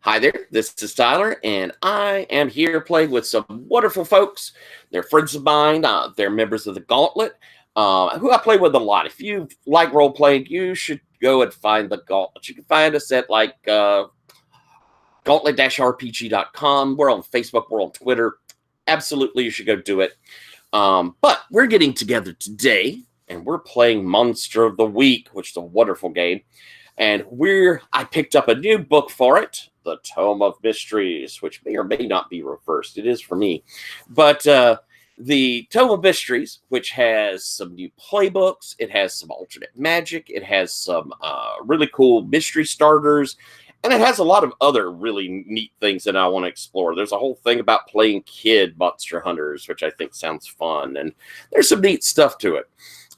Hi there, this is Tyler, and I am here playing with some wonderful folks. They're friends of mine, they're members of the Gauntlet, who I play with a lot. If you like role playing, you should go and find the Gauntlet. You can find us at gauntlet-rpg.com. We're on Facebook, we're on Twitter. Absolutely, you should go do it. But we're getting together today, and we're playing Monster of the Week, which is a wonderful game. And I picked up a new book for it, the Tome of Mysteries, which may or may not be reversed. It is for me. But the Tome of Mysteries, which has some new playbooks, it has some alternate magic, it has some really cool mystery starters, and it has a lot of other really neat things that I want to explore. There's a whole thing about playing kid monster hunters, which I think sounds fun, and there's some neat stuff to it.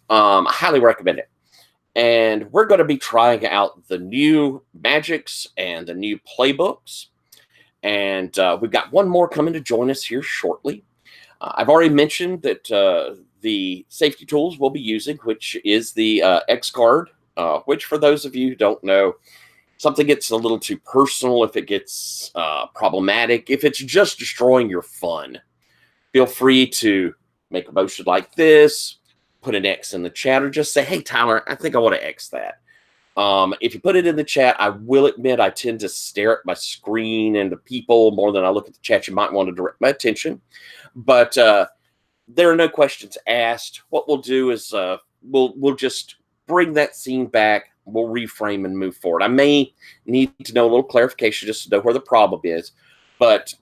I highly recommend it. And we're going to be trying out the new magics and the new playbooks. And we've got one more coming to join us here shortly. I've already mentioned that the safety tools we'll be using, which is the X card, which for those of you who don't know, something gets a little too personal, if it gets problematic, if it's just destroying your fun, feel free to make a motion like this, put an X in the chat, or just say, hey, Tyler, I think I want to X that. If you put it in the chat, I will admit I tend to stare at my screen and the people more than I look at the chat. You might want to direct my attention. But there are no questions asked. What we'll do is we'll just bring that scene back. We'll reframe and move forward. I may need to know a little clarification just to know where the problem is. But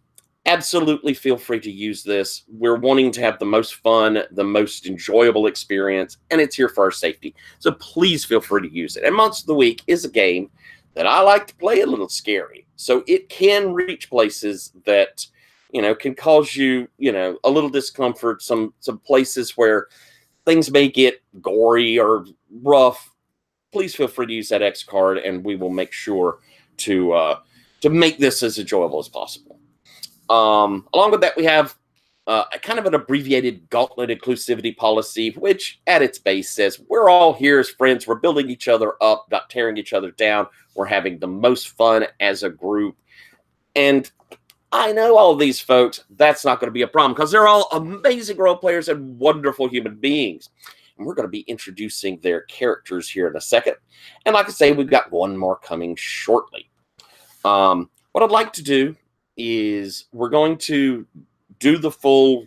absolutely feel free to use this. We're wanting to have the most fun, the most enjoyable experience, and it's here for our safety. So please feel free to use it. And Monster of the Week is a game that I like to play a little scary. So it can reach places that, can cause you, a little discomfort, some places where things may get gory or rough. Please feel free to use that X card, and we will make sure to make this as enjoyable as possible. Along with that, we have a kind of an abbreviated Gauntlet inclusivity policy, which at its base says we're all here as friends. We're building each other up, not tearing each other down. We're having the most fun as a group. And I know all of these folks, that's not going to be a problem because they're all amazing role players and wonderful human beings. And we're going to be introducing their characters here in a second. And like I say, we've got one more coming shortly. What I'd like to do is we're going to do the full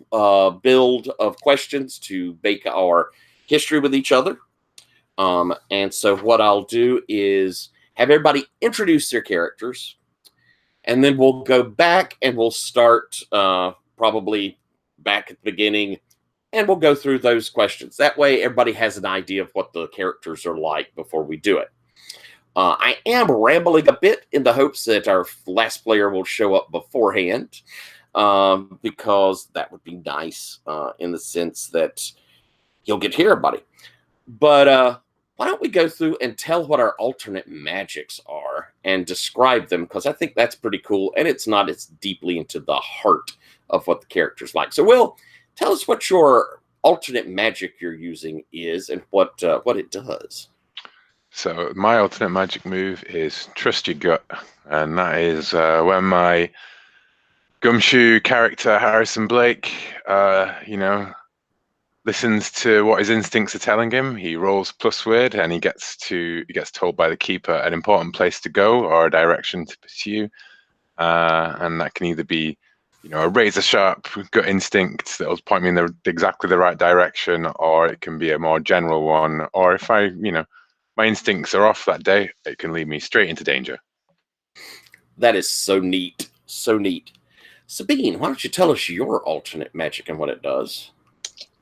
build of questions to make our history with each other. And so what I'll do is have everybody introduce their characters, and then we'll go back and we'll start probably back at the beginning, and we'll go through those questions. That way everybody has an idea of what the characters are like before we do it. I am rambling a bit in the hopes that our last player will show up beforehand, because that would be nice in the sense that you'll get to hear everybody. But why don't we go through and tell what our alternate magics are and describe them, because I think that's pretty cool, and it's not as deeply into the heart of what the character's like. So, Will, tell us what your alternate magic you're using is and what it does. So my alternate magic move is Trust Your Gut, and that is when my gumshoe character Harrison Blake, listens to what his instincts are telling him. He rolls plus weird, and he gets told by the keeper an important place to go or a direction to pursue, and that can either be, a razor sharp gut instinct that will point me in exactly the right direction, or it can be a more general one, or if my instincts are off that day, it can lead me straight into danger. That is so neat. So neat. Sabine, why don't you tell us your alternate magic and what it does?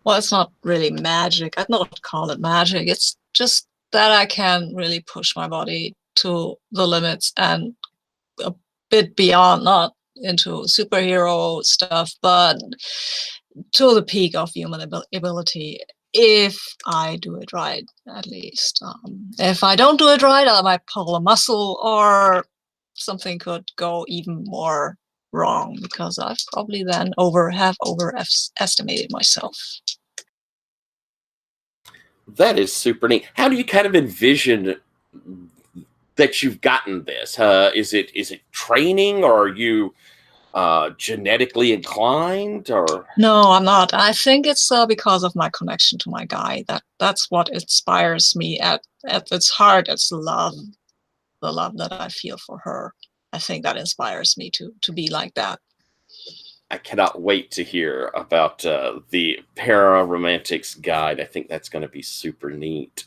Well, it's not really magic. I'd not call it magic. It's just that I can really push my body to the limits and a bit beyond, not into superhero stuff, but to the peak of human ability. If I do it right, at least. If I don't do it right, I might pull a muscle, or something could go even more wrong because I've probably then overestimated myself. That is super neat. How do you kind of envision that you've gotten this? Is it training, or are you genetically inclined, or? No, I'm not. I think it's because of my connection to my guy. That's what inspires me. At its heart, it's love, the love that I feel for her. I think that inspires me to be like that. I cannot wait to hear about the Para-Romantics guide. I think that's going to be super neat.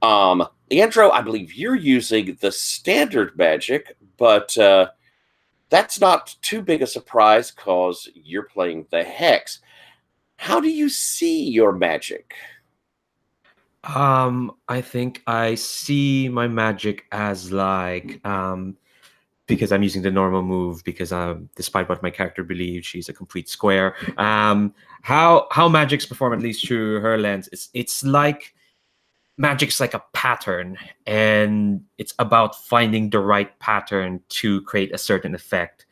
Leandro, I believe you're using the standard magic, but that's not too big a surprise because you're playing the Hex. How do you see your magic? I think I see my magic as like because I'm using the normal move, because despite what my character believes, she's a complete square. How magics perform, at least through her lens, it's like magic's like a pattern, and it's about finding the right pattern to create a certain effect.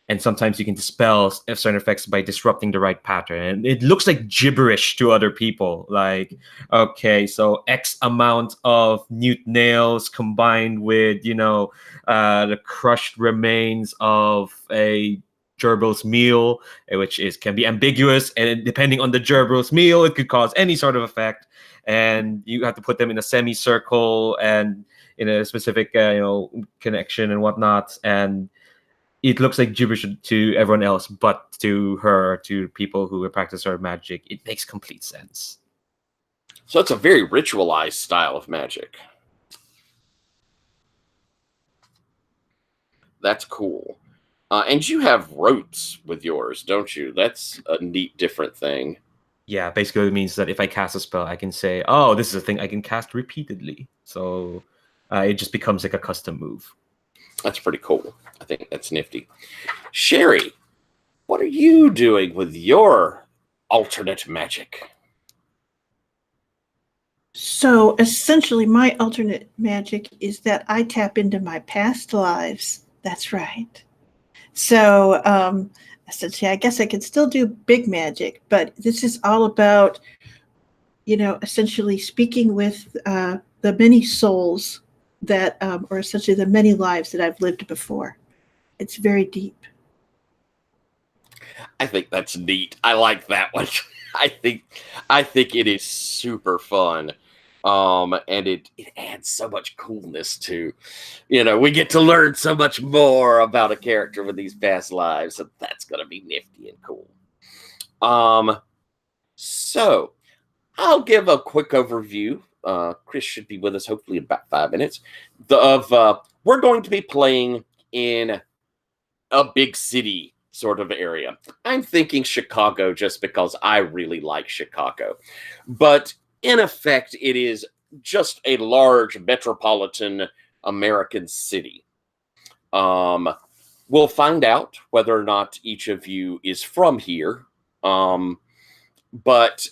And sometimes you can dispel certain effects by disrupting the right pattern. And it looks like gibberish to other people. Like, okay, so X amount of newt nails combined with, the crushed remains of a gerbil's meal, which can be ambiguous. And depending on the gerbil's meal, it could cause any sort of effect. And you have to put them in a semicircle and in a specific, connection and whatnot. And it looks like gibberish to everyone else, but to her, to people who practice her magic, it makes complete sense. So it's a very ritualized style of magic. That's cool. And you have rotes with yours, don't you? That's a neat, different thing. Yeah, basically it means that if I cast a spell, I can say, oh, this is a thing I can cast repeatedly. So it just becomes like a custom move. That's pretty cool. I think that's nifty. Sherry, what are you doing with your alternate magic? So essentially, my alternate magic is that I tap into my past lives. That's right. So essentially, I guess I could still do big magic, but this is all about, essentially speaking with the many souls that, or essentially the many lives that I've lived before. It's very deep. I think that's neat. I like that one. I think it is super fun. And it adds so much coolness to, we get to learn so much more about a character with these past lives, and that's gonna be nifty and cool. So I'll give a quick overview. Chris should be with us hopefully in about 5 minutes. We're going to be playing in a big city sort of area. I'm thinking Chicago just because I really like Chicago. But in effect, it is just a large metropolitan American city. We'll find out whether or not each of you is from here. But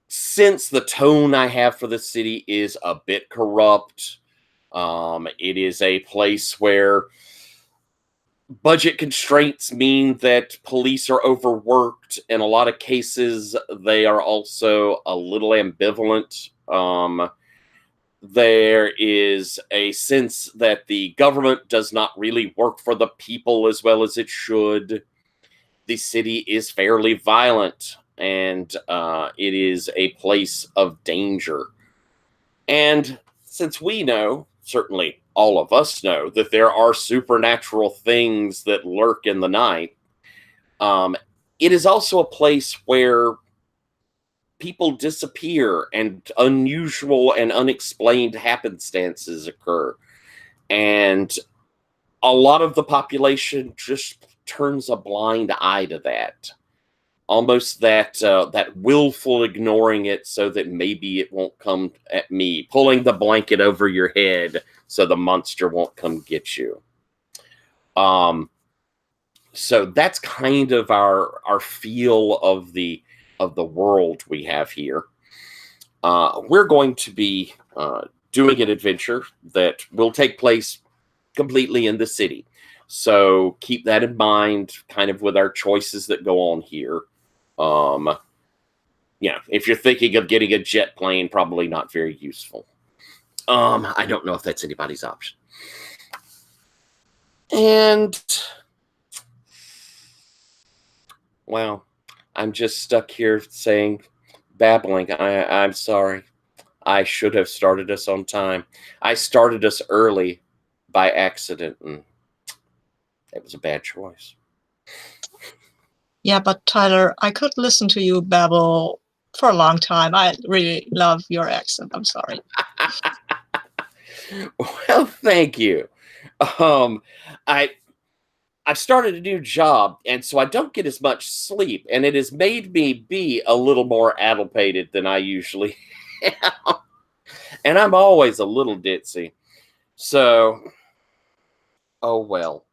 since the tone I have for the city is a bit corrupt, it is a place where budget constraints mean that police are overworked. In a lot of cases, they are also a little ambivalent. There is a sense that the government does not really work for the people as well as it should. The city is fairly violent, and it is a place of danger. And since we know, certainly all of us know, that there are supernatural things that lurk in the night, it is also a place where people disappear and unusual and unexplained happenstances occur. And a lot of the population just turns a blind eye to that. Almost that willful ignoring it so that maybe it won't come at me, pulling the blanket over your head so the monster won't come get you. So that's kind of our feel of the world we have here. We're going to be doing an adventure that will take place completely in the city. So keep that in mind, kind of with our choices that go on here. if you're thinking of getting a jet plane, probably not very useful. I don't know if that's anybody's option. And, well, I'm just stuck here babbling. I'm sorry. I should have started us on time. I started us early by accident, and it was a bad choice. Yeah, but Tyler, I could listen to you babble for a long time. I really love your accent. I'm sorry. Well, thank you. I've started a new job, and so I don't get as much sleep, and it has made me be a little more addlepated than I usually am. And I'm always a little ditzy. So, oh well.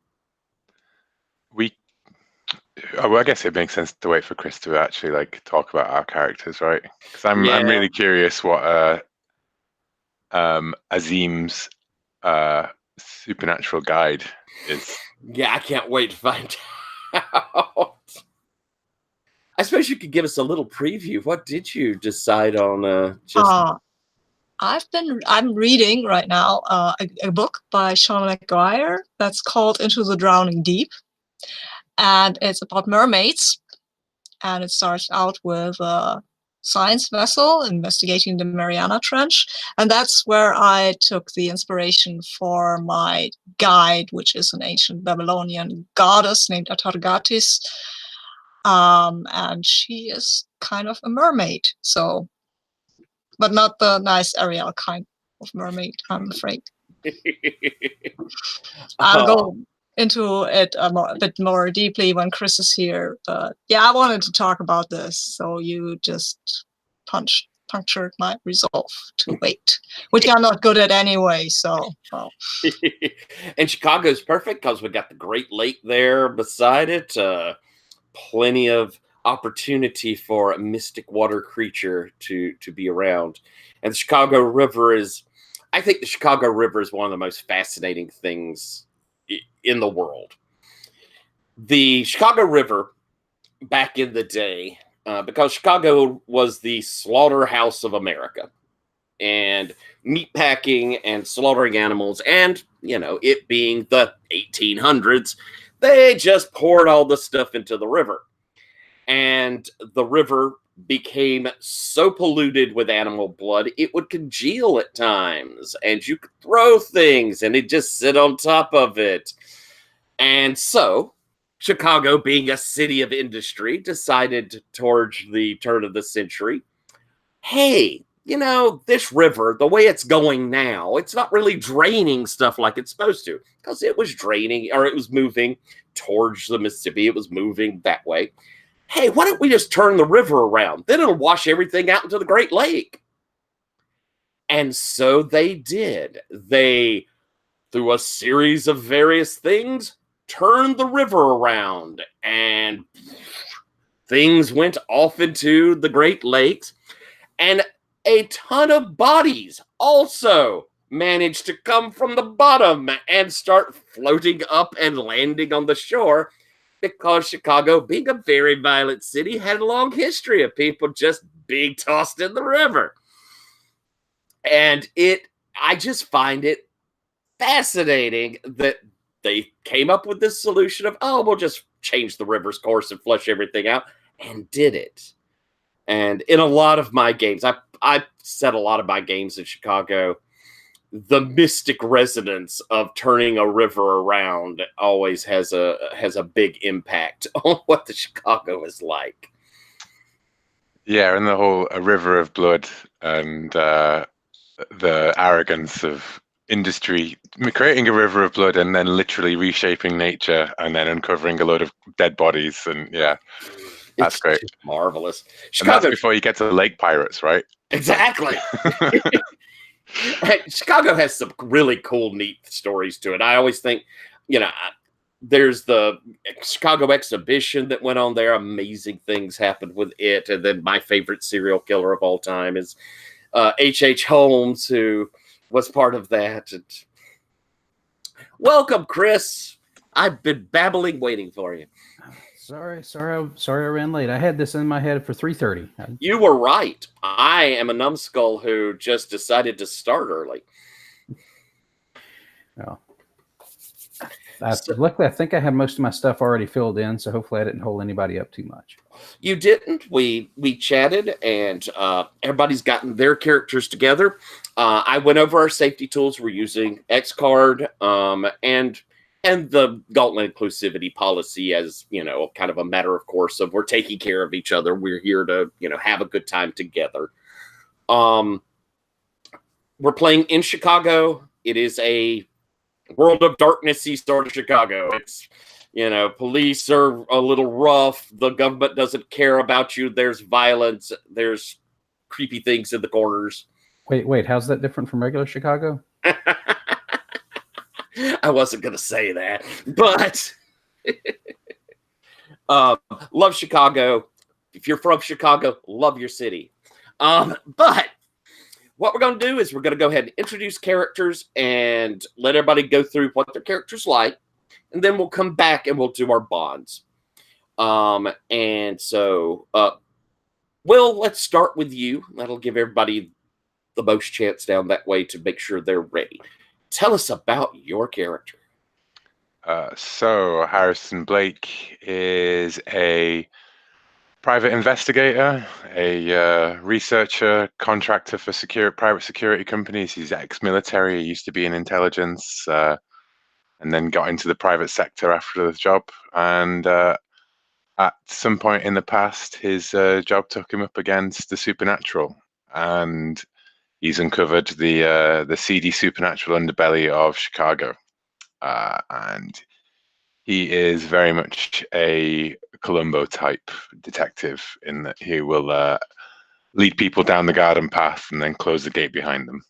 Well, I guess it makes sense to wait for Chris to actually talk about our characters, right? Because I'm really curious what Azim's supernatural guide is. Yeah, I can't wait to find out. I suppose you could give us a little preview. What did you decide on? I'm reading right now a book by Sean McGuire that's called Into the Drowning Deep. And it's about mermaids. And it starts out with a science vessel investigating the Mariana Trench. And that's where I took the inspiration for my guide, which is an ancient Babylonian goddess named Atargatis. And she is kind of a mermaid. So, but not the nice Ariel kind of mermaid, I'm afraid. I'll go into it a bit more deeply when Chris is here. But yeah, I wanted to talk about this, so you just punctured my resolve to wait, which I'm not good at anyway. So, well. And Chicago's perfect because we got the Great Lake there beside it. Plenty of opportunity for a mystic water creature to be around. And the Chicago River I think the Chicago River is one of the most fascinating things in the world. The Chicago River, back in the day, because Chicago was the slaughterhouse of America, and meatpacking and slaughtering animals, and, it being the 1800s, they just poured all the stuff into the river. And the river became so polluted with animal blood, it would congeal at times, and you could throw things and it'd just sit on top of it. And so, Chicago, being a city of industry, decided towards the turn of the century, hey, this river, the way it's going now, it's not really draining stuff like it's supposed to, because it was draining, or it was moving towards the Mississippi. It was moving that way. Hey, why don't we just turn the river around? Then it'll wash everything out into the Great Lake. And so they did. They, through a series of various things, turned the river around, and things went off into the Great Lakes. And a ton of bodies also managed to come from the bottom and start floating up and landing on the shore, because Chicago, being a very violent city, had a long history of people just being tossed in the river. And I just find it fascinating that they came up with this solution of, we'll just change the river's course and flush everything out, and did it. And in a lot of my games, I set a lot of my games in Chicago, the mystic resonance of turning a river around always has a big impact on what the Chicago is like. Yeah, and the whole a river of blood and the arrogance of industry, creating a river of blood and then literally reshaping nature and then uncovering a load of dead bodies. And yeah, that's great. Just marvelous. And that's before you get to the lake pirates, right? Exactly. Chicago has some really cool, neat stories to it. I always think, there's the Chicago exhibition that went on there. Amazing things happened with it. And then my favorite serial killer of all time is H.H. Holmes, who was part of that. And welcome, Chris. I've been babbling, waiting for you. Sorry, I ran late. I had this in my head for 3:30. You were right. I am a numbskull who just decided to start early. Well, luckily, I think I had most of my stuff already filled in, so hopefully I didn't hold anybody up too much. You didn't. We chatted, and everybody's gotten their characters together. I went over our safety tools. We're using X-Card and the Gauntlet inclusivity policy as, kind of a matter of course of we're taking care of each other. We're here to, have a good time together. We're playing in Chicago. It is a World of Darkness-y sort of Chicago. It's, police are a little rough. The government doesn't care about you. There's violence. There's creepy things in the corners. Wait, how's that different from regular Chicago? I wasn't going to say that, but love Chicago. If you're from Chicago, love your city. But what we're going to do is we're going to go ahead and introduce characters and let everybody go through what their character's like. And then we'll come back and we'll do our bonds. And so, Will, let's start with you. That'll give everybody the most chance down that way to make sure they're ready. Tell us about your character. So Harrison Blake is a private investigator, a researcher, contractor for private security companies. He's ex-military. He used to be in intelligence, and then got into the private sector after the job. And at some point in the past, his job took him up against the supernatural, and he's uncovered the seedy supernatural underbelly of Chicago. And he is very much a Columbo type detective in that he will lead people down the garden path and then close the gate behind them.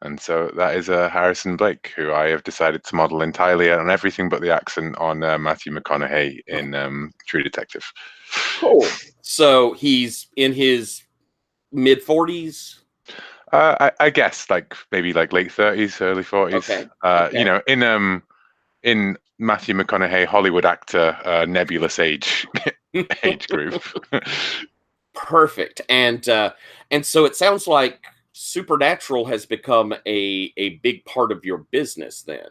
And so that is Harrison Blake, who I have decided to model entirely on everything but the accent on Matthew McConaughey in True Detective. Cool. So he's in his mid-40s? I guess maybe late 30s, early 40s. Okay. In Matthew McConaughey Hollywood actor nebulous age group. Perfect. And so it sounds like supernatural has become a big part of your business then.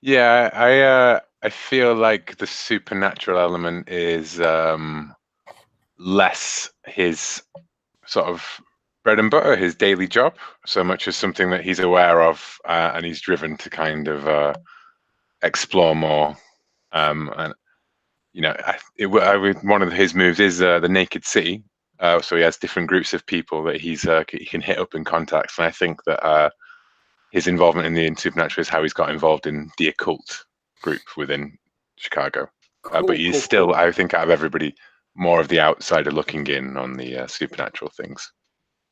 Yeah, I feel like the supernatural element is less his sort of bread and butter, his daily job, so much as something that he's aware of and he's driven to kind of explore more. And one of his moves is the Naked City. So he has different groups of people that he can hit up in contacts, and I think that his involvement in the supernatural is how he's got involved in the occult group within Chicago. But he's still, I think, out of everybody, more of the outsider looking in on the supernatural things.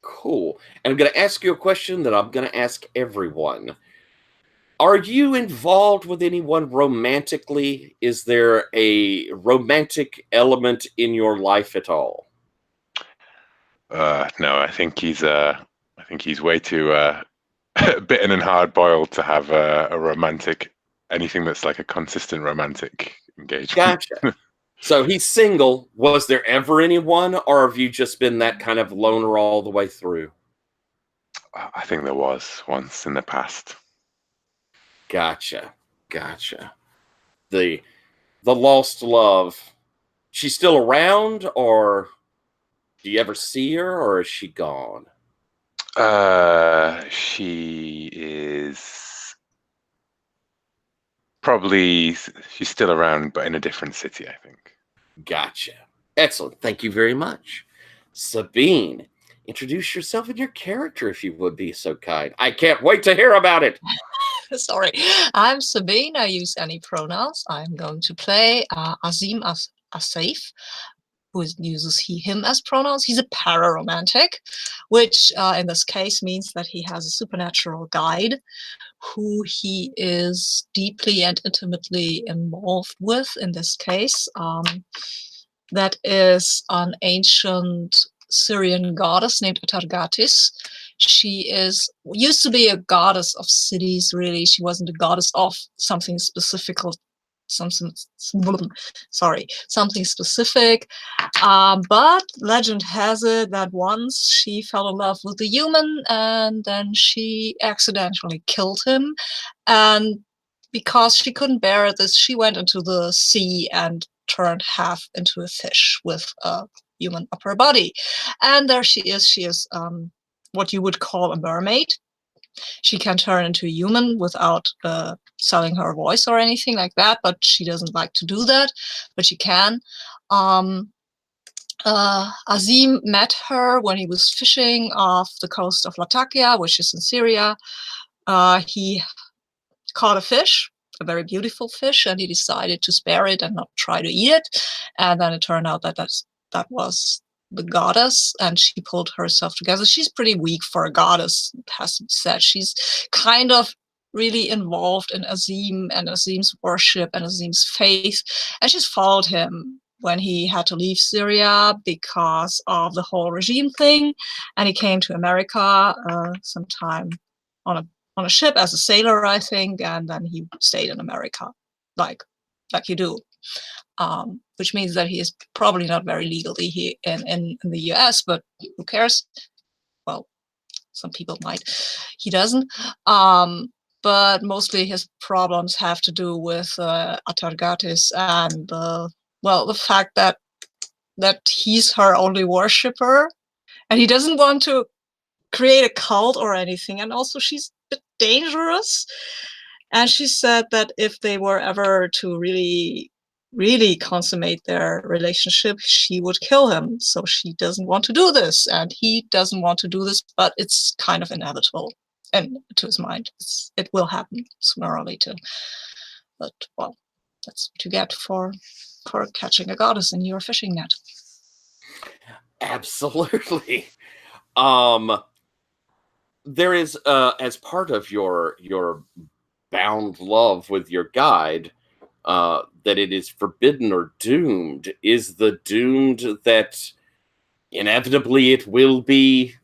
Cool. And I'm going to ask you a question that I'm going to ask everyone. Are you involved with anyone romantically? Is there a romantic element in your life at all? No, I think he's way too bitten and hard boiled to have a romantic, anything that's like a consistent romantic engagement. Gotcha. So he's single. Was there ever anyone, or have you just been that kind of loner all the way through? I think there was once in the past. Gotcha. The lost love. She's still around, or do you ever see her, or is she gone? She is probably, she's still around, but in a different city, I think. Gotcha. Excellent. Thank you very much. Sabine, introduce yourself and your character if you would be so kind. I can't wait to hear about it. Sorry. I'm Sabine. I use any pronouns. I'm going to play Azim Asif, who uses he, him as pronouns. He's a pararomantic, which in this case means that he has a supernatural guide who he is deeply and intimately involved with. In this case, that is an ancient Syrian goddess named Atargatis. She used to be a goddess of cities, really. She wasn't a goddess of something specific something specific. But legend has it that once she fell in love with a human, and then she accidentally killed him. And because she couldn't bear this, she went into the sea and turned half into a fish with a human upper body. And there she is. She is what you would call a mermaid. She can turn into a human without selling her voice or anything like that, but she doesn't like to do that, but she can. Azim met her when he was fishing off the coast of Latakia, which is in Syria. He caught a fish, a very beautiful fish, and he decided to spare it and not try to eat it. And then it turned out that that was the goddess, and she pulled herself together. She's pretty weak for a goddess, it has to be said. She's kind of really involved in Azim and Azim's worship and Azim's faith, and she's followed him when he had to leave Syria because of the whole regime thing, and he came to America sometime on a ship as a sailor, I think, and then he stayed in America, like you do. Which means that he is probably not very legally here in the US, but who cares? Well, some people might. He doesn't. But mostly his problems have to do with Atargatis and the fact that he's her only worshiper, and he doesn't want to create a cult or anything. And also she's a bit dangerous. And she said that if they were ever to really consummate their relationship, she would kill him. So she doesn't want to do this, and he doesn't want to do this, but it's kind of inevitable. And to his mind, it will happen sooner or later. But, well, that's what you get for catching a goddess in your fishing net. Absolutely. There is, as part of your bound love with your guide, that it is forbidden or doomed. Is the doomed that inevitably it will be?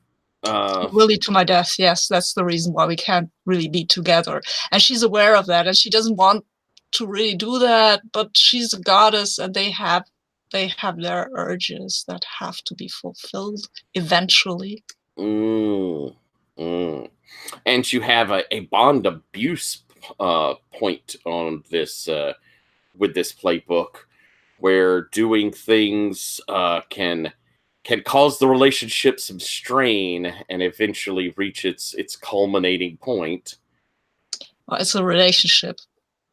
It will lead to my death. Yes, that's the reason why we can't really be together. And she's aware of that, and she doesn't want to really do that. But she's a goddess, and they have their urges that have to be fulfilled eventually. And you have a bond abuse point on this with this playbook, where doing things can cause the relationship some strain and eventually reach its culminating point. Well, it's a relationship.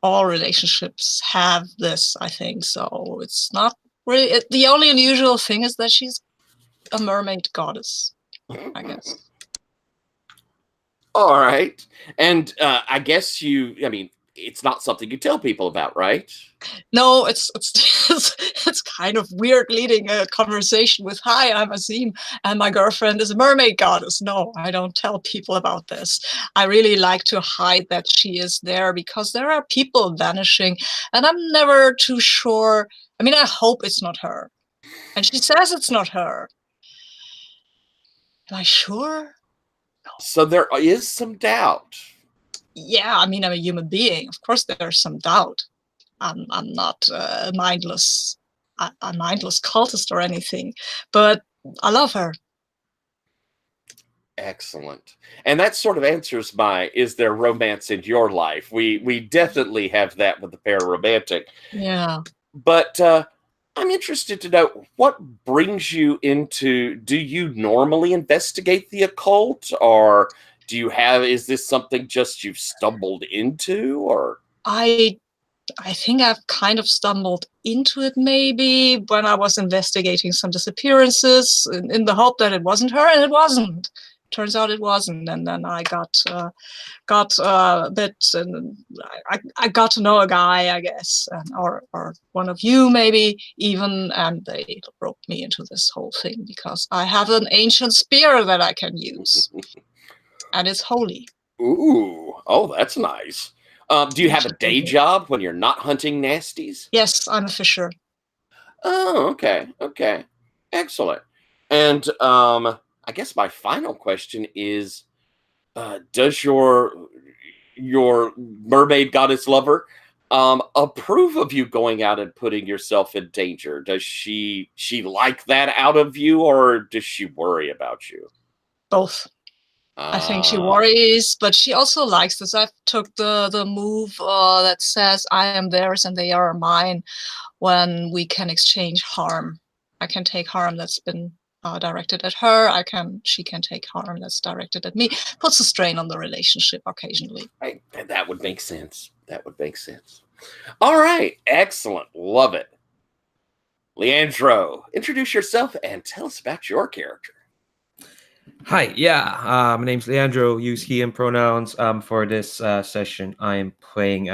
All relationships have this, I think. So it's not really. The only unusual thing is that she's a mermaid goddess, I guess. All right. And I guess it's not something you tell people about, right? No, it's kind of weird leading a conversation with, "Hi, I'm Azim, and my girlfriend is a mermaid goddess." No, I don't tell people about this. I really like to hide that she is there, because there are people vanishing, and I'm never too sure. I mean, I hope it's not her. And she says it's not her. Am I sure? So there is some doubt. Yeah, I mean, I'm a human being. Of course, there's some doubt. I'm not a mindless cultist or anything, but I love her. Excellent. And that sort of answers my, is there romance in your life? We definitely have that with the pararomantic. Yeah. But I'm interested to know, what brings you into, do you normally investigate the occult, or is this something just you've stumbled into, or? I think I've kind of stumbled into it maybe when I was investigating some disappearances in the hope that it wasn't her, and it wasn't. Turns out it wasn't, and then I got a bit, and I got to know a guy, I guess, or one of you maybe even, and they roped me into this whole thing because I have an ancient spear that I can use, and it's holy. Ooh, oh, that's nice. Do you have a day job when you're not hunting nasties? Yes, I'm a fisher. Oh, okay, excellent. And I guess my final question is, does your mermaid goddess lover approve of you going out and putting yourself in danger? Does she like that out of you, or does she worry about you? Both. I think she Ah, worries, but she also likes this. I've took the move that says I am theirs and they are mine when we can exchange harm. I can take harm that's been directed at her. She can take harm that's directed at me. Puts a strain on the relationship occasionally. that would make sense. That would make sense. All right, excellent, love it. Leandro, introduce yourself and tell us about your character. Hi, my name's Leandro. Use he and pronouns. For this session, I am playing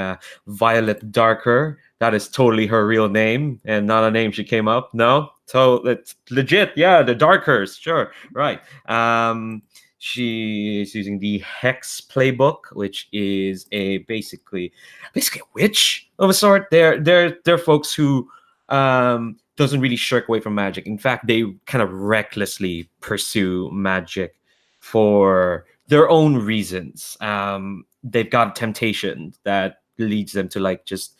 Violet Darker. That is totally her real name and not a name she came up. No, so it's legit. Yeah, the Darkers. Sure, right. She is using the Hex playbook, which is basically a witch of a sort. They're folks who doesn't really shirk away from magic. In fact, they kind of recklessly pursue magic for their own reasons. They've got a temptation that leads them to like just,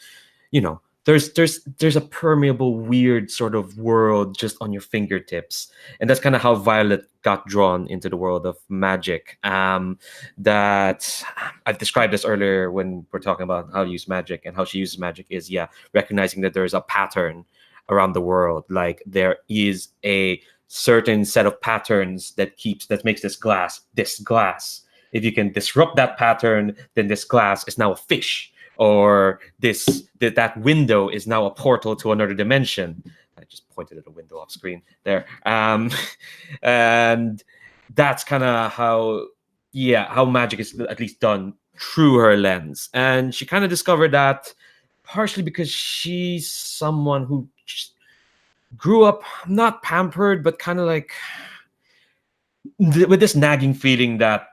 there's a permeable, weird sort of world just on your fingertips, and that's kind of how Violet got drawn into the world of magic. That I've described this earlier when we're talking about how to use magic, and how she uses magic is recognizing that there's a pattern around the world. Like there is a certain set of patterns that makes this glass. If you can disrupt that pattern, then this glass is now a fish, or that window is now a portal to another dimension. I just pointed at a window off screen there. And that's kind of how magic is at least done through her lens. And she kind of discovered that partially because she's someone who just grew up not pampered, but kind of like with this nagging feeling that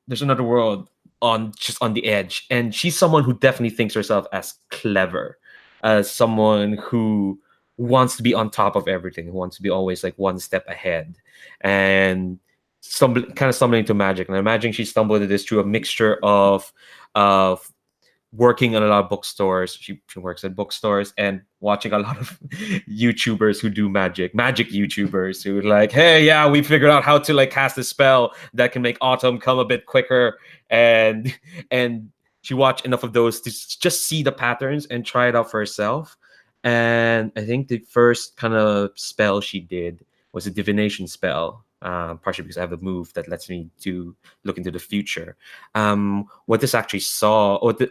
there's another world on the edge. And she's someone who definitely thinks herself as clever, as someone who wants to be on top of everything, who wants to be always like one step ahead, and stumbling into magic. And I imagine she stumbled into this through a mixture of working in a lot of bookstores. She works at bookstores and watching a lot of YouTubers who do magic YouTubers who are like, hey, we figured out how to like cast a spell that can make autumn come a bit quicker. And she watched enough of those to just see the patterns and try it out for herself. And I think the first kind of spell she did was a divination spell, partially because I have a move that lets me to look into the future. What this actually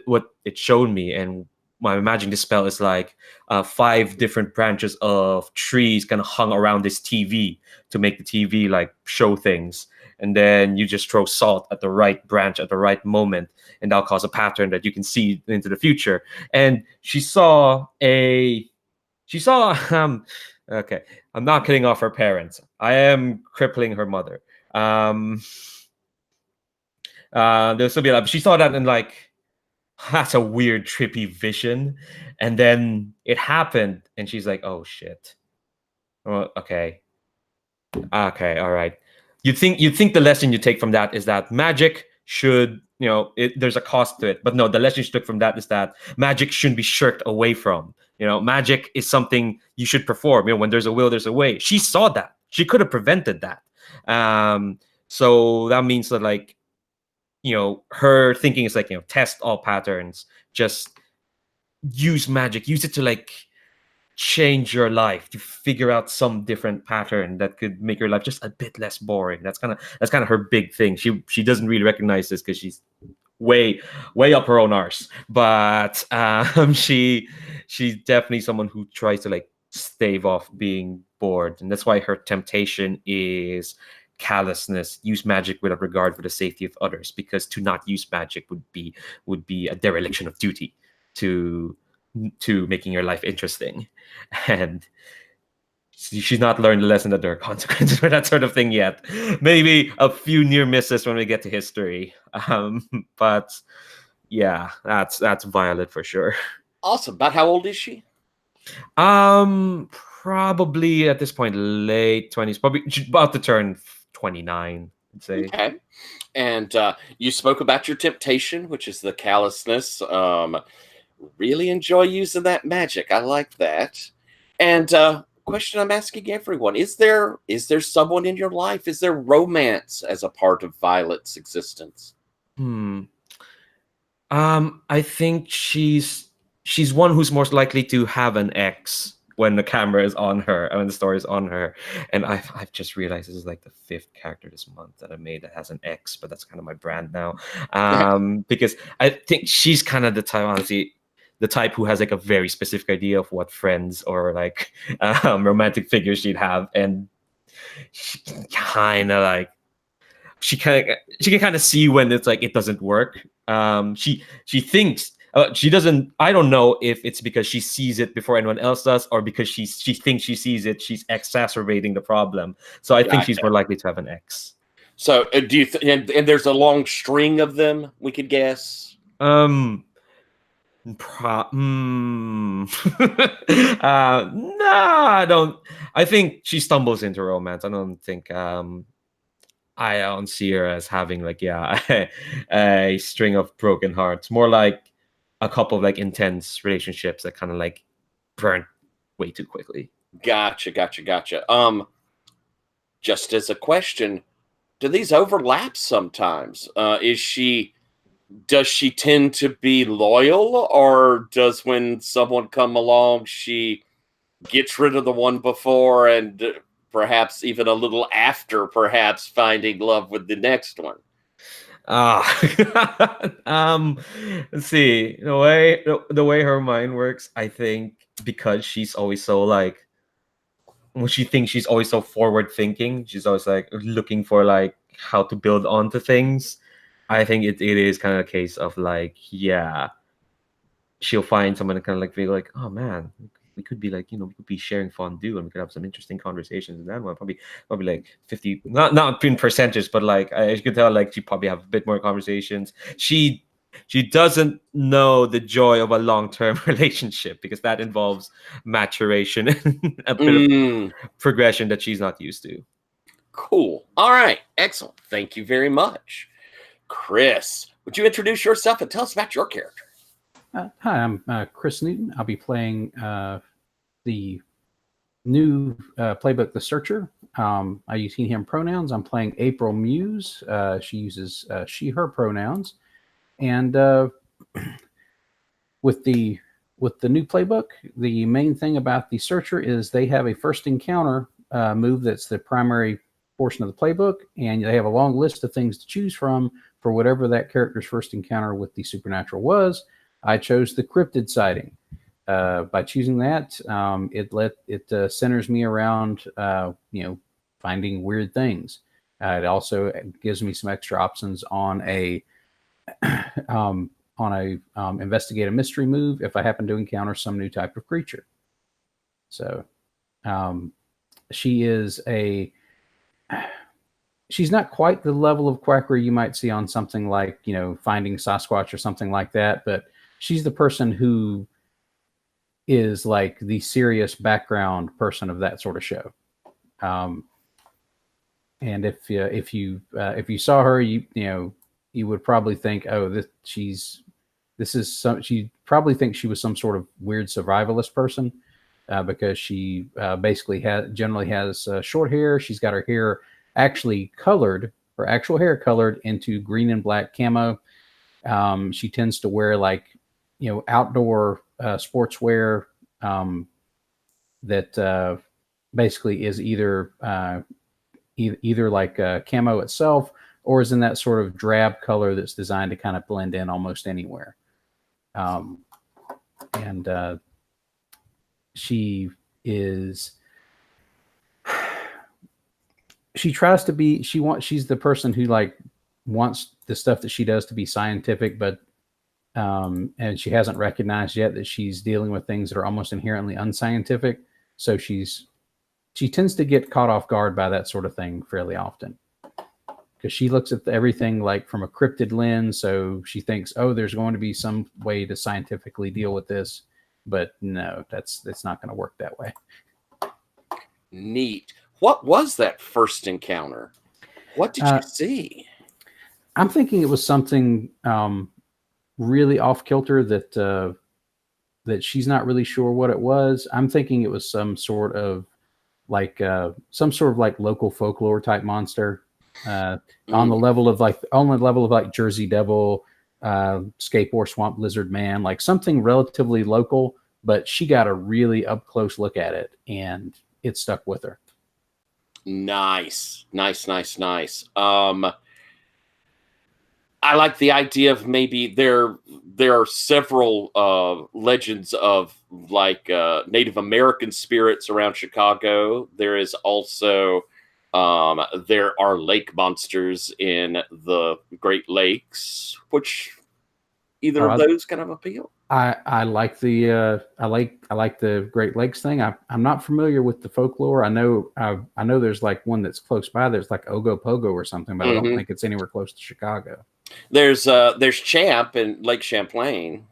what it showed me, and I imagine this spell is like 5 different branches of trees kind of hung around this TV to make the TV like show things. And then you just throw salt at the right branch at the right moment, and that'll cause a pattern that you can see into the future. And she saw okay, I'm not kidding off her parents. I am crippling her mother. There'll still be a lot. She saw that and like, that's a weird, trippy vision. And then it happened, and she's like, oh shit. Oh, okay, all right. You'd think the lesson you take from that is that magic should, there's a cost to it. But no, the lesson you took from that is that magic shouldn't be shirked away from. Magic is something you should perform. When there's a will, there's a way. She saw that. She could have prevented that. So that means that like, her thinking is like, test all patterns, just use magic, use it to like change your life, to figure out some different pattern that could make your life just a bit less boring. That's kind of her big thing. She doesn't really recognize this because she's way up her own arse, but she's definitely someone who tries to like stave off being bored, and that's why her temptation is callousness. Use magic without regard for the safety of others, because to not use magic would be a dereliction of duty to making your life interesting. And she's not learned the lesson that there are consequences for that sort of thing yet. Maybe a few near misses when we get to history. But yeah, that's Violet for sure. Awesome. About how old is she? Probably at this point late 20s, probably about to turn 29, I'd say. Okay. And you spoke about your temptation, which is the callousness. Really enjoy using that magic. I like that. And question I'm asking everyone: Is there someone in your life? Is there romance as a part of Violet's existence? I think she's one who's most likely to have an ex when the camera is on her and when the story is on her. And I've just realized this is like the 5th character this month that I made that has an ex, but that's kind of my brand now. Because I think she's kind of the type, honestly, the type who has like a very specific idea of what friends or like romantic figures she'd have, and she kind of like she can kind of see when it's like it doesn't work. She thinks she doesn't. I don't know if it's because she sees it before anyone else does, or because she thinks she sees it. She's exacerbating the problem. So I think she's more likely to have an ex. So do you? And there's a long string of them. We could guess. No, I don't. I think she stumbles into romance. I don't think. I don't see her as having like a string of broken hearts. More like a couple of like intense relationships that kind of like burn way too quickly. Gotcha. Just as a question, do these overlap sometimes? Does she tend to be loyal, or does when someone come along she gets rid of the one before and perhaps even a little after perhaps finding love with the next one? Let's see. The way her mind works, I think because she's always so like when she thinks she's always so forward thinking, she's always like looking for like how to build onto things. I think it is kind of a case of like, yeah, she'll find someone to kind of like feel like, oh man, we could be like, we could be sharing fondue and we could have some interesting conversations. And that one probably like 50, not in percentage, but like I could tell like she probably have a bit more conversations. She doesn't know the joy of a long-term relationship because that involves maturation and a bit of progression that she's not used to. Cool. All right. Excellent. Thank you very much. Chris, would you introduce yourself and tell us about your character? Hi, I'm Chris Newton. I'll be playing the new playbook, The Searcher. I use he, him pronouns. I'm playing April Muse. She uses she, her pronouns. And with the new playbook, the main thing about The Searcher is they have a first encounter move that's the primary portion of the playbook, and they have a long list of things to choose from for whatever that character's first encounter with the supernatural was. I chose the cryptid sighting. By choosing that, it centers me around finding weird things. It also gives me some extra options on a investigate a mystery move if I happen to encounter some new type of creature. So she's not quite the level of quackery you might see on something like Finding Sasquatch or something like that, but she's the person who is like the serious background person of that sort of show. And if you saw her, you would probably think, oh, she'd probably think she was some sort of weird survivalist person, because she basically generally has short hair. She's got her hair actually colored, her actual hair colored into green and black camo. She tends to wear like outdoor sportswear that basically is either like camo itself or is in that sort of drab color that's designed to kind of blend in almost anywhere. And she tries to be, she's the person who like wants the stuff that she does to be scientific, but and she hasn't recognized yet that she's dealing with things that are almost inherently unscientific. So she tends to get caught off guard by that sort of thing fairly often, because she looks at everything like from a cryptid lens. So she thinks, oh, there's going to be some way to scientifically deal with this, but no, that's not going to work that way. Neat. What was that first encounter? What did you see? I'm thinking it was something really off kilter that that she's not really sure what it was. I'm thinking it was some sort of like local folklore type monster, on the level of like Jersey Devil, Skateboard Swamp Lizard Man, like something relatively local. But she got a really up close look at it, and it stuck with her. Nice. I like the idea of maybe there are several legends of like Native American spirits around Chicago. There is also there are lake monsters in the Great Lakes, which either of those kind of appeal. I like the I like the Great Lakes thing. I'm not familiar with the folklore. I know there's like one that's close by. There's like Ogopogo or something, but I don't think it's anywhere close to Chicago. There's Champ in Lake Champlain.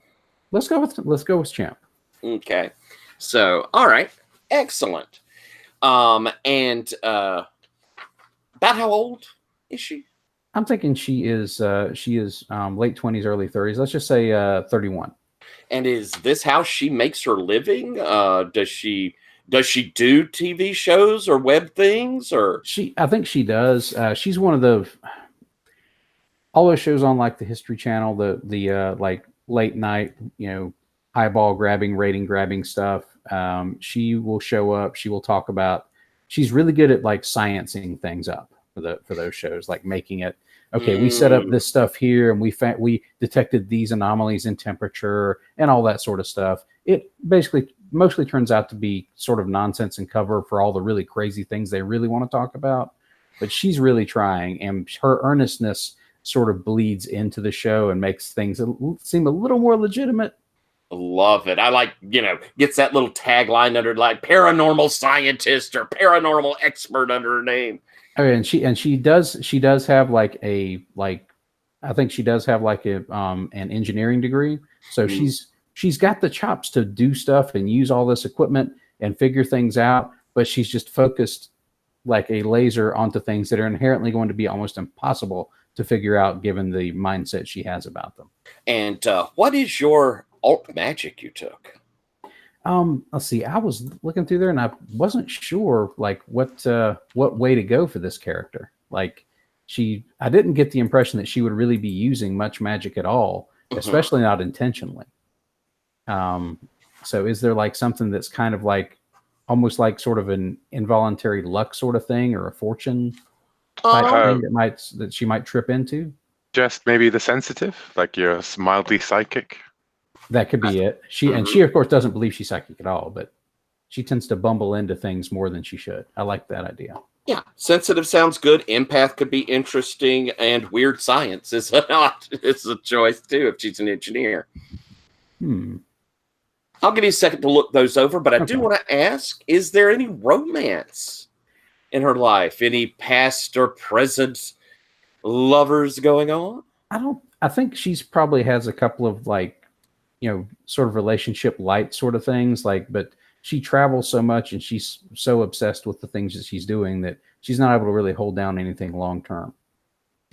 Let's go with Champ. Okay. So, all right. Excellent. And about how old is she? I'm thinking she is late 20s, early 30s. Let's just say 31. And is this how she makes her living? Does she do TV shows or web things, or I think she does. She's one of the all those shows on like the History Channel, the like late night, eyeball grabbing, rating grabbing stuff. She will show up. She will talk about. She's really good at like sciencing things up for those shows, like making it. Okay, we set up this stuff here, and we detected these anomalies in temperature and all that sort of stuff. It basically mostly turns out to be sort of nonsense and cover for all the really crazy things they really want to talk about. But she's really trying, and her earnestness sort of bleeds into the show and makes things seem a little more legitimate. Love it. I like, gets that little tagline under like paranormal scientist or paranormal expert under her name. Oh, and she does have I think she does have like an engineering degree. So she's got the chops to do stuff and use all this equipment and figure things out, but she's just focused like a laser onto things that are inherently going to be almost impossible to figure out given the mindset she has about them. And what is your alt magic you took? Let's see. I was looking through there and I wasn't sure like what way to go for this character. Like I didn't get the impression that she would really be using much magic at all, especially not intentionally. So is there like something that's kind of like almost like sort of an involuntary luck sort of thing or a fortune type thing that she might trip into? Just maybe the sensitive, like you're mildly psychic. That could be it. She of course doesn't believe she's psychic at all, but she tends to bumble into things more than she should. I like that idea. Yeah, sensitive sounds good. Empath could be interesting, and weird science is it's a choice too if she's an engineer. I'll give you a second to look those over, but I do want to ask: is there any romance in her life? Any past or present lovers going on? I think she's probably has a couple of like, sort of relationship light sort of things, but she travels so much and she's so obsessed with the things that she's doing that she's not able to really hold down anything long term.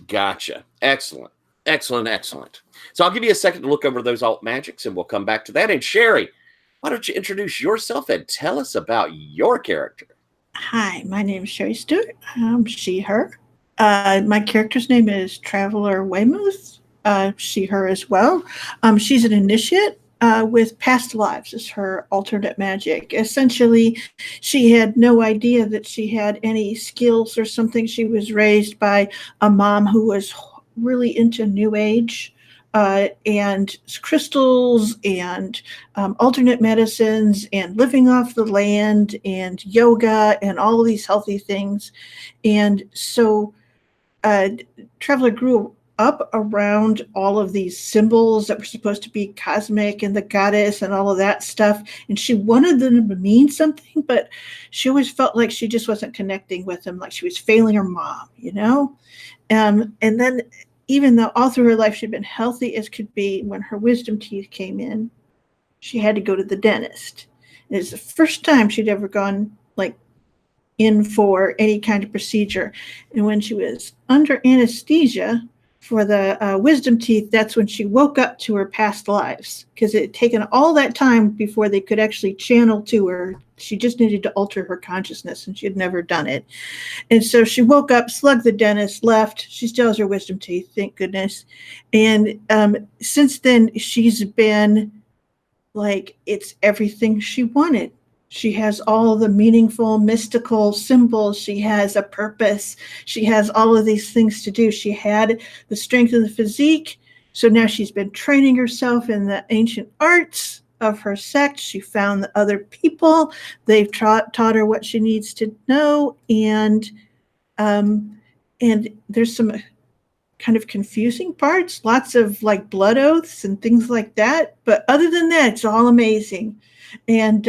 Gotcha. Excellent. So I'll give you a second to look over those alt magics and we'll come back to that. And Sherry, why don't you introduce yourself and tell us about your character? Hi, my name is Sherry Stewart. She, her. My character's name is Traveler Weymouth. She, her as well. She's an initiate with past lives as her alternate magic. Essentially, she had no idea that she had any skills or something. She was raised by a mom who was really into New Age and crystals and alternate medicines and living off the land and yoga and all of these healthy things. And so Traveler grew up around all of these symbols that were supposed to be cosmic and the goddess and all of that stuff. And she wanted them to mean something, but she always felt like she just wasn't connecting with them, like she was failing her mom, And then even though all through her life she'd been healthy as could be, when her wisdom teeth came in, she had to go to the dentist. And it's the first time she'd ever gone in for any kind of procedure. And when she was under anesthesia, for the wisdom teeth, that's when she woke up to her past lives, because it had taken all that time before they could actually channel to her. She just needed to alter her consciousness, and she had never done it. And so she woke up, slugged the dentist, left. She still has her wisdom teeth, thank goodness. And since then, she's been like, it's everything she wanted. She has all the meaningful, mystical symbols. She has a purpose. She has all of these things to do. She had the strength of the physique. So now she's been training herself in the ancient arts of her sect. She found the other people. They've taught her what she needs to know. And there's some kind of confusing parts, lots of like blood oaths and things like that. But other than that, it's all amazing. And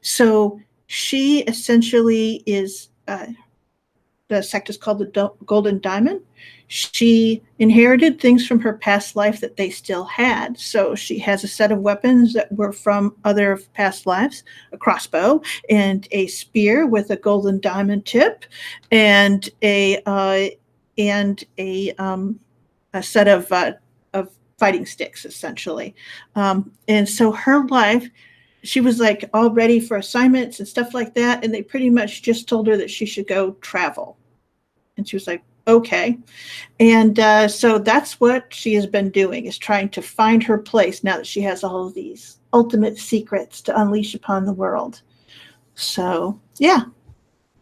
so she essentially is, the sect is called the Golden Diamond. She inherited things from her past life that they still had. So she has a set of weapons that were from other past lives, a crossbow and a spear with a golden diamond tip, and a set of fighting sticks, essentially. And so her life, she was like all ready for assignments and stuff like that. And they pretty much just told her that she should go travel. And she was like, okay. And so that's what she has been doing, is trying to find her place now that she has all of these ultimate secrets to unleash upon the world. So, yeah,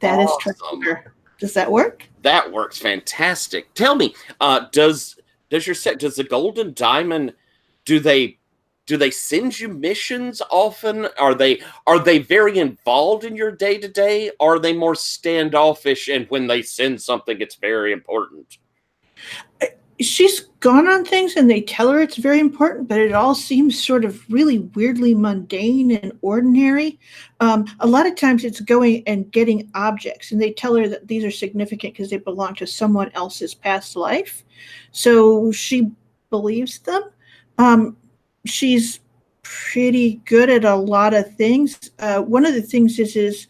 that is Trevor. Does that work? That works fantastic. Tell me, does your set, does the Golden Diamond, do they send you missions often? Are they very involved in your day to day? Or are they more standoffish, and when they send something, it's very important? She's gone on things and they tell her it's very important, but it all seems sort of really weirdly mundane and ordinary. A lot of times it's going and getting objects, and they tell her that these are significant because they belong to someone else's past life. So she believes them. She's pretty good at a lot of things. One of the things is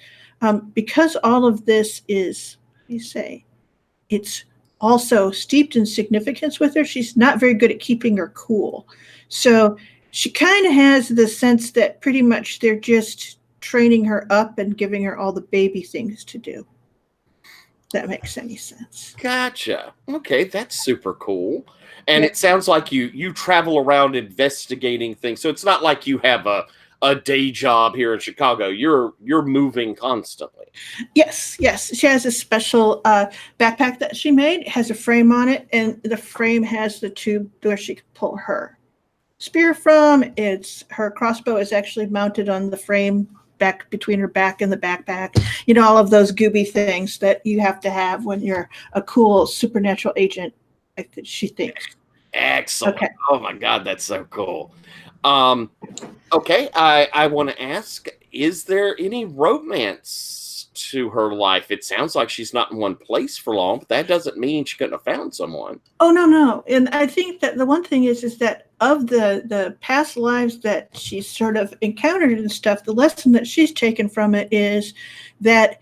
because all of this is, it's also steeped in significance with her, she's not very good at keeping her cool. So she kind of has the sense that pretty much they're just training her up and giving her all the baby things to do. If that makes any sense. Gotcha. Okay, that's super cool. And it sounds like you travel around investigating things. So it's not like you have a day job here in Chicago. You're moving constantly. Yes. She has a special backpack that she made. It has a frame on it, and the frame has the tube where she can pull her spear from. Her crossbow is actually mounted on the frame back between her back and the backpack. You know, all of those gooby things that you have to have when you're a cool supernatural agent, she thinks. Excellent. Okay. Oh my God, that's so cool. Okay, I want to ask, is there any romance to her life? It sounds like she's not in one place for long, but that doesn't mean she couldn't have found someone. Oh, no. And I think that the one thing is that of the past lives that she's sort of encountered and stuff, the lesson that she's taken from it is that,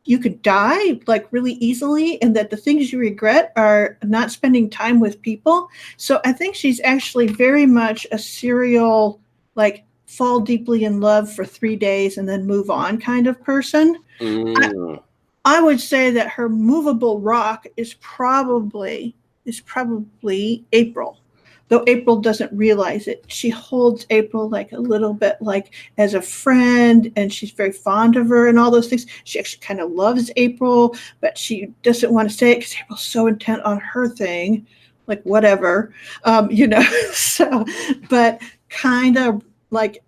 you could die like really easily, and that the things you regret are not spending time with people. So I think she's actually very much a serial, like, fall deeply in love for 3 days and then move on kind of person. I would say that her movable rock is probably April, though April doesn't realize it. She holds April like a little bit like as a friend, and she's very fond of her and all those things. She actually kind of loves April, but she doesn't want to say it because April's so intent on her thing, like whatever, So, but kind of like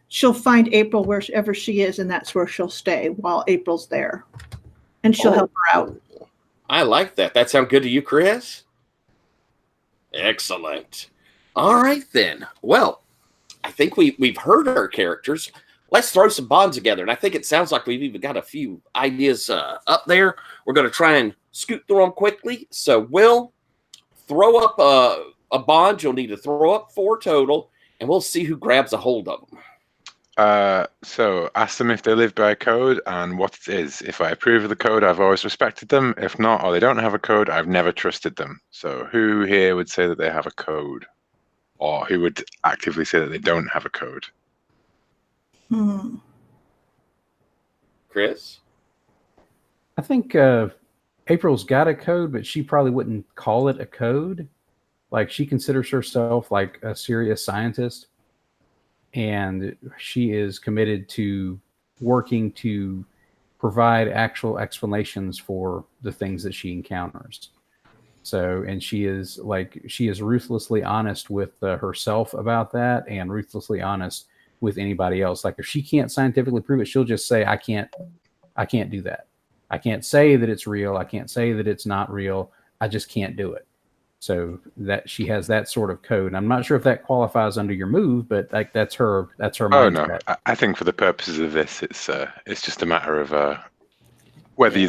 she'll find April wherever she is, and that's where she'll stay while April's there, and she'll help her out. I like that. That sound good to you, Chris? Excellent. All right, then. Well, I think we've heard our characters. Let's throw some bonds together. And I think it sounds like we've even got a few ideas up there. We're going to try and scoot through them quickly. So we'll throw up a bond. You'll need to throw up 4 total, and we'll see who grabs a hold of them. So ask them if they live by a code and what it is. If I approve of the code, I've always respected them. If not, or they don't have a code, I've never trusted them. So who here would say that they have a code? Or who would actively say that they don't have a code? Chris? I think April's got a code, but she probably wouldn't call it a code. Like, she considers herself like a serious scientist, and she is committed to working to provide actual explanations for the things that she encounters. So, and she is ruthlessly honest with herself about that, and ruthlessly honest with anybody else. Like, if she can't scientifically prove it, she'll just say, I can't do that. I can't say that it's real. I can't say that it's not real. I just can't do it. So that she has that sort of code. And I'm not sure if that qualifies under your move, but like that's her mindset. No, I think for the purposes of this, it's just a matter of whether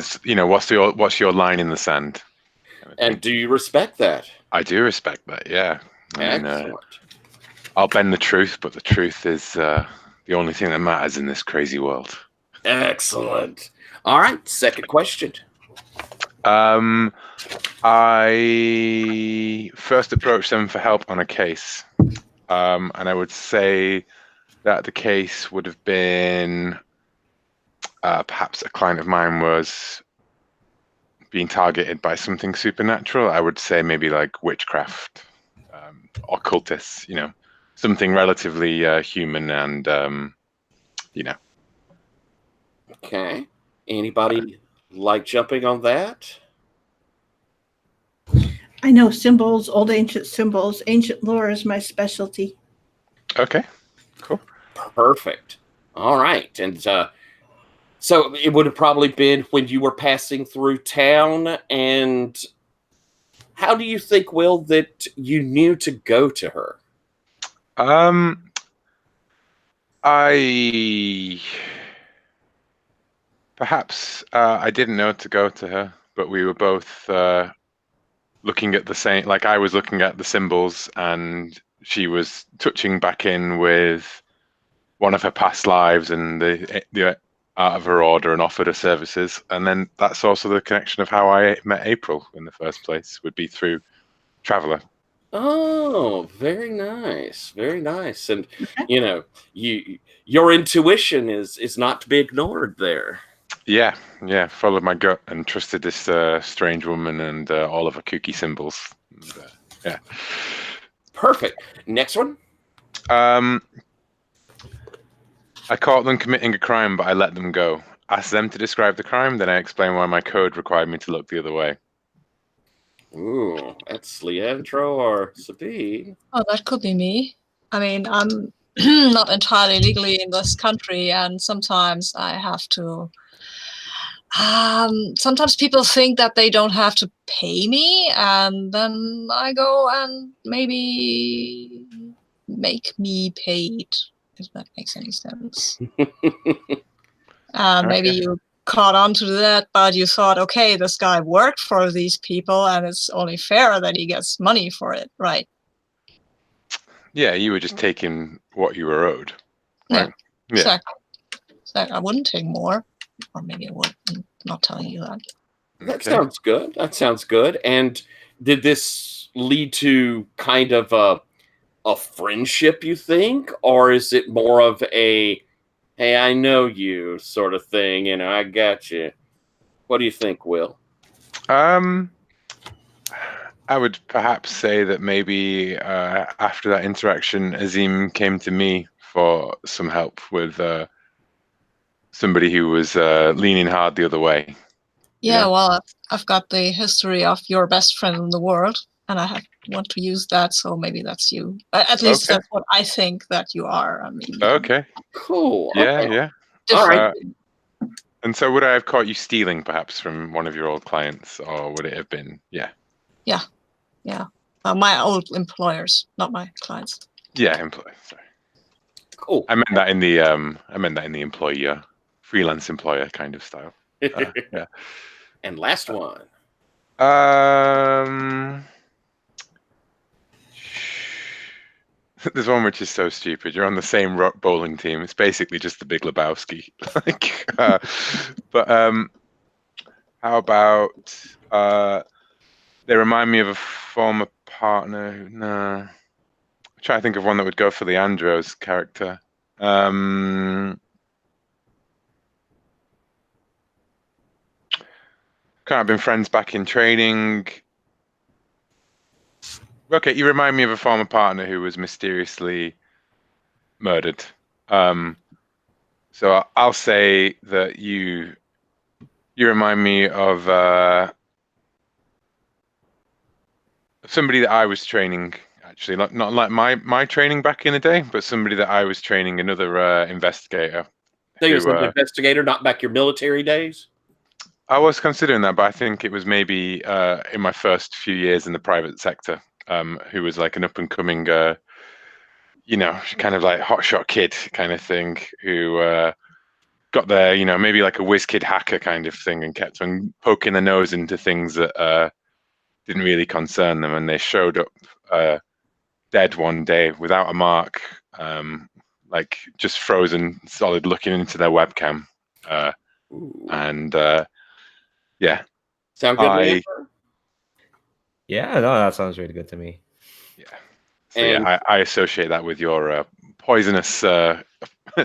what's your line in the sand. And do you respect that? I do respect that. Yeah. I mean, Excellent. I'll bend the truth, but the truth is the only thing that matters in this crazy world. Excellent. All right, second question. I first approached them for help on a case, and I would say that the case would have been perhaps a client of mine was being targeted by something supernatural. I would say maybe like witchcraft, occultists, something relatively human and, Okay. Anybody like jumping on that? I know symbols, old ancient symbols. Ancient lore is my specialty. Okay, cool. Perfect. All right. And so it would have probably been when you were passing through town. And how do you think, Will, that you knew to go to her? I didn't know to go to her, but we were both looking at the same, like I was looking at the symbols and she was touching back in with one of her past lives and the art of her order and offered her services. And then that's also the connection of how I met April in the first place, would be through Traveler. Oh, very nice. Very nice. And your intuition is not to be ignored there. Yeah, followed my gut and trusted this strange woman and all of her kooky symbols. And, yeah. Perfect. Next one. I caught them committing a crime, but I let them go. Asked them to describe the crime, then I explained why my code required me to look the other way. Ooh, that's Leandro or Sabine. Oh, that could be me. I mean, I'm not entirely legally in this country, and sometimes I have to. Sometimes people think that they don't have to pay me, and then I go and maybe make me paid, if that makes any sense. Maybe you caught on to that, but you thought, okay, this guy worked for these people, and it's only fair that he gets money for it, right? Yeah, you were just taking what you were owed. Right? Yeah. Exactly. I wouldn't take more. Or maybe I would. I'm not telling you that. That sounds good. That sounds good. And did this lead to kind of a friendship, you think? Or is it more of a, hey, I know you sort of thing, I got you? What do you think, Will? I would perhaps say that maybe after that interaction, Azim came to me for some help with somebody who was leaning hard the other way. Yeah, well, I've got the history of your best friend in the world, and I want to use that, so maybe that's you. At least that's what I think that you are. I mean, okay. Cool. Yeah, okay. yeah. All right. And so would I have caught you stealing perhaps from one of your old clients, or would it have been, Yeah. My old employers, not my clients. Yeah, employers. Sorry. Cool. I meant that in the employer, freelance employer kind of style. Yeah. And last one. There's one which is so stupid. You're on the same bowling team. It's basically just the Big Lebowski. But how about they remind me of a former partner? Nah. I'm trying to think of one that would go for the Andros character. Can't have been friends back in training. Okay, you remind me of a former partner who was mysteriously murdered. So I'll say that you remind me of somebody that I was training. Actually, not like my training back in the day, but somebody that I was training, another investigator. So you're an investigator, not back your military days? I was considering that, but I think it was maybe in my first few years in the private sector, who was like an up and coming, kind of like hotshot kid kind of thing, who got there, maybe like a whiz kid hacker kind of thing, and kept on poking their nose into things that didn't really concern them, and they showed up dead one day without a mark, like just frozen solid, looking into their webcam, and yeah. Sound good, Leandro? Yeah, no, that sounds really good to me. Yeah. So yeah, I associate that with your poisonous,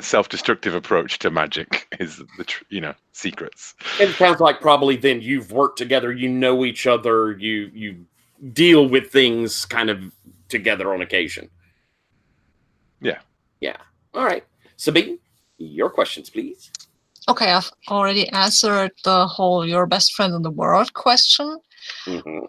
self-destructive approach to magic. Is the secrets. It sounds like probably then you've worked together. You know each other. You deal with things kind of together on occasion. Yeah. Yeah. All right, Sabine, your questions, please. Okay, I've already answered the whole "your best friend in the world" question. Mm-hmm.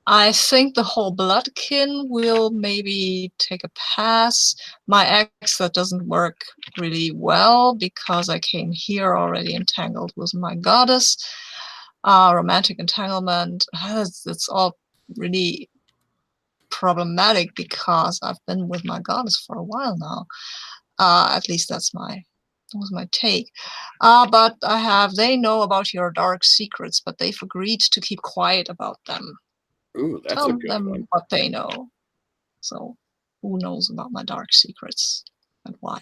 I think the whole bloodkin will maybe take a pass. My ex, that doesn't work really well because I came here already entangled with my goddess. Romantic entanglement, it's all really problematic because I've been with my goddess for a while now. At least that was my take. But they know about your dark secrets, but they've agreed to keep quiet about them. Ooh, that's Tell a good them one. what they know. So, who knows about my dark secrets and why?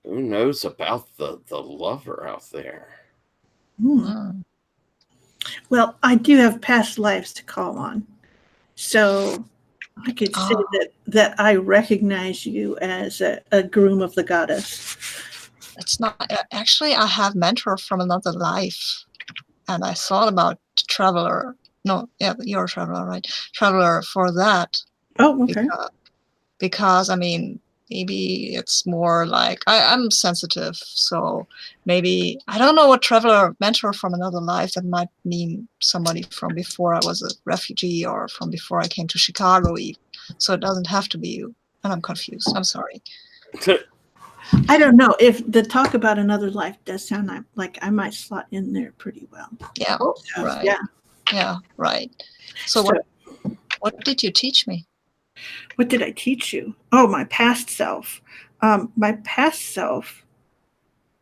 Who knows about the lover out there? Well, I do have past lives to call on. So I could say that I recognize you as a groom of the goddess. It's not actually. I have mentor from another life, and I thought about Traveler. No, yeah, you're a Traveler, right? Traveler for that. Oh, okay. Because I mean, maybe it's more like I'm sensitive, so maybe I don't know what Traveler mentor from another life. That might mean somebody from before I was a refugee or from before I came to Chicago, even. So it doesn't have to be you. And I'm confused. I'm sorry. I don't know if the talk about another life does sound like I might slot in there pretty well. Yeah, so, right. Yeah, right. So what did you teach me? What did I teach you? Oh, my past self. My past self,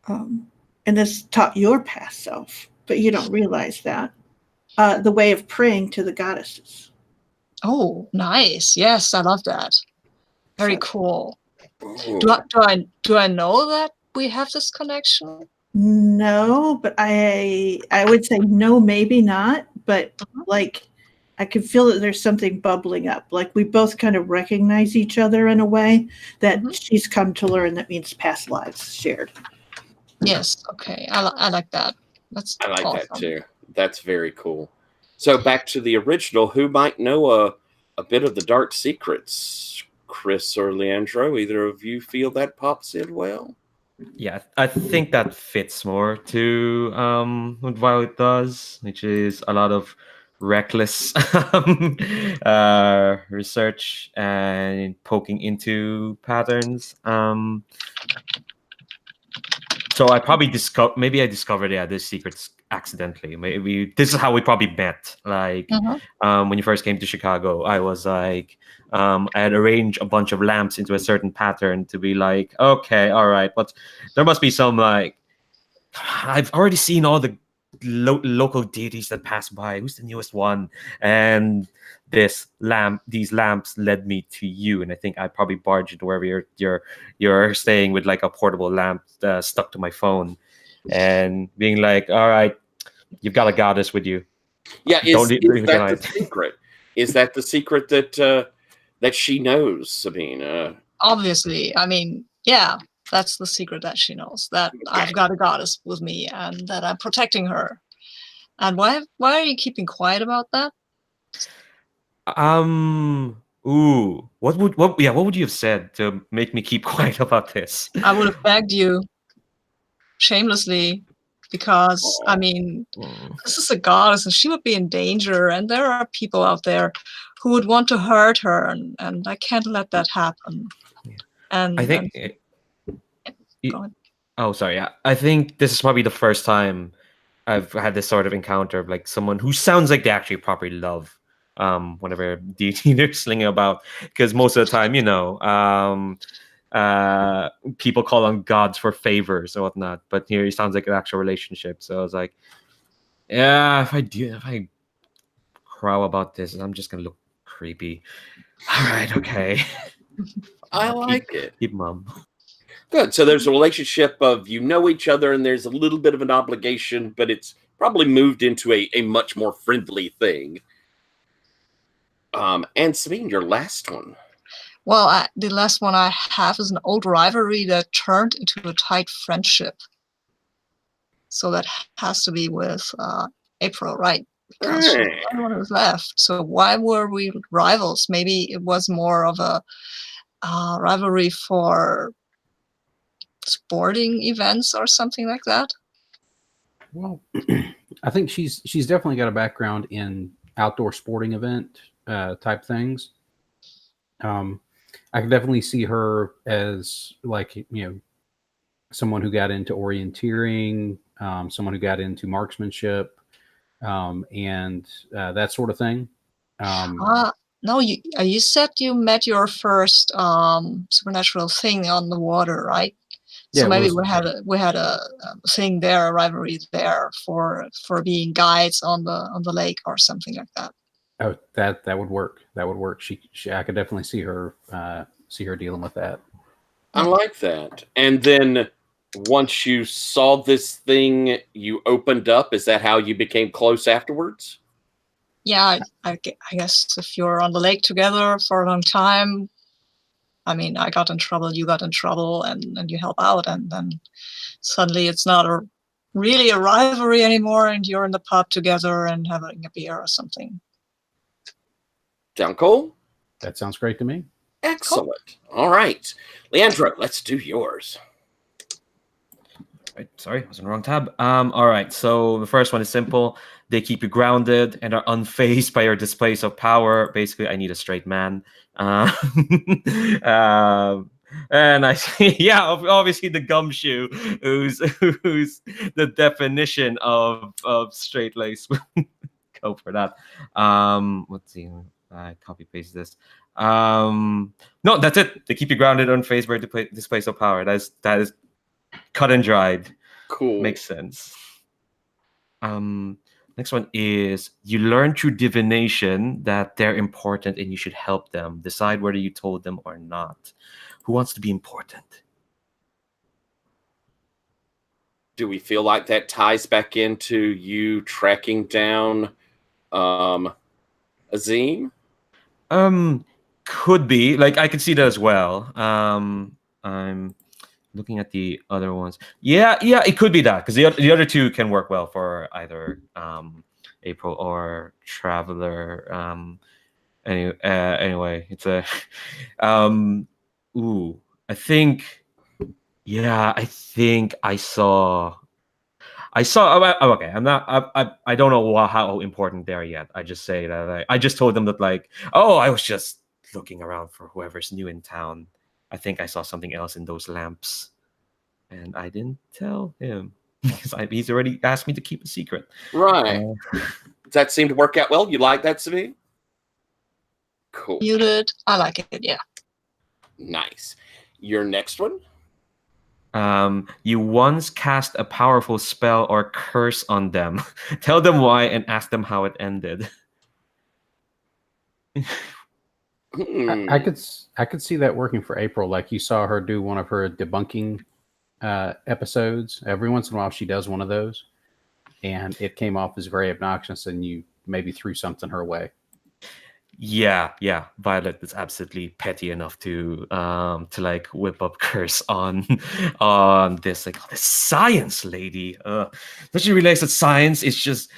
and this taught your past self, but you don't realize that. The way of praying to the goddesses. Oh, nice. Yes, I love that. Very cool. Do I know that we have this connection? No, but I would say no, maybe not. But like, I can feel that there's something bubbling up. Like we both kind of recognize each other in a way that she's come to learn. That means past lives shared. Yes. Okay. I like that. I like that too. That's very cool. So back to the original. Who might know a bit of the dark secrets? Chris or Leandro? Either of you feel that pops in well? Yeah, I think that fits more to what Violet does, which is a lot of reckless research and poking into patterns. So I probably discovered this secrets accidentally. Maybe this is how we probably met. Like when you first came to Chicago, I was like, I had arranged a bunch of lamps into a certain pattern to be like, okay, all right, but there must be some like, I've already seen all the local deities that pass by. Who's the newest one? And these lamps led me to you, and I think I probably barged into wherever you're staying with like a portable lamp stuck to my phone, and being like, all right, you've got a goddess with you. Yeah, Don't is leave that behind. the secret? Is that the secret that she knows, Sabine? Obviously, I mean, yeah, that's the secret that she knows, that I've got a goddess with me and that I'm protecting her. And why are you keeping quiet about that? Ooh, what would you have said to make me keep quiet about this? I would have begged you shamelessly, because I mean, this is a goddess and she would be in danger, and there are people out there who would want to hurt her, and I can't let that happen. And I think. go ahead. Oh, sorry. Yeah, I think this is probably the first time I've had this sort of encounter of like someone who sounds like they actually properly love whatever deity they're slinging about. Because most of the time, people call on gods for favors or whatnot, but here it sounds like an actual relationship. So I was like, yeah, if I crow about this, I'm just gonna look creepy. All right, okay. I like it. Keep mum. Good. So there's a relationship of you know each other, and there's a little bit of an obligation, but it's probably moved into a much more friendly thing. And Sabine, your last one. Well, the last one I have is an old rivalry that turned into a tight friendship. So that has to be with April, right? Because she's the only one who's left. So why were we rivals? Maybe it was more of a rivalry for sporting events or something like that. Well, I think she's definitely got a background in outdoor sporting event type things. I can definitely see her as like, someone who got into orienteering, someone who got into marksmanship, and that sort of thing. No, you said you met your first supernatural thing on the water, right? So Yeah, maybe we had a thing there, a rivalry there for being guides on the lake or something like that. Oh, that would work. That would work. She I could definitely see her dealing with that. I like that. And then once you saw this thing, you opened up. Is that how you became close afterwards? Yeah, I guess if you're on the lake together for a long time, I mean, I got in trouble, you got in trouble, and you help out, and then suddenly it's not really a rivalry anymore, and you're in the pub together and having a beer or something. Sound cool? That sounds great to me. Excellent. Cool. All right. Leandro, let's do yours. Right, sorry, I was on the wrong tab. All right, so the first one is simple. They keep you grounded and are unfazed by your displays of power. Basically, I need a straight man. And I see, yeah, obviously the gumshoe, who's the definition of straight lace. Go for that. Let's see. I copy paste this. No, that's it. They keep you grounded, unfazed by displays of power. That is cut and dried. Cool. Makes sense. Next one is you learn through divination that they're important and you should help them. Decide whether you told them or not. Who wants to be important? Do we feel like that ties back into you tracking down Azim? Could be. Like I could see that as well. I'm looking at the other ones. Yeah, it could be that because the other two can work well for either April or Traveler. Anyway, it's a I think I saw. Oh, okay. I'm not. I don't know how important they are yet. I just say that I just told them that like, oh, I was just looking around for whoever's new in town. I think I saw something else in those lamps, and I didn't tell him because he's already asked me to keep a secret. Right. Does that seem to work out well? You like that, Sabine? Cool. You did. I like it. Yeah. Nice. Your next one? You once cast a powerful spell or curse on them. Tell them why and ask them how it ended. I could see that working for April. Like you saw her do one of her debunking episodes. Every once in a while, she does one of those, and it came off as very obnoxious, and you maybe threw something her way. Yeah, Violet is absolutely petty enough to like whip up curse on this, like, oh, this science lady. Does she realize that science is just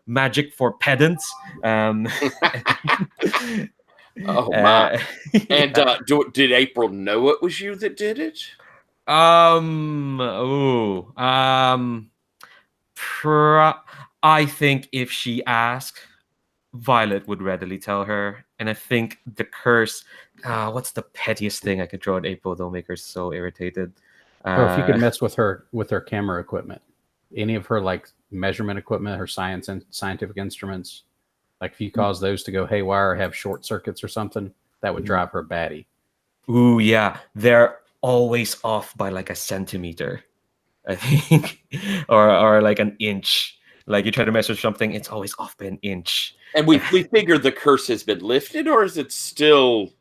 magic for pedants? Oh my! And yeah. did April know it was you that did it? I think if she asked, Violet would readily tell her. And I think the curse, what's the pettiest thing I could throw at April that'll make her so irritated? Oh, if you could mess with her camera equipment, any of her like measurement equipment, her science and scientific instruments, like if you cause those to go haywire or have short circuits or something, that would drive her batty. Ooh, yeah. They're always off by like a centimeter, I think, or like an inch. Like you try to measure something, it's always off by an inch. And we figure the curse has been lifted, or is it still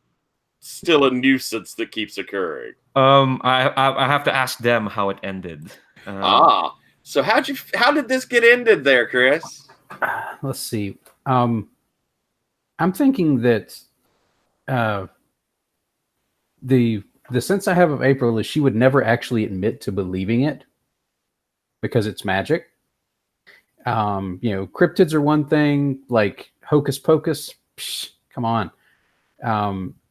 a nuisance that keeps occurring? I have to ask them how it ended. So how did this get ended there, Chris? Let's see. I'm thinking that the sense I have of April is she would never actually admit to believing it because it's magic. Cryptids are one thing, like hocus pocus. Psh, come on.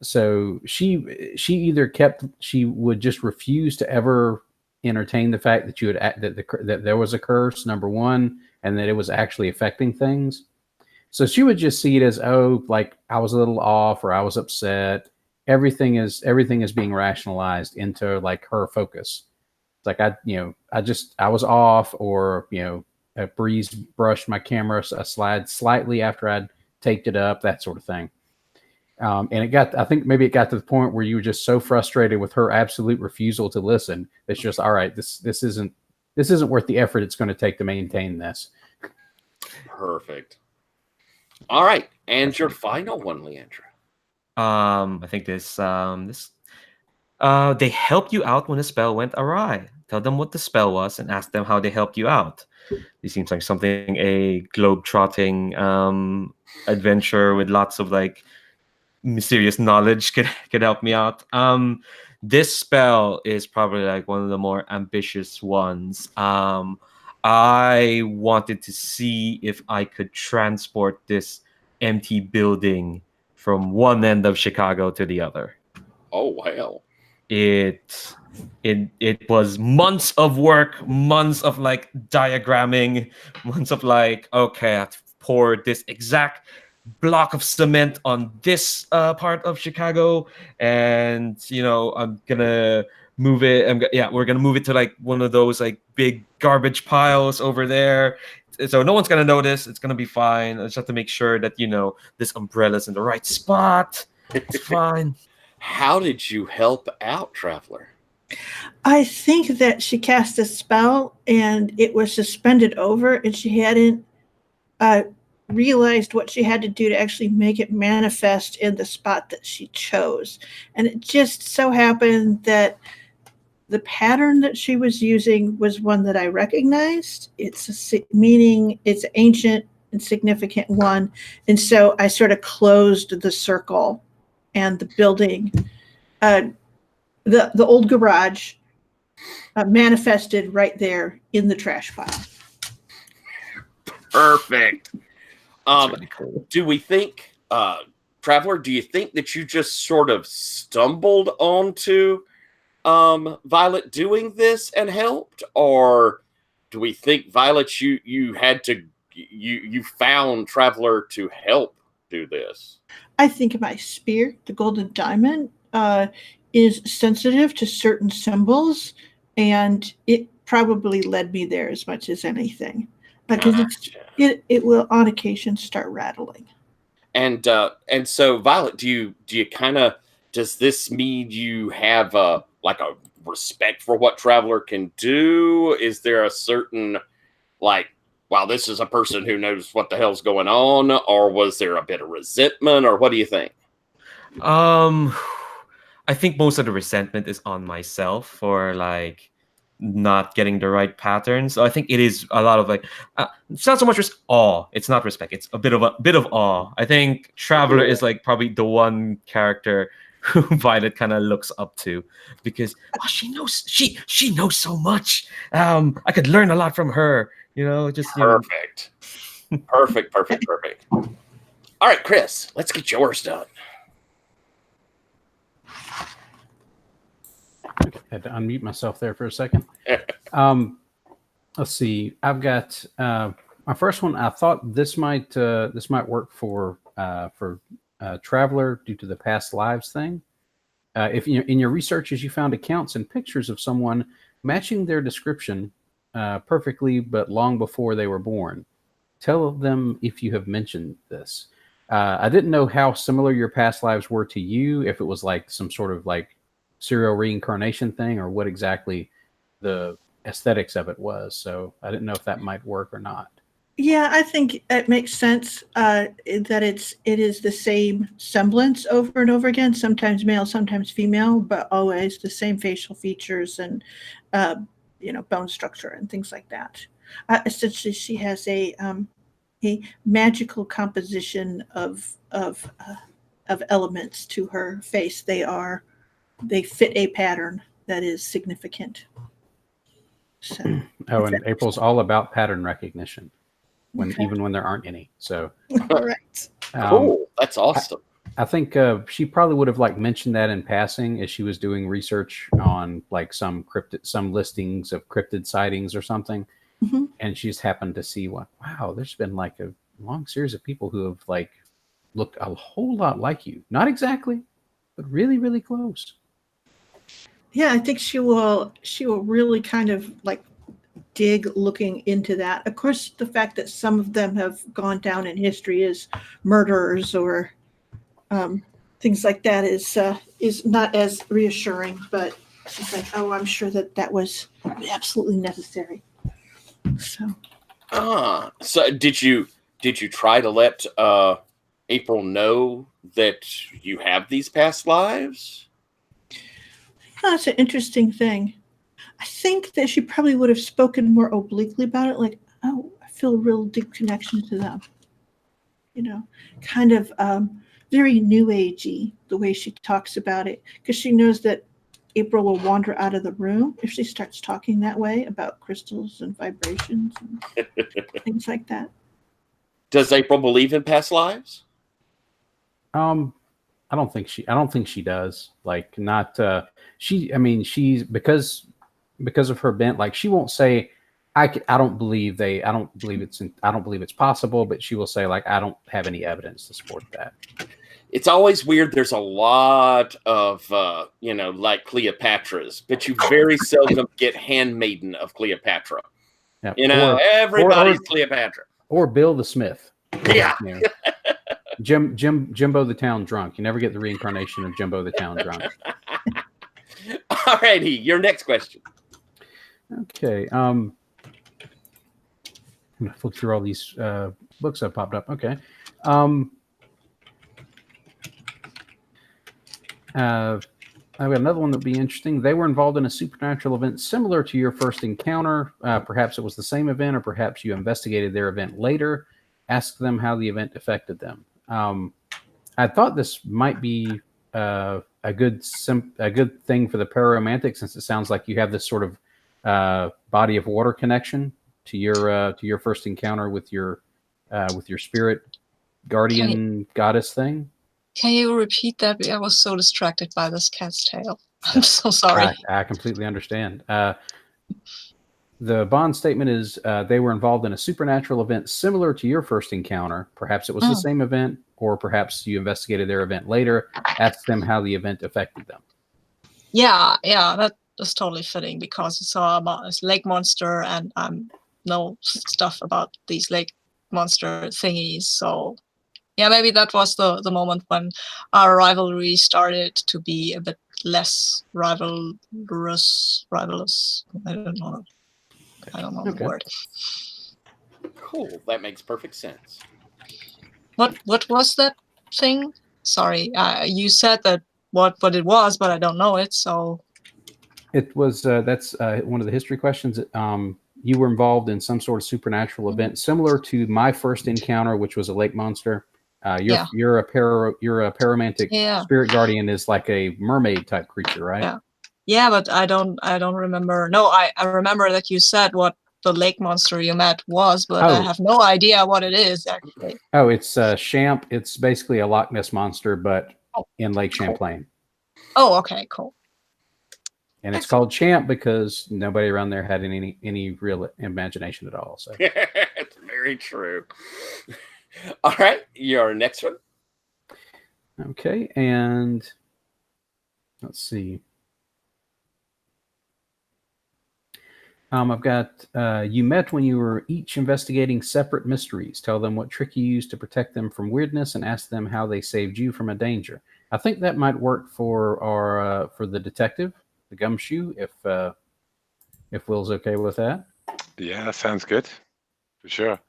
So she would just refuse to ever entertain the fact that that there was a curse, number one, and that it was actually affecting things. So she would just see it as, oh, like I was a little off or I was upset. Everything is being rationalized into like her focus. It's like I was off, or a breeze brushed my camera a slide slightly after I'd taped it up, that sort of thing. And I think maybe it got to the point where you were just so frustrated with her absolute refusal to listen. It's just, all right, this isn't worth the effort it's going to take to maintain this. Perfect. All right. And your final one, Leandra. I think this they helped you out when a spell went awry. Tell them what the spell was and ask them how they helped you out. This seems like something a globe-trotting adventure with lots of like mysterious knowledge could help me out. This spell is probably like one of the more ambitious ones. I wanted to see if I could transport this empty building from one end of Chicago to the other. Oh wow. It was months of work, months of like diagramming, months of like, okay, I have to pour this exact block of cement on this part of Chicago, and I'm gonna move it. We're gonna move it to like one of those like big garbage piles over there, so no one's gonna notice. It's gonna be fine. I just have to make sure that this umbrella's in the right spot. It's fine. How did you help out, Traveler? I think that she cast a spell and it was suspended over, and she hadn't realized what she had to do to actually make it manifest in the spot that she chose. And it just so happened that the pattern that she was using was one that I recognized. Meaning it's an ancient and significant one. And so I sort of closed the circle, and the building, the old garage, manifested right there in the trash pile. Perfect. Really cool. Do we think, Traveler, do you think that you just sort of stumbled onto Violet doing this and helped? Or do we think, Violet, you found Traveler to help do this? I think my spear, the golden diamond, is sensitive to certain symbols, and it probably led me there as much as anything. Because it will on occasion start rattling. And so, Violet, do you kind of, does this mean you have a respect for what Traveler can do? Is there a certain like wow, this is a person who knows what the hell's going on, or was there a bit of resentment, or what do you think? I think most of the resentment is on myself for like not getting the right patterns. So I think it is a lot of like it's not so much awe. It's not respect. It's a bit of awe. I think Traveler is like probably the one character who Violet kind of looks up to because she knows so much. I could learn a lot from her. Just Perfect. Perfect. All right, Chris, let's get yours done. Okay, had to unmute myself there for a second. Let's see. I've got my first one. I thought this might work for Traveler due to the past lives thing. If in your researches you found accounts and pictures of someone matching their description perfectly, but long before they were born, tell them if you have mentioned this. I didn't know how similar your past lives were to you. If it was like some sort of like serial reincarnation thing, or what exactly the aesthetics of it was. So I didn't know if that might work or not. Yeah, I think it makes sense that it is the same semblance over and over again, sometimes male, sometimes female, but always the same facial features and bone structure and things like that. Essentially, she has a magical composition of elements to her face. They fit a pattern that is significant. So, and April's all about pattern recognition, even when there aren't any. So, all right, cool. That's awesome. I think she probably would have mentioned that in passing as she was doing research on like some listings of cryptid sightings or something, and she just happened to see wow, there's been like a long series of people who have like looked a whole lot like you. Not exactly, but really, really close. Yeah, I think she will really kind of like dig looking into that. Of course, the fact that some of them have gone down in history as murderers or things like that is not as reassuring. But she's like, oh, I'm sure that was absolutely necessary. So did you try to let April know that you have these past lives? That's an interesting thing. I think that she probably would have spoken more obliquely about it, like, oh, I feel a real deep connection to them. Kind of very new agey, the way she talks about it, because she knows that April will wander out of the room if she starts talking that way about crystals and vibrations and things like that. Does April believe in past lives? I don't think she does. Like, not she's because of her bent. Like, she won't say, I don't believe it's possible, but she will say, like, I don't have any evidence to support that. It's always weird. There's a lot of like Cleopatra's, but you very seldom get handmaiden of Cleopatra. Yeah, everybody's Cleopatra. Or Bill the Smith. Yeah. Jimbo the Town Drunk. You never get the reincarnation of Jimbo the Town Drunk. All righty, your next question. Okay. I'm gonna flip through all these books that popped up. Okay. I've got another one that would be interesting. They were involved in a supernatural event similar to your first encounter. Perhaps it was the same event, or perhaps you investigated their event later. Ask them how the event affected them. I thought this might be a good thing for the pararomantic, since it sounds like you have this sort of body of water connection to your first encounter with your spirit guardian goddess thing. Can you repeat that? I was so distracted by this cat's tail. I'm so sorry. I completely understand. The bond statement is they were involved in a supernatural event similar to your first encounter. Perhaps it was the same event, or perhaps you investigated their event later. Ask them how the event affected them. Yeah, that is totally fitting, because it's all about this lake monster, and I know stuff about these lake monster thingies. So yeah, maybe that was the moment when our rivalry started to be a bit less rivalrous. I don't know Okay. the word. Cool. That makes perfect sense. What was that thing? Sorry, you said that what it was, but I don't know it. So It was that's one of the history questions. You were involved in some sort of supernatural event similar to my first encounter, which was a lake monster. You're a paramantic Yeah. spirit guardian, is like a mermaid type creature, right? Yeah. Yeah, but I don't remember. No, I remember that you said what the lake monster you met was, but I have no idea what it is actually. Oh, it's Champ. It's basically a Loch Ness monster, but in Lake Champlain. Oh, okay, cool. And it's called Champ because nobody around there had any real imagination at all. So It's very true. All right, your next one. Okay, and let's see. I've got you met when you were each investigating separate mysteries. Tell them what trick you used to protect them from weirdness, and ask them how they saved you from a danger. I think that might work for our for the detective, the gumshoe, if Will's okay with that. Yeah, that sounds good, for sure.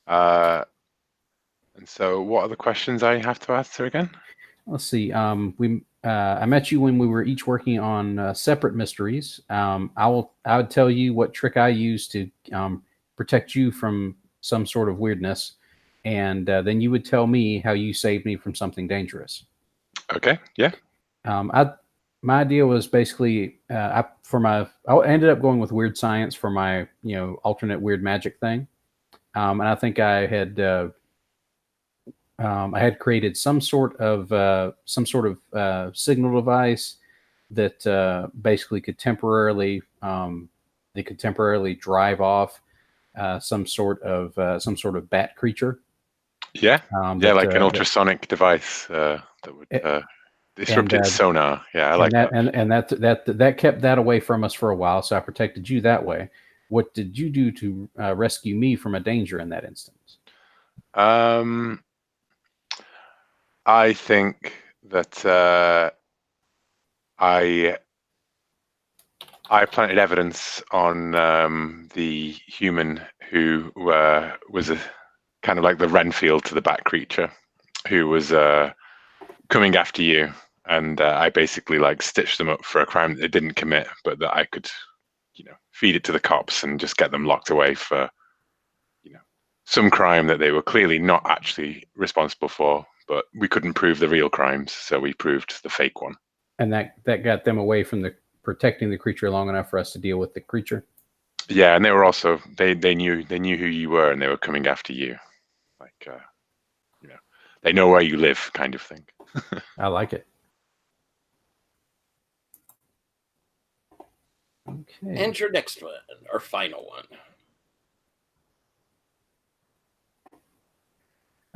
And so, what are the questions I have to answer again? Let's see. I met you when we were each working on separate mysteries. I would tell you what trick I used to protect you from some sort of weirdness, and then you would tell me how you saved me from something dangerous. Okay. Yeah. My idea was basically I ended up going with weird science for my alternate weird magic thing, and I think I had created some sort of signal device that basically could temporarily drive off some sort of bat creature. Yeah, like an ultrasonic device that would disrupt its sonar. Yeah, I like that. And that kept that away from us for a while, so I protected you that way. What did you do to rescue me from a danger in that instance? I think that I planted evidence on the human who was a kind of like the Renfield to the bat creature, who was coming after you, and I basically like stitched them up for a crime that they didn't commit, but that I could, feed it to the cops and just get them locked away for, some crime that they were clearly not actually responsible for. But we couldn't prove the real crimes, so we proved the fake one. And that got them away from protecting the creature long enough for us to deal with the creature. Yeah, and they were also they knew who you were, and they were coming after you, like they know where you live, kind of thing. I like it. Okay. And your next one, or final one.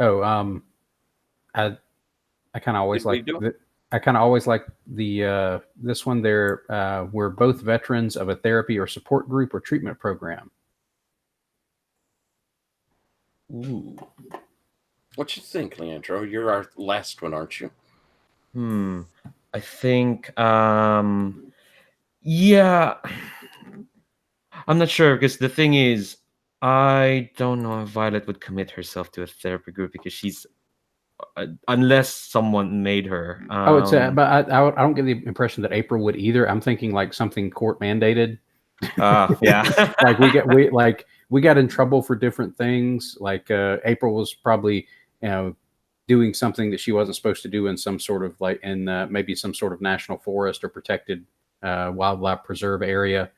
Oh, I kind of always like the this one. We're both veterans of a therapy or support group or treatment program. Ooh. What you think, Leandro? You're our last one, aren't you? I think yeah. I'm not sure, because the thing is, I don't know if Violet would commit herself to a therapy group, because she's unless someone made her. But I don't get the impression that April would either. I'm thinking like something court mandated. Yeah. like we got in trouble for different things. Like April was probably doing something that she wasn't supposed to do in some sort of maybe some sort of national forest or protected wildlife preserve area.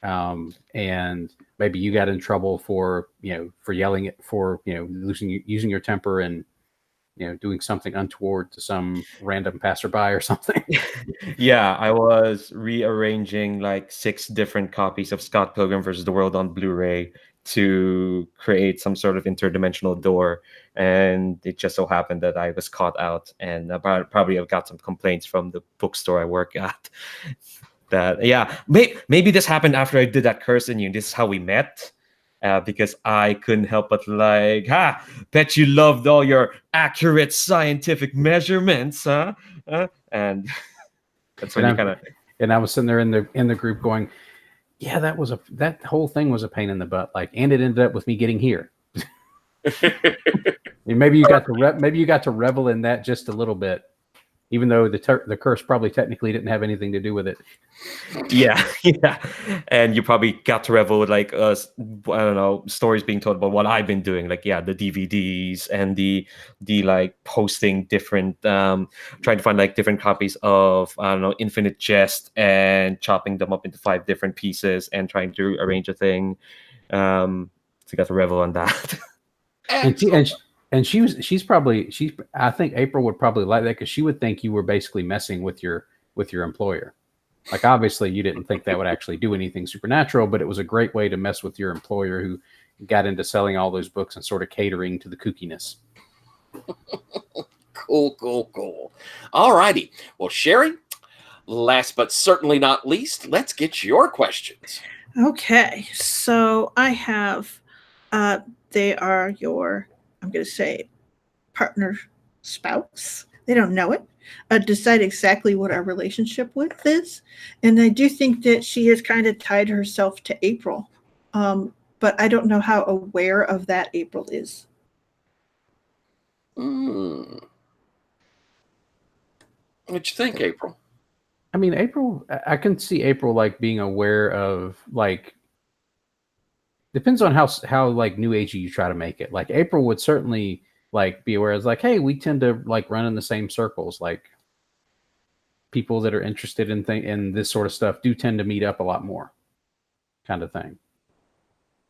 And maybe you got in trouble for yelling using your temper and doing something untoward to some random passerby or something. Yeah, I was rearranging like 6 different copies of Scott Pilgrim vs. the World on Blu-ray to create some sort of interdimensional door, and it just so happened that I was caught out, and probably I've got some complaints from the bookstore I work at. That maybe this happened after I did that curse in you, and this is how we met. Because I couldn't help but bet you loved all your accurate scientific measurements, huh? And that's when you kind of. And I was sitting there in the group going, Yeah, that whole thing was a pain in the butt. Like, and it ended up with me getting here. And maybe you got to revel in that just a little bit, even though the curse probably technically didn't have anything to do with it. Yeah, yeah, and you probably got to revel with like I don't know, stories being told about what I've been doing, like the DVDs and the like posting different trying to find like different copies of, I don't know, Infinite Jest and chopping them up into 5 different pieces and trying to arrange a thing. So you got to revel on that. She's I think April would probably like that, because she would think you were basically messing with your employer. Like, obviously you didn't think that would actually do anything supernatural, but it was a great way to mess with your employer, who got into selling all those books and sort of catering to the kookiness. Cool. All righty. Well, Sherry, last but certainly not least, let's get your questions. Okay, so I have, they are your, I'm going to say, partner, spouse. They don't know it. Decide exactly what our relationship with is. And I do think that she has kind of tied herself to April. But I don't know how aware of that April is. What'd you think, April? I mean, April, I can see April like being aware of, like, depends on how like new agey you try to make it. Like, April would certainly like be aware. It's like, hey, we tend to like run in the same circles. Like, people that are interested in this sort of stuff do tend to meet up a lot more, kind of thing.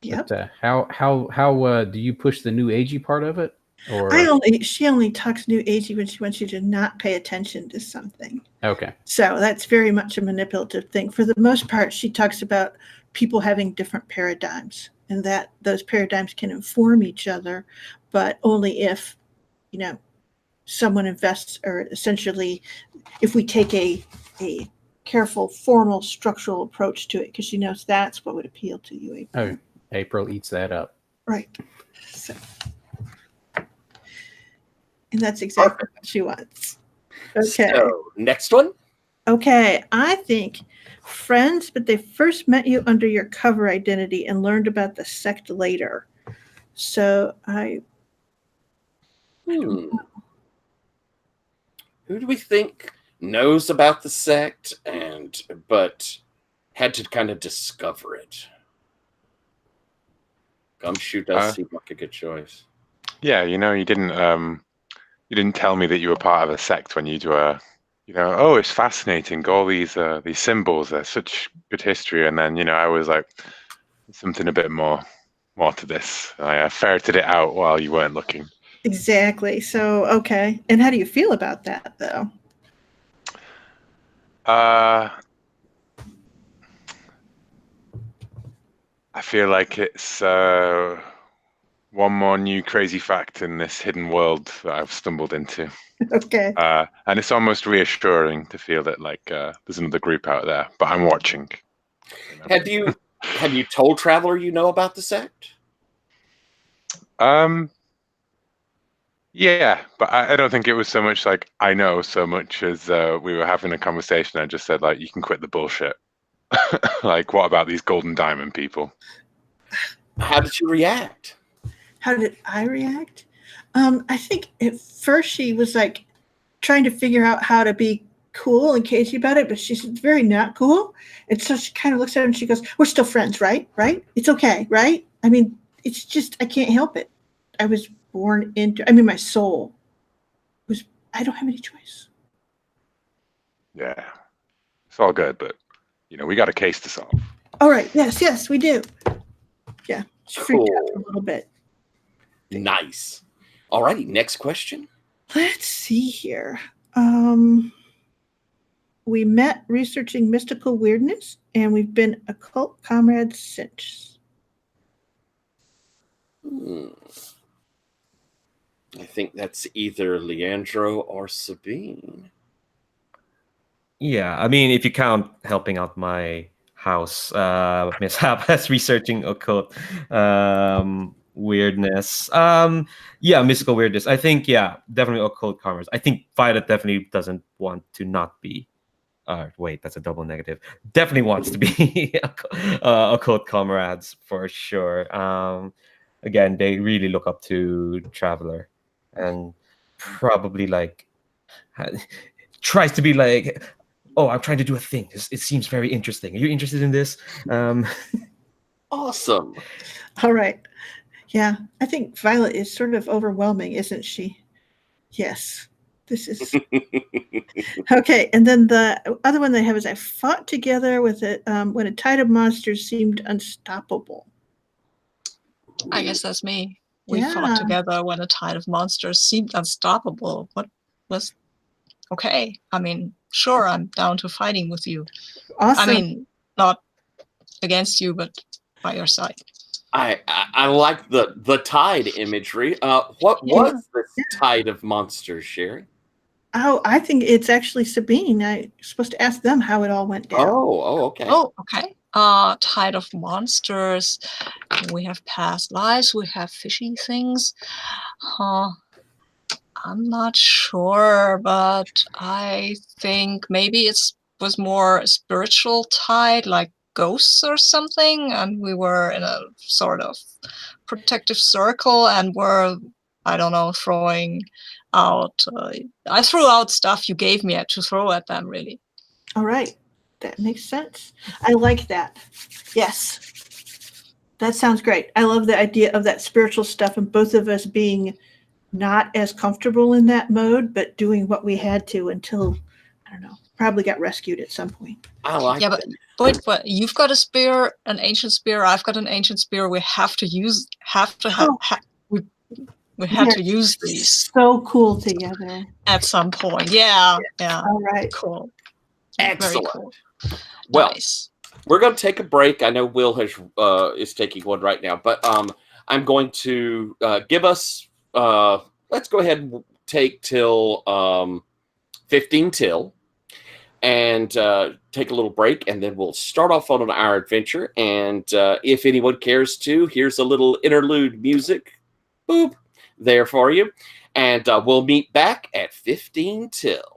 Yep. But, how do you push the new agey part of it? Or she only talks new agey when she wants you to not pay attention to something. Okay. So that's very much a manipulative thing. For the most part, she talks about people having different paradigms, and that those paradigms can inform each other, but only if, someone invests, or essentially if we take a careful, formal, structural approach to it, because she knows that's what would appeal to you, April. Oh, April eats that up. Right. So, and that's exactly what she wants. Okay. So, next one. Okay, I think friends, but they first met you under your cover identity and learned about the sect later. So I don't know. Who do we think knows about the sect but had to kind of discover it? Gumshoe does seem like a good choice. Yeah, you didn't tell me that you were part of a sect when you do oh, it's fascinating, all these symbols, they're such good history. And then, I was like, something a bit more to this. I ferreted it out while you weren't looking. Exactly. So, okay. And how do you feel about that, though? I feel like it's one more new crazy fact in this hidden world that I've stumbled into. Okay. And it's almost reassuring to feel that there's another group out there, but I'm watching. Have you told Traveler you know about the sect? Yeah, but I don't think it was so much like I know so much as we were having a conversation. I just said, like, you can quit the bullshit. Like, what about these golden diamond people? How did you react? How did I react? I think at first she was like trying to figure out how to be cool and cagey about it, but she's very not cool. And so she kind of looks at him and she goes, "We're still friends, right? Right? It's okay, right? I mean, it's just, I can't help it. I was born into, my soul was, I don't have any choice." Yeah, it's all good, but we got a case to solve. All right. Yes, we do. Yeah. She freaked out a little bit. Nice. All righty. Next question. Let's see here. We met researching mystical weirdness, and we've been occult comrades since. I think that's either Leandro or Sabine. Yeah, I mean, if you count helping out my house mishap as researching occult weirdness. Yeah, mystical weirdness. I think, yeah, definitely occult commerce. I think Violet definitely doesn't want to not be Wait, that's a double negative. Definitely wants to be occult comrades for sure. Again, they really look up to Traveler, and probably like tries to be like, oh, I'm trying to do a thing. It seems very interesting. Are you interested in this? Awesome. All right. Yeah, I think Violet is sort of overwhelming, isn't she? Yes. This is okay. And then the other one they have is I fought together with it when a tide of monsters seemed unstoppable. I guess that's me. We Yeah. fought together when a tide of monsters seemed unstoppable. What was okay? I mean, sure, I'm down to fighting with you. Awesome. I mean, not against you, but by your side. I like the tide imagery. What Yeah. was this tide of monsters, Sherry? Oh, I think it's actually Sabine. I'm supposed to ask them how it all went down. Oh, okay. Oh, okay. Tide of monsters. We have past lives. We have fishy things. I'm not sure, but I think maybe it was more spiritual tide, like ghosts or something, and we were in a sort of protective circle and were, I don't know, throwing out. I threw out stuff you gave me to throw at them, really. All right. That makes sense. I like that. Yes. That sounds great. I love the idea of that spiritual stuff and both of us being not as comfortable in that mode, but doing what we had to until, I don't know, probably got rescued at some point. I like Yeah, that. but you've got a spear, an ancient spear. I've got an ancient spear. We have to use, we had to use these So cool together. at some point. Yeah. All right. Cool. Excellent. Very cool. Well, Nice. we're going to take a break. I know Will is taking one right now, but I'm going to give us. Let's go ahead and take till 15 till, and take a little break, and then we'll start off on our adventure. And if anyone cares to, here's a little interlude music, boop, there for you, and we'll meet back at 15 till.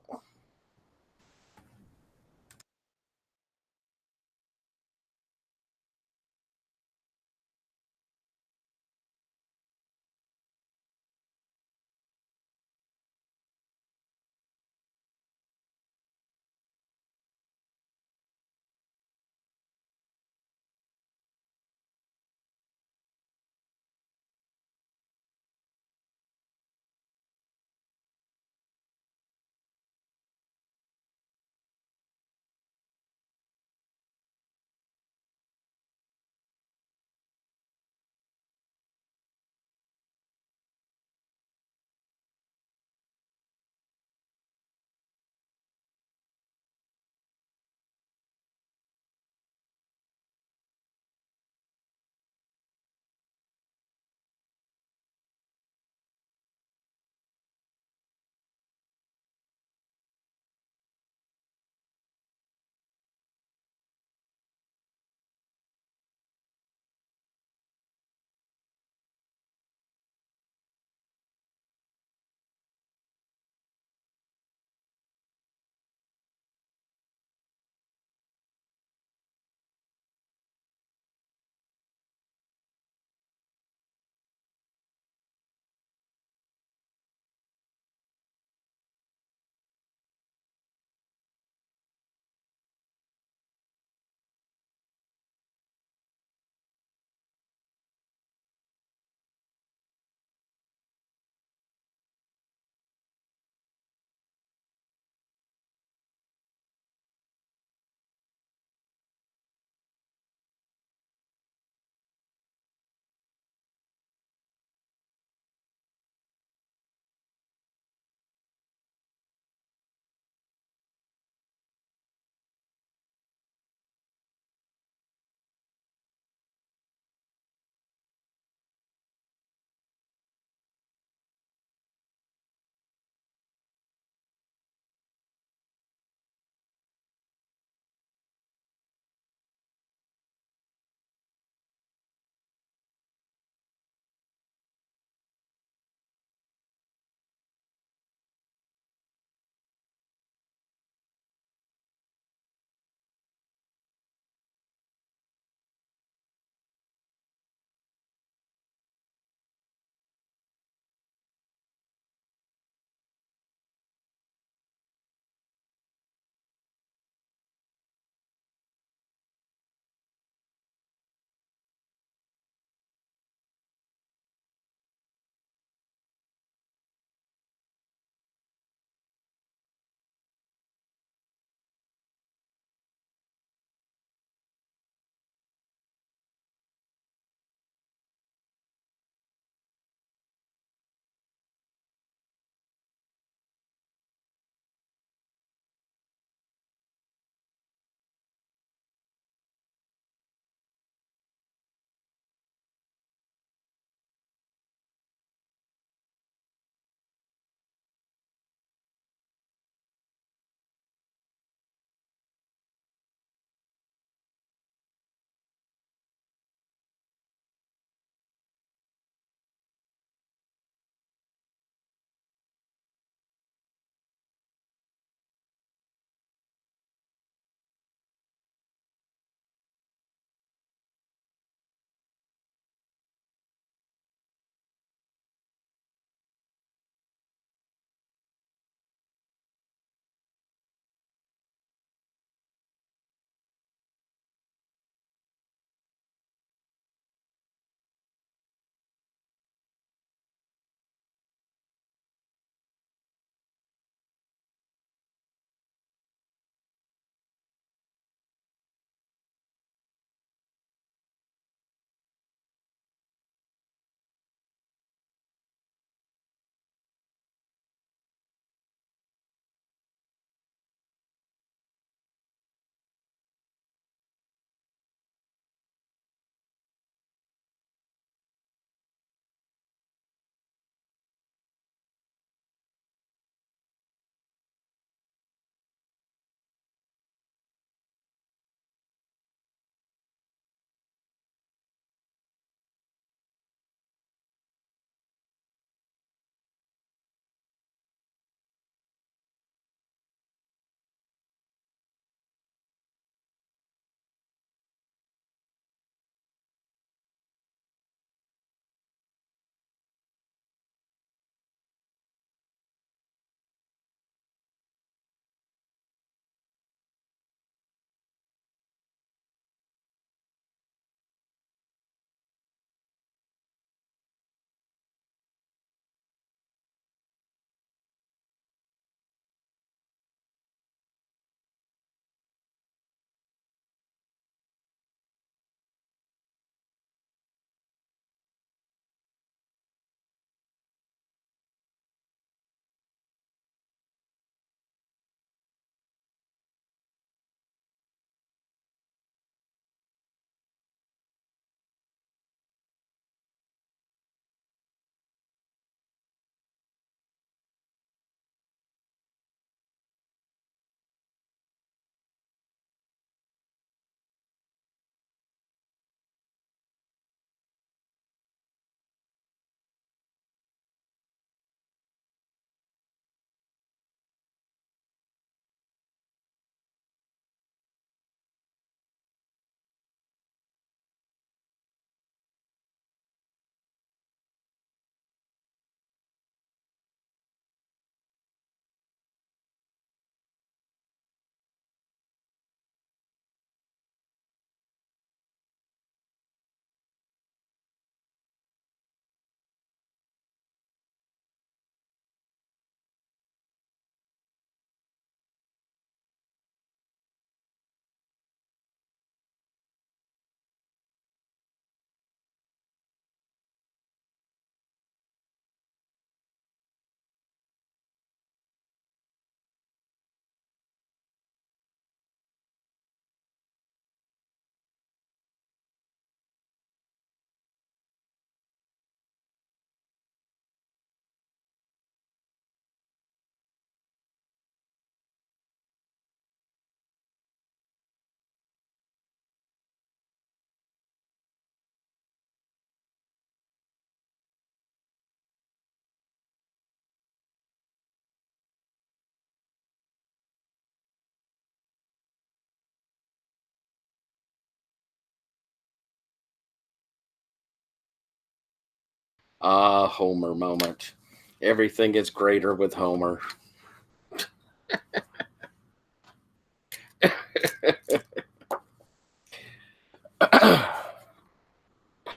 Ah, Homer moment. Everything is greater with Homer.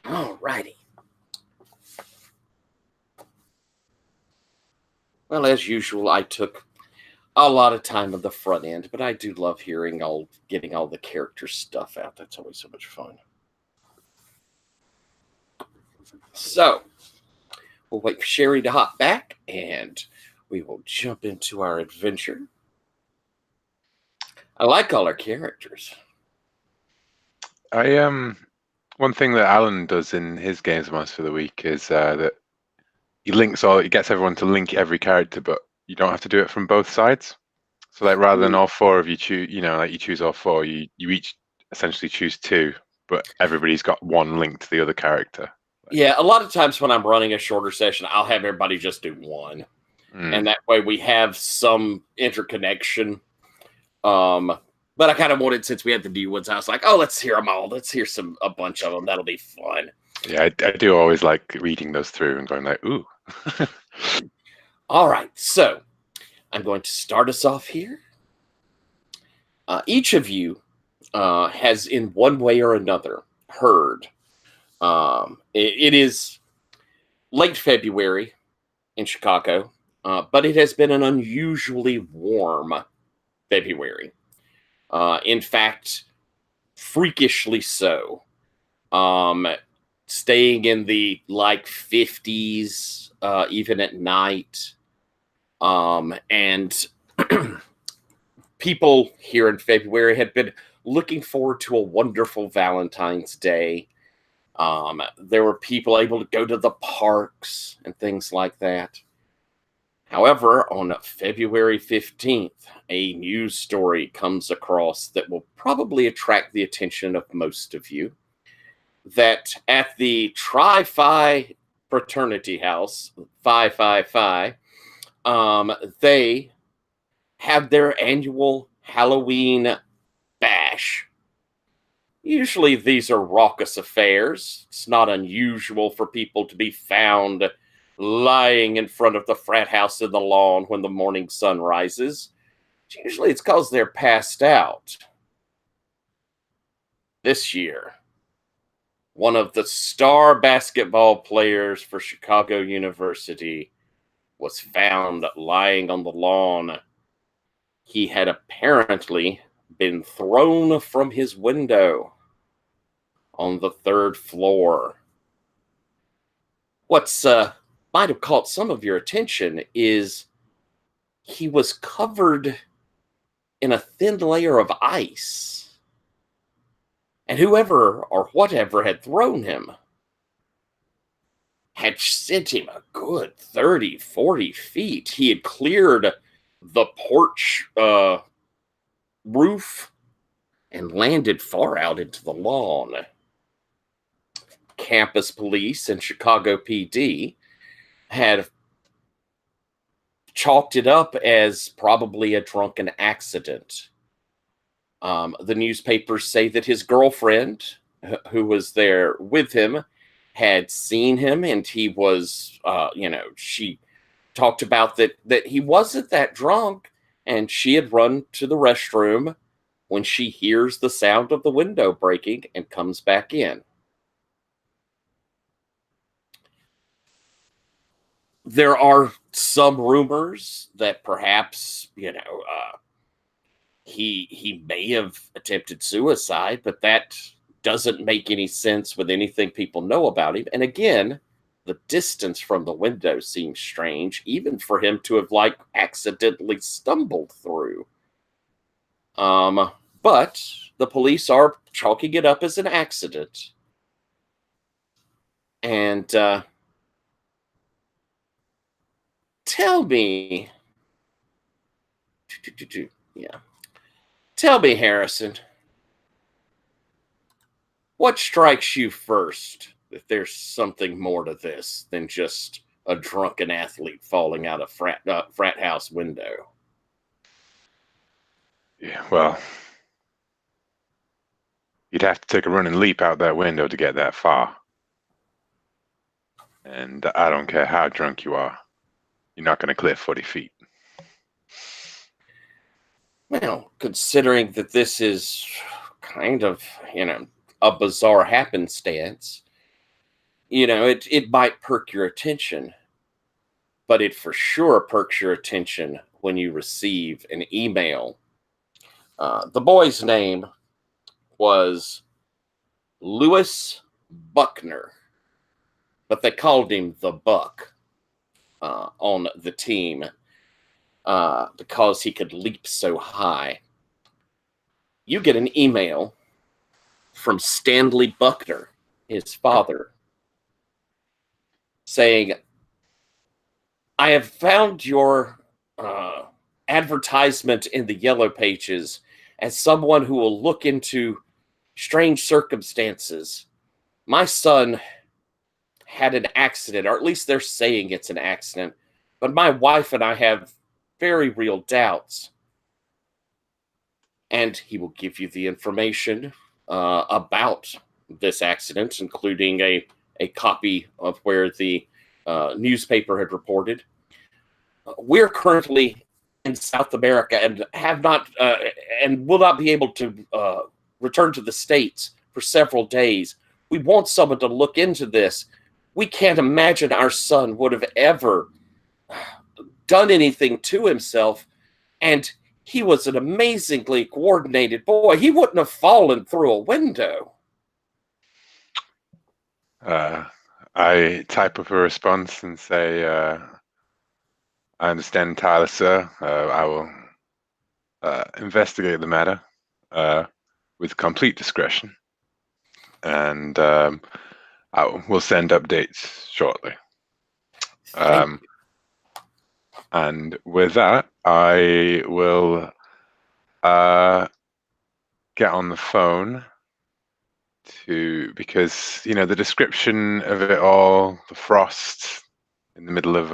Alrighty. Well, as usual, I took a lot of time on the front end, but I do love getting all the character stuff out. That's always so much fun. So, we'll wait for Sherry to hop back, and we will jump into our adventure. I like all our characters. One thing that Alan does in his games Monster of the Week is that he gets everyone to link every character, but you don't have to do it from both sides. So like rather than all four of you choose, like you choose all four, you each essentially choose two, but everybody's got one link to the other character. Yeah, a lot of times when I'm running a shorter session, I'll have everybody just do one. And that way we have some interconnection. But I kind of wanted, since we had the new ones, I was like, oh, let's hear them all. Let's hear a bunch of them. That'll be fun. Yeah, I do always like reading those through and going like, ooh. All right, so I'm going to start us off here. Each of you has, in one way or another, heard. It is late February in Chicago, but it has been an unusually warm February. In fact, freakishly so. Staying in the 50s, even at night. And people here in February had been looking forward to a wonderful Valentine's Day. There were people able to go to the parks and things like that. However, on February 15th, a news story comes across that will probably attract the attention of most of you. That at the Tri-Phi fraternity house, Phi Phi Phi, they have their annual Halloween bash. Usually these are raucous affairs. It's not unusual for people to be found lying in front of the frat house in the lawn when the morning sun rises. Usually it's because they're passed out. This year, one of the star basketball players for Chicago University was found lying on the lawn. He had apparently been thrown from his window on the 3rd floor. What's might have caught some of your attention is he was covered in a thin layer of ice. And whoever or whatever had thrown him had sent him a good 30, 40 feet. He had cleared the porch roof and landed far out into the lawn. Campus police and Chicago PD had chalked it up as probably a drunken accident. The newspapers say that his girlfriend, who was there with him, had seen him, and he was, she talked about that he wasn't that drunk, and she had run to the restroom when she hears the sound of the window breaking and comes back in. There are some rumors that perhaps, he may have attempted suicide, but that doesn't make any sense with anything people know about him. And again, the distance from the window seems strange, even for him to have accidentally stumbled through. But the police are chalking it up as an accident. And tell me, tell me, Harrison, what strikes you first? If there's something more to this than just a drunken athlete falling out of frat house window. Yeah, well, you'd have to take a running leap out that window to get that far. And I don't care how drunk you are, you're not going to clear 40 feet. Well, considering that this is kind of, a bizarre happenstance, it might perk your attention, but it for sure perks your attention when you receive an email. The boy's name was Lewis Buckner, but they called him the Buck on the team because he could leap so high. You get an email from Stanley Buckner, his father, saying, I have found your advertisement in the Yellow Pages as someone who will look into strange circumstances. My son had an accident, or at least they're saying it's an accident, but my wife and I have very real doubts. And he will give you the information about this accident, including a copy of where the newspaper had reported. We're currently in South America and have not and will not be able to return to the States for several days. We want someone to look into this. We can't imagine our son would have ever done anything to himself, and he was an amazingly coordinated boy. He wouldn't have fallen through a window. I type up a response and say, I understand entirely, sir. I will investigate the matter with complete discretion, and I will send updates shortly. And with that, I will get on the phone because the description of it all, the frost in the middle of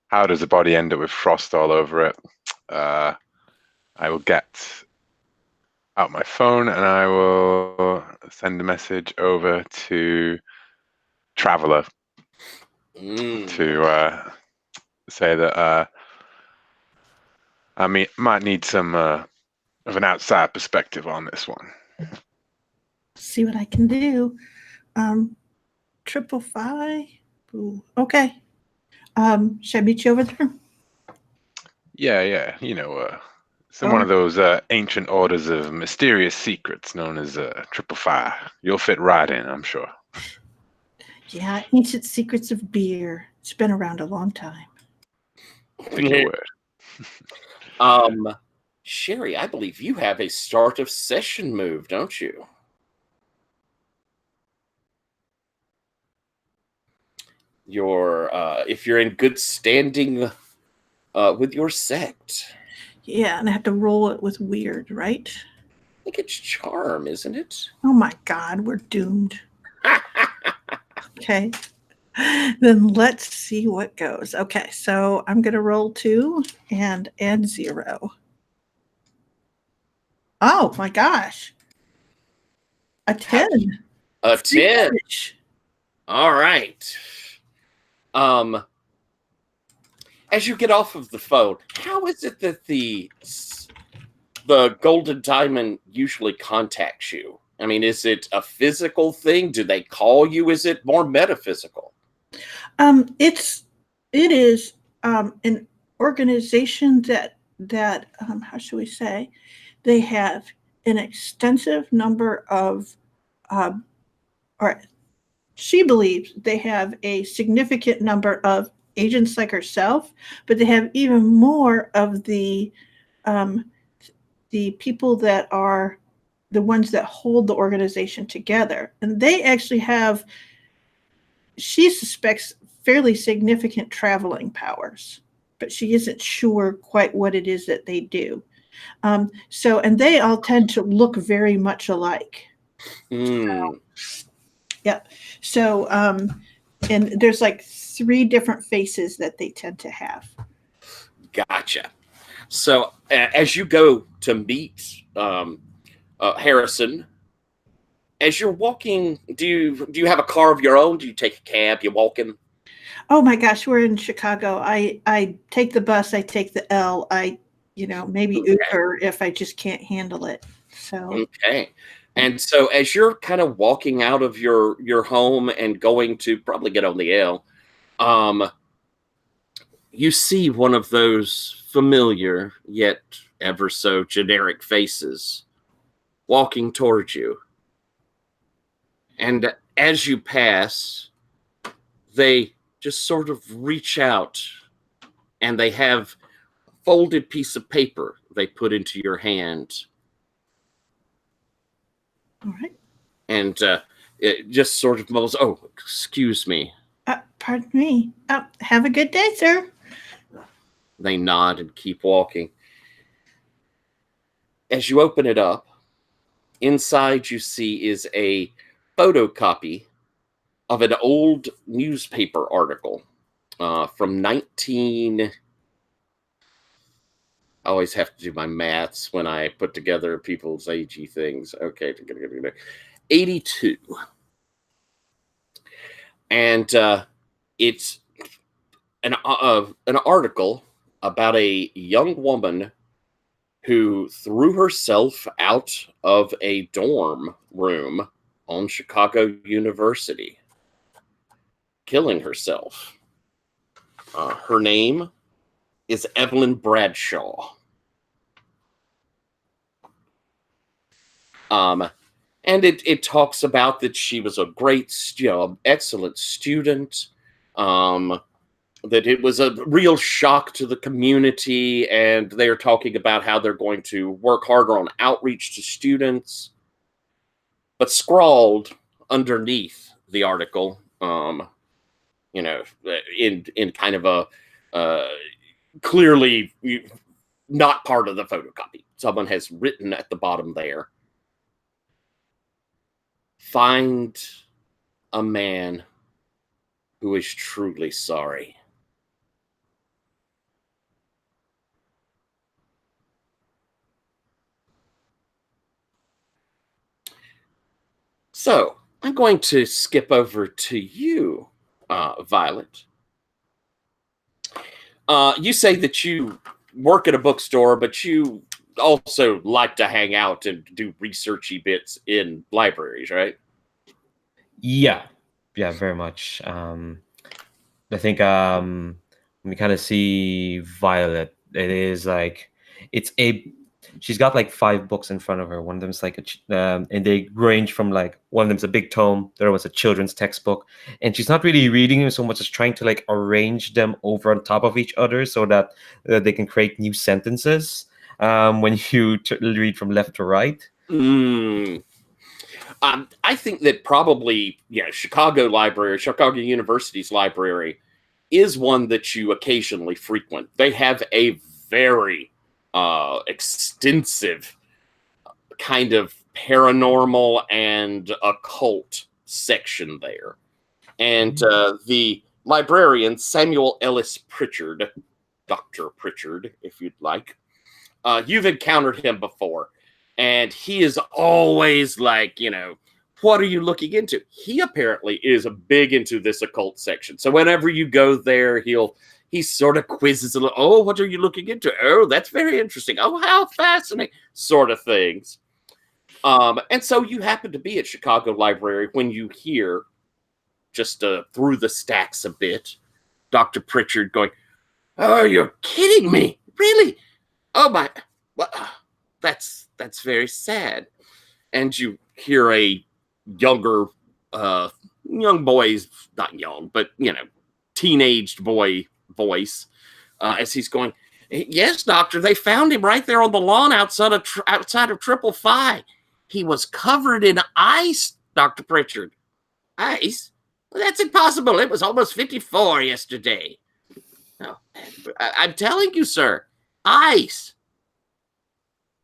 how does a body end up with frost all over it? I will get out my phone and I will send a message over to Traveler to say that I might need some of an outside perspective on this one. See what I can do. 555. Ooh, okay. Should I meet you over there? Yeah. One of those ancient orders of mysterious secrets known as 555. You'll fit right in, I'm sure. Yeah, ancient secrets of beer. It's been around a long time. Take your word. Sherry, I believe you have a start of session move, don't you? If you're in good standing with your sect. Yeah, and I have to roll it with weird, right? I think it's charm, isn't it? Oh my God, we're doomed. Okay. Then let's see what goes. Okay, so I'm going to roll 2 and add 0. Oh my gosh. A 10. A 10. All right. As you get off of the phone, how is it that the Golden Diamond usually contacts you? I mean, is it a physical thing? Do they call you? Is it more metaphysical? It is an organization that how should we say, they have an extensive number of, or she believes they have a significant number of agents like herself, but they have even more of the people that are the ones that hold the organization together. And they actually have, she suspects, fairly significant traveling powers, but she isn't sure quite what it is that they do. And they all tend to look very much alike. So, and there's like 3 different faces that they tend to have. Gotcha. So as you go to meet Harrison, as you're walking, do you have a car of your own? Do you take a cab? You walking? Oh my gosh, we're in Chicago. I take the bus, I take the L, maybe Okay. Uber if I just can't handle it. So Okay. And so as you're kind of walking out of your home and going to probably get on the L, you see one of those familiar yet ever so generic faces walking towards you. And as you pass, they just sort of reach out and they have a folded piece of paper they put into your hand. all right. And it just sort of mumbles, "Oh, excuse me." Pardon me. Have a good day, sir. They nod and keep walking. As you open it up, inside you see is a photocopy of an old newspaper article from 19. I always have to do my maths when I put together people's agey things. Okay, 82. And it's an article about a young woman who threw herself out of a dorm room on Chicago University, killing herself. Her name is Evelyn Bradshaw. And it talks about that she was a great, excellent student. That it was a real shock to the community, and they're talking about how they're going to work harder on outreach to students. But scrawled underneath the article, in kind of a clearly not part of the photocopy, someone has written at the bottom there, "Find a man who is truly sorry." So I'm going to skip over to you, Violet. You say that you work at a bookstore, but you also like to hang out and do researchy bits in libraries, right? Yeah, very much. I think when we kind of see Violet, it is like it's a she's got like 5 books in front of her. One of them's like and they range from like one of them's a big tome, the other was a children's textbook, and she's not really reading them so much as trying to like arrange them over on top of each other so that they can create new sentences when you read from left to right. I think that probably, Chicago University's library is one that you occasionally frequent. They have a very extensive kind of paranormal and occult section there. And the librarian, Samuel Ellis Pritchard, Dr. Pritchard, if you'd like, you've encountered him before. And he is always like, what are you looking into? He apparently is big into this occult section. So whenever you go there, he sort of quizzes a little. "Oh, what are you looking into? Oh, that's very interesting. Oh, how fascinating," sort of things. And so you happen to be at Chicago Library when you hear, just through the stacks a bit, Dr. Pritchard going, "Oh, you're kidding me. Really? Oh my, well, that's very sad." And you hear a younger, young boy's, not young, but, teenaged boy voice as he's going, "Yes, doctor, they found him right there on the lawn outside of Triple Phi. He was covered in ice, Dr. Pritchard." "Ice? Well, that's impossible. It was almost 54 yesterday." "No, I'm telling you, sir, ice."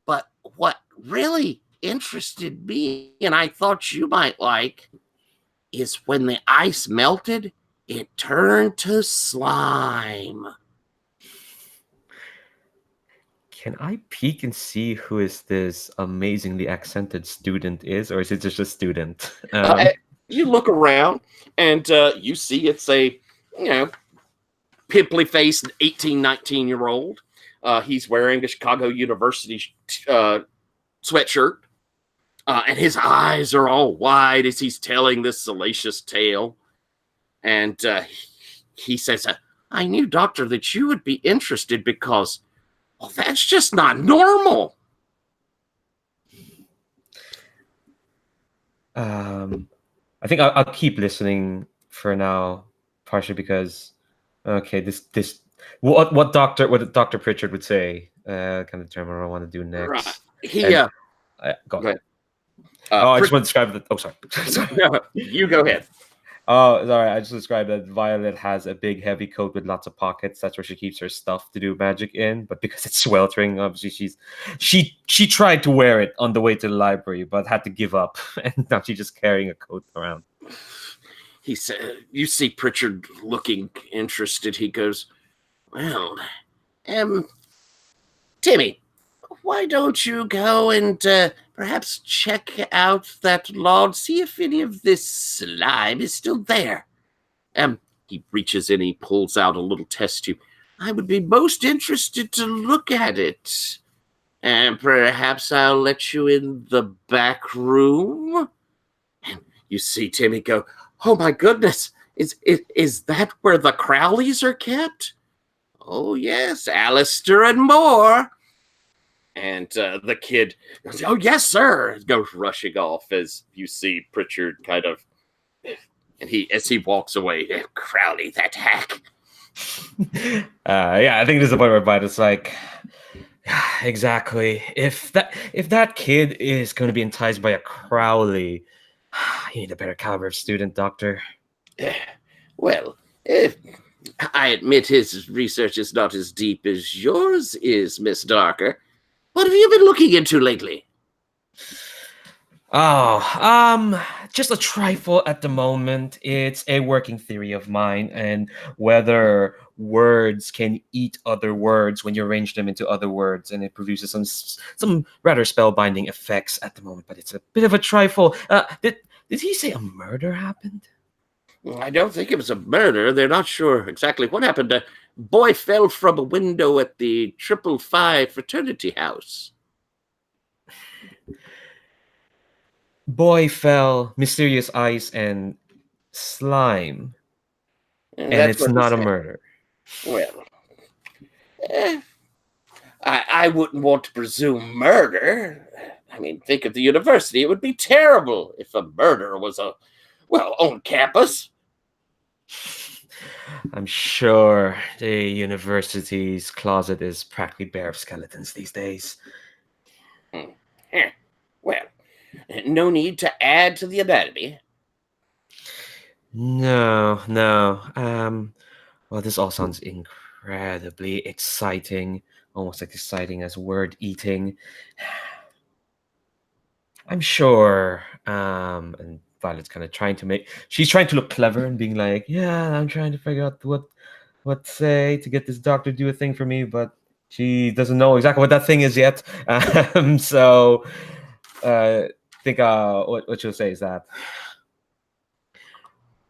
But what really interested me, and I thought you might like, is when the ice melted, it turned to slime. Can I peek and see who is this amazingly accented student is, or is it just a student? You look around and you see it's a, pimply faced 18, 19-year-old. He's wearing a Chicago University sweatshirt. And his eyes are all wide as he's telling this salacious tale. And he says, I knew, doctor, that you would be interested because, well, that's just not normal. I think I'll keep listening for now, partially because, okay, this what Dr. Pritchard would say kind of determine what I want to do next. Right. He go ahead. I just want to describe the. Oh, sorry. No, you go ahead. Oh, sorry. I just described that Violet has a big, heavy coat with lots of pockets. That's where she keeps her stuff to do magic in. But because it's sweltering, obviously she tried to wear it on the way to the library, but had to give up, and now she's just carrying a coat around. He said, "You see Pritchard looking interested." He goes, "Well, Timmy, why don't you go and perhaps check out that log, see if any of this slime is still there?" He reaches in, he pulls out a little test tube. "I would be most interested to look at it. And perhaps I'll let you in the back room." And you see Timmy go, "Oh my goodness, is that where the Crowleys are kept?" "Oh yes, Alistair and more." And the kid goes, "Oh yes, sir," goes rushing off as you see Pritchard kind of, and as he walks away, Crowley, that hack. Yeah, I think this is the point where Vita's like, exactly. If that kid is going to be enticed by a Crowley, you need a better caliber of student, doctor. Well, I admit his research is not as deep as yours is, Miss Darker. What have you been looking into lately? Oh, just a trifle at the moment. It's a working theory of mine, and whether words can eat other words when you arrange them into other words, and it produces some rather spellbinding effects at the moment. But it's a bit of a trifle. Did he say a murder happened? I don't think it was a murder. They're not sure exactly what happened. A boy fell from a window at the 555 fraternity house. Boy fell, mysterious ice, and slime. And That's it's what he not a said. murder. Well, I wouldn't want to presume murder. I mean, think of the university. It would be terrible if a murder was on campus. I'm sure the university's closet is practically bare of skeletons these days. Well, no need to add to the anatomy. No. Well, this all sounds incredibly exciting, almost as exciting as word eating. I'm sure, and Violet's kind of she's trying to look clever and being like, yeah, I'm trying to figure out what to say to get this doctor to do a thing for me, but she doesn't know exactly what that thing is yet. So I think what she'll say is that,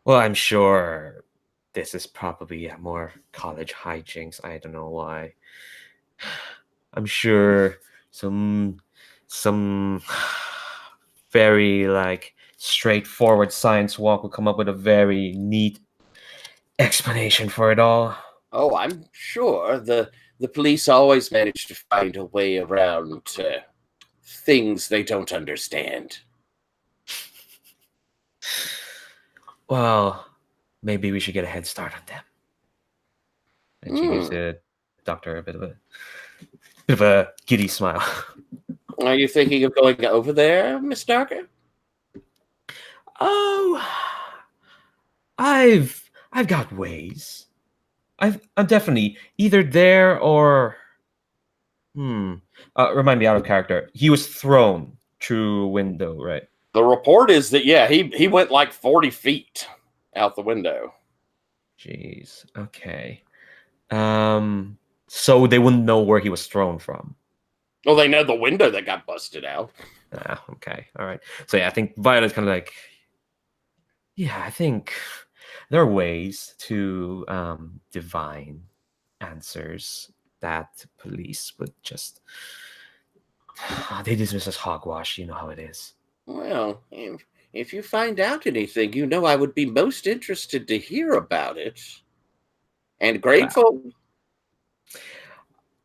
well, I'm sure this is probably more college hijinks. I don't know why. I'm sure some very straightforward science walk will come up with a very neat explanation for it all. Oh, I'm sure the police always manage to find a way around things they don't understand. Well, maybe we should get a head start on them. And she gives the doctor a bit of a giddy smile. Are you thinking of going over there, Miss Darker? Oh, I've got ways. I'm definitely either there or remind me, out of character. He was thrown through a window, right? The report is that he went like 40 feet out the window. Jeez. Okay. So they wouldn't know where he was thrown from. Well, they know the window that got busted out. Ah, okay. All right. So yeah, I think Violet's kind of like, yeah, I think there are ways to divine answers that police would just they dismiss as hogwash. You know how it is. Well, if you find out anything, you know I would be most interested to hear about it. And grateful.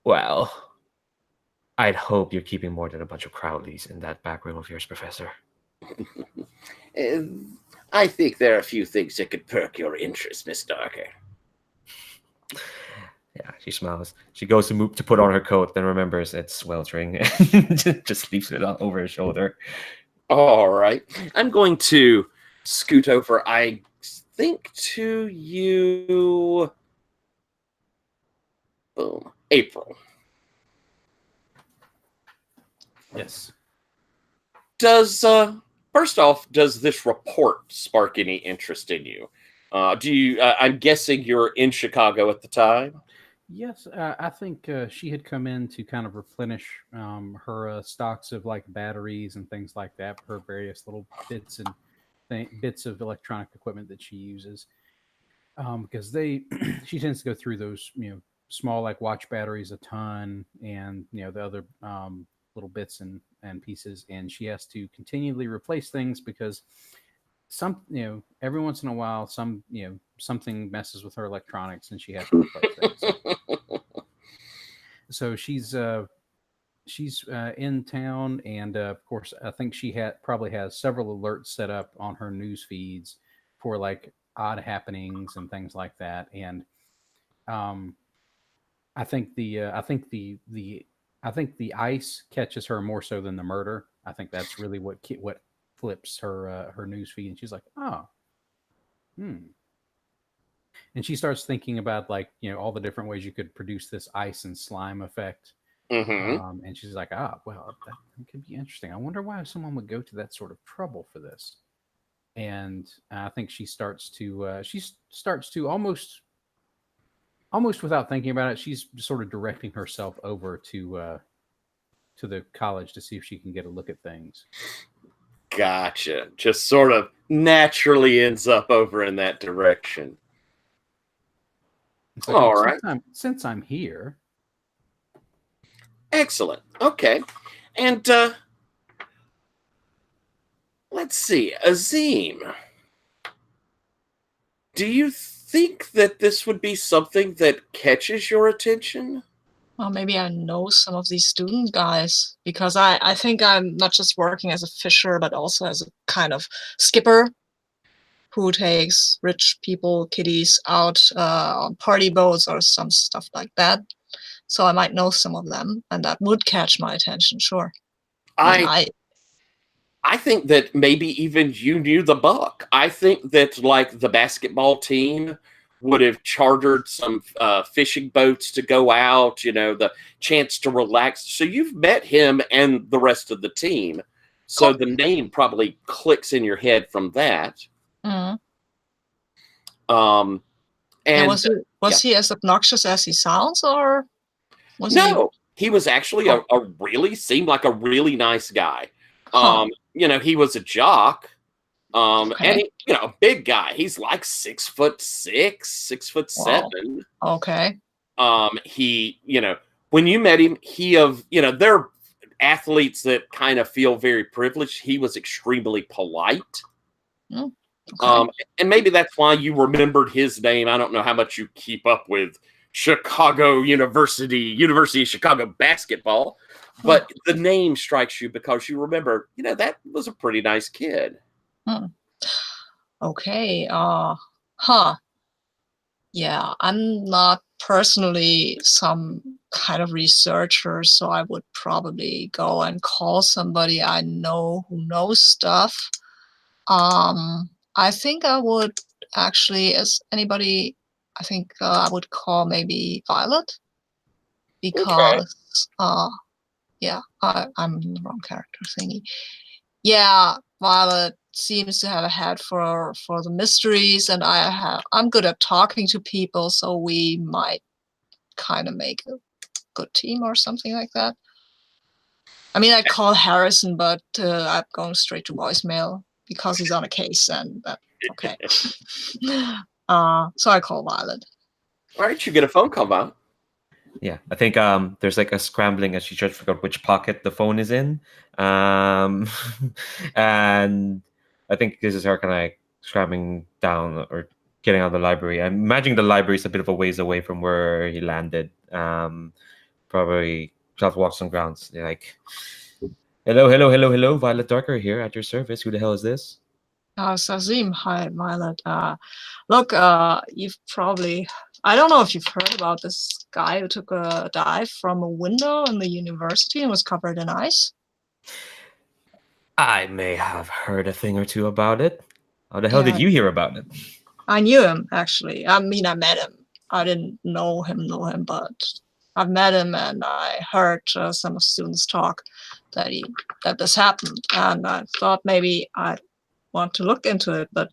Well, I'd hope you're keeping more than a bunch of Crowleys in that back room of yours, Professor. Uh, I think there are a few things that could perk your interest, Miss Darker. Yeah, she smiles. She goes to move to put on her coat, then remembers it's sweltering and just leaves it over her shoulder. All right. I'm going to scoot over, I think, to you. Boom. April. Yes. Does, first off, does this report spark any interest in you? I'm guessing you're in Chicago at the time? Yes, I think she had come in to kind of replenish her stocks of like batteries and things like that, her various little bits and bits of electronic equipment that she uses. Because she tends to go through those, small like watch batteries a ton, and the other little bits and pieces, and she has to continually replace things because every once in a while something messes with her electronics and she has to replace things. So she's in town, and of course, I think she probably has several alerts set up on her news feeds for like odd happenings and things like that. And I think the ice catches her more so than the murder. I think that's really what flips her news feed, and she's like, oh, and she starts thinking about like all the different ways you could produce this ice and slime effect. Mm-hmm. And she's like, well, that could be interesting. I wonder why someone would go to that sort of trouble for this. And I think she starts to almost without thinking about it, she's sort of directing herself over to the college to see if she can get a look at things. Gotcha. Just sort of naturally ends up over in that direction. It's like, all right. Since I'm here. Excellent. Okay. And let's see. Azim, do you think that this would be something that catches your attention? Well, maybe I know some of these student guys, because I think I'm not just working as a fisher, but also as a kind of skipper who takes rich people, kiddies out on party boats or some stuff like that. So I might know some of them, and that would catch my attention, sure. I think that maybe even you knew the buck. I think that like the basketball team would have chartered some fishing boats to go out, the chance to relax. So you've met him and the rest of the team. So the name probably clicks in your head from that. Mm-hmm. And was he as obnoxious as he sounds, or was he was actually seemed like a really nice guy. He was a jock. And he, a big guy. He's like 6'6", 6'7". Okay. He, when you met him, they're athletes that kind of feel very privileged. He was extremely polite. Okay. And maybe that's why you remembered his name. I don't know how much you keep up with Chicago University of Chicago basketball, but the name strikes you because you remember, that was a pretty nice kid. Okay. Yeah, I'm not personally some kind of researcher, so I would probably go and call somebody I know who knows stuff. I think I would actually, I think I would call maybe Violet, because yeah, I'm the wrong character thingy. Yeah, Violet seems to have a head for the mysteries, and I'm good at talking to people, so we might kind of make a good team or something like that. I mean, I call Harrison, but I'm going straight to voicemail because he's on a case, and okay. So I call Violet. All right, you get a phone call, Violet. Yeah, I think there's like a scrambling as she tries to figure out which pocket the phone is in. And I think this is her kind of like scrambling down or getting out of the library. I'm imagining the library is a bit of a ways away from where he landed. Probably she'll have to walk some grounds. They're like, hello, Violet Darker here at your service. Who the hell is this? Sazim, hi, Violet. Look, you've probably, I don't know if you've heard about this guy who took a dive from a window in the university and was covered in ice. I may have heard a thing or two about it. How the hell did Yeah. you hear about it? I knew him, actually. I mean, I met him. I didn't know him, but I've met him, and I heard some students talk that this happened, and I thought maybe I'd want to look into it, but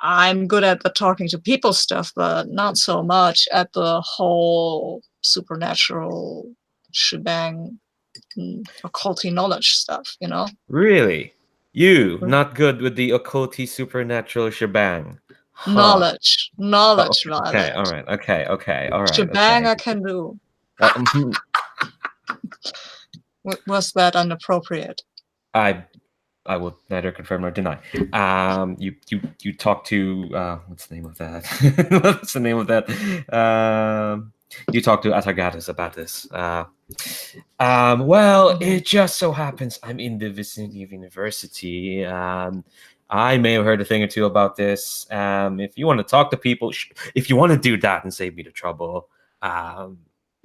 I'm good at the talking to people stuff, but not so much at the whole supernatural shebang, occulty knowledge stuff, you know? Really? You, not good with the occulty supernatural shebang. Huh. Knowledge, Oh, Violet. okay, all right, okay, all right. Shebang okay. I can do. Mhm. Was that inappropriate? I will neither confirm nor deny. You talk to what's the name of that? What's the name of that? You talk to Atargatas about this. Well, it just so happens I'm in the vicinity of university. I may have heard a thing or two about this. If you want to talk to people, if you want to do that and save me the trouble,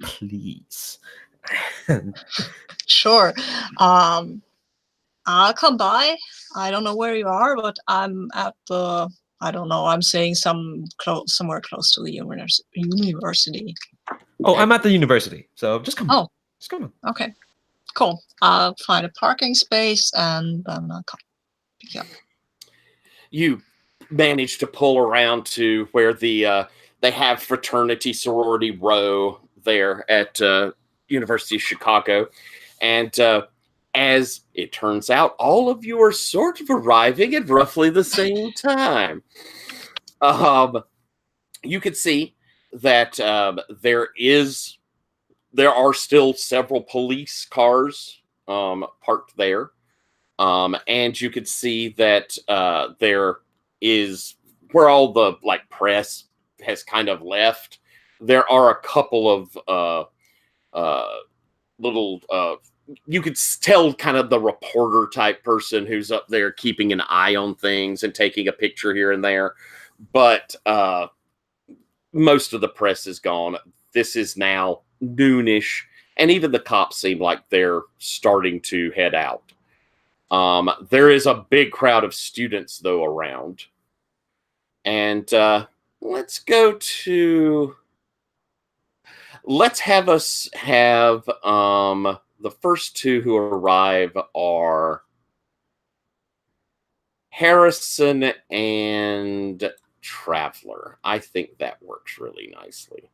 please. Sure. I'll come by. I don't know where you are, but I'm at the, I don't know, I'm saying somewhere close to the university. Oh, I'm at the university, so just come on. Oh. Just come on. Okay, cool. I'll find a parking space and then I'll come pick you up. You manage to pull around to where the they have fraternity sorority row there at University of Chicago, and as it turns out, all of you are sort of arriving at roughly the same time. You could see that there are still several police cars parked there. And you could see that there is where all the like press has kind of left. There are a couple of little you could tell kind of the reporter type person who's up there keeping an eye on things and taking a picture here and there. But most of the press is gone. This is now noonish, and even the cops seem like they're starting to head out. There is a big crowd of students, though, around. And let's have us have the first two who arrive are Harrison and Traveler. I think that works really nicely.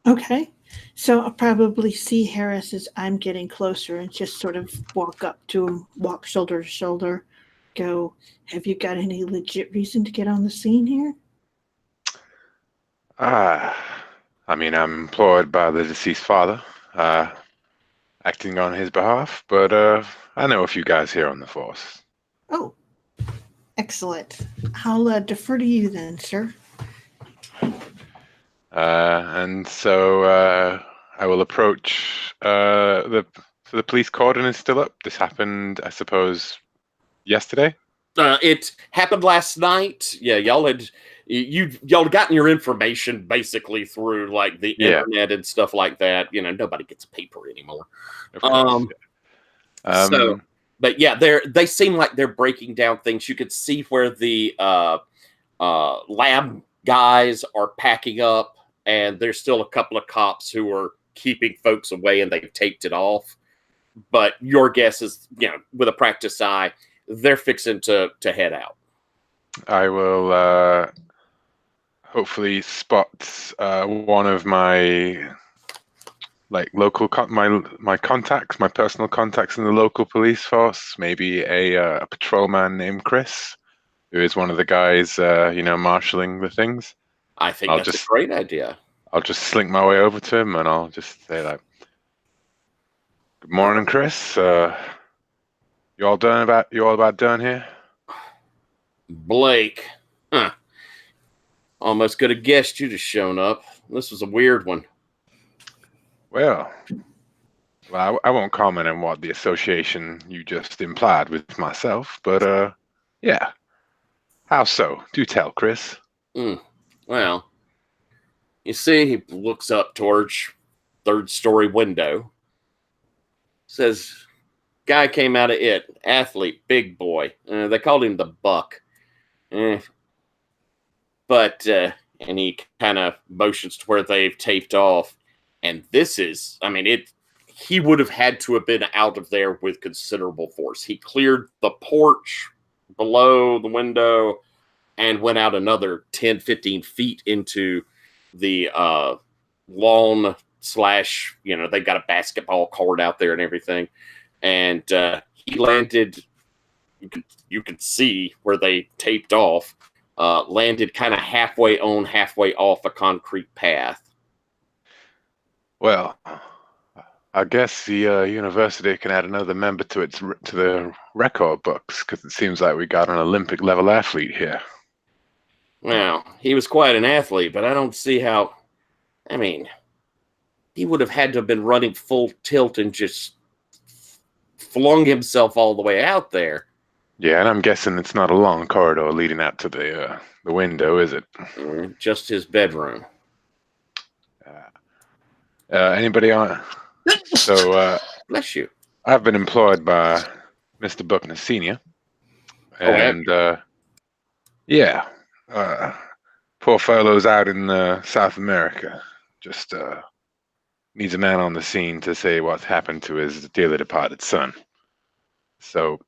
Okay. So I'll probably see Harris as I'm getting closer and just sort of walk up to him, walk shoulder to shoulder, go, have you got any legit reason to get on the scene here? I mean, I'm employed by the deceased father, acting on his behalf, but I know a few guys here on the force. Oh, excellent. I'll defer to you then, sir. And so I will approach the police cordon is still up. This happened, I suppose, yesterday. It happened last night. Yeah, y'all had gotten your information basically through like the internet and stuff like that. You know, nobody gets paper anymore. Of course, So, but yeah, they seem like they're breaking down things. You could see where the lab guys are packing up, and there's still a couple of cops who are keeping folks away, and they've taped it off. But your guess is, you know, with a practiced eye, they're fixing to head out. I will hopefully spot one of my like local my contacts, my personal contacts in the local police force. Maybe a patrolman named Chris, who is one of the guys, marshaling the things. I think that's a great idea. I'll just slink my way over to him, and I'll just say like, "Good morning, Chris. You all about done here?" Blake, huh? Almost could have guessed you'd have shown up. This was a weird one. Well, I won't comment on what the association you just implied with myself, but yeah. How so? Do tell, Chris. Well, you see, he looks up towards third-story window. Says, guy came out of it, athlete, big boy. They called him the Buck. But and he kind of motions to where they've taped off. And this is, I mean, he would have had to have been out of there with considerable force. He cleared the porch below the window and went out another 10, 15 feet into the lawn slash, they've got a basketball court out there and everything. And he landed, you could see where they taped off, landed kind of halfway on, halfway off a concrete path. Well, I guess the university can add another member to the record books, because it seems like we got an Olympic level athlete here. Well, he was quite an athlete, but I don't see how. I mean, he would have had to have been running full tilt and just flung himself all the way out there. Yeah, and I'm guessing it's not a long corridor leading out to the window, is it? Just his bedroom. Anybody on? So, bless you. I've been employed by Mr. Buckner Sr. And, yeah, poor fellow's out in South America. Just needs a man on the scene to say what's happened to his dearly departed son. So,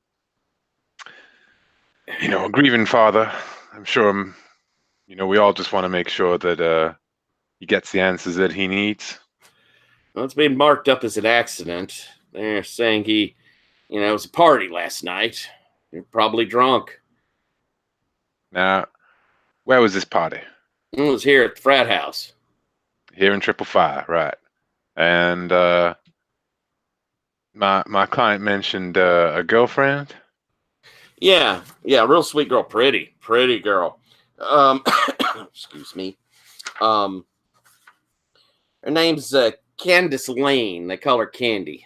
a grieving father. I'm sure, we all just want to make sure that he gets the answers that he needs. Well, it's been marked up as an accident. They're saying it was a party last night. You're probably drunk. Now, where was this party? It was here at the frat house. Here in 555, right. And my client mentioned a girlfriend? Yeah, real sweet girl. Pretty girl. Excuse me. Her name's Candace Lane. They call her Candy.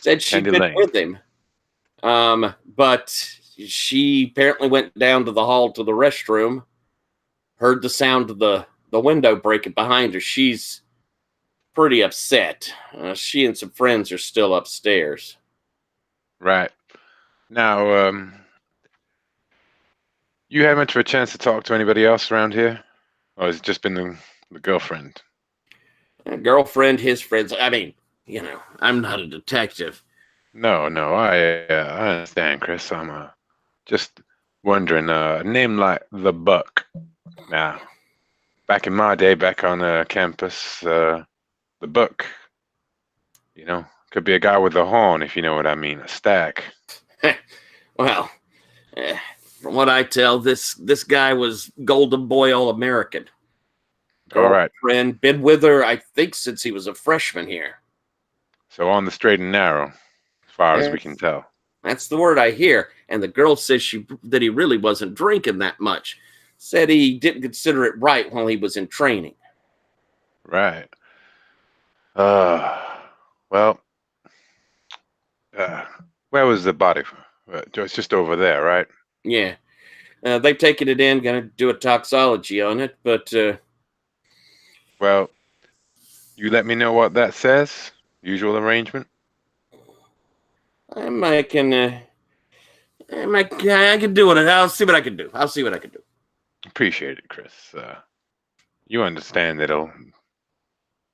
Said she'd been with him. But she apparently went down to the hall to the restroom, heard the sound of the window breaking behind her. She's pretty upset. She and some friends are still upstairs. Right. Now, you had much of a chance to talk to anybody else around here? Or has it just been the girlfriend? Girlfriend, his friends. I mean, I'm not a detective. No, I understand, Chris. I'm just wondering, a name like the Buck. Now, back in my day, back on campus, the Buck, could be a guy with a horn, if you know what I mean, a stack. Well, from what I tell, this guy was Golden Boy All-American. All right. Friend, been with her, I think, since he was a freshman here. So on the straight and narrow, as far as we can tell. That's the word I hear. And the girl says that he really wasn't drinking that much. Said he didn't consider it right while he was in training. Right. Where was the body? It's just over there, right? Yeah. They've taken it in, going to do a toxology on it, but... Well, you let me know what that says. Usual arrangement. I can do it. I'll see what I can do. Appreciate it, Chris. You understand that it'll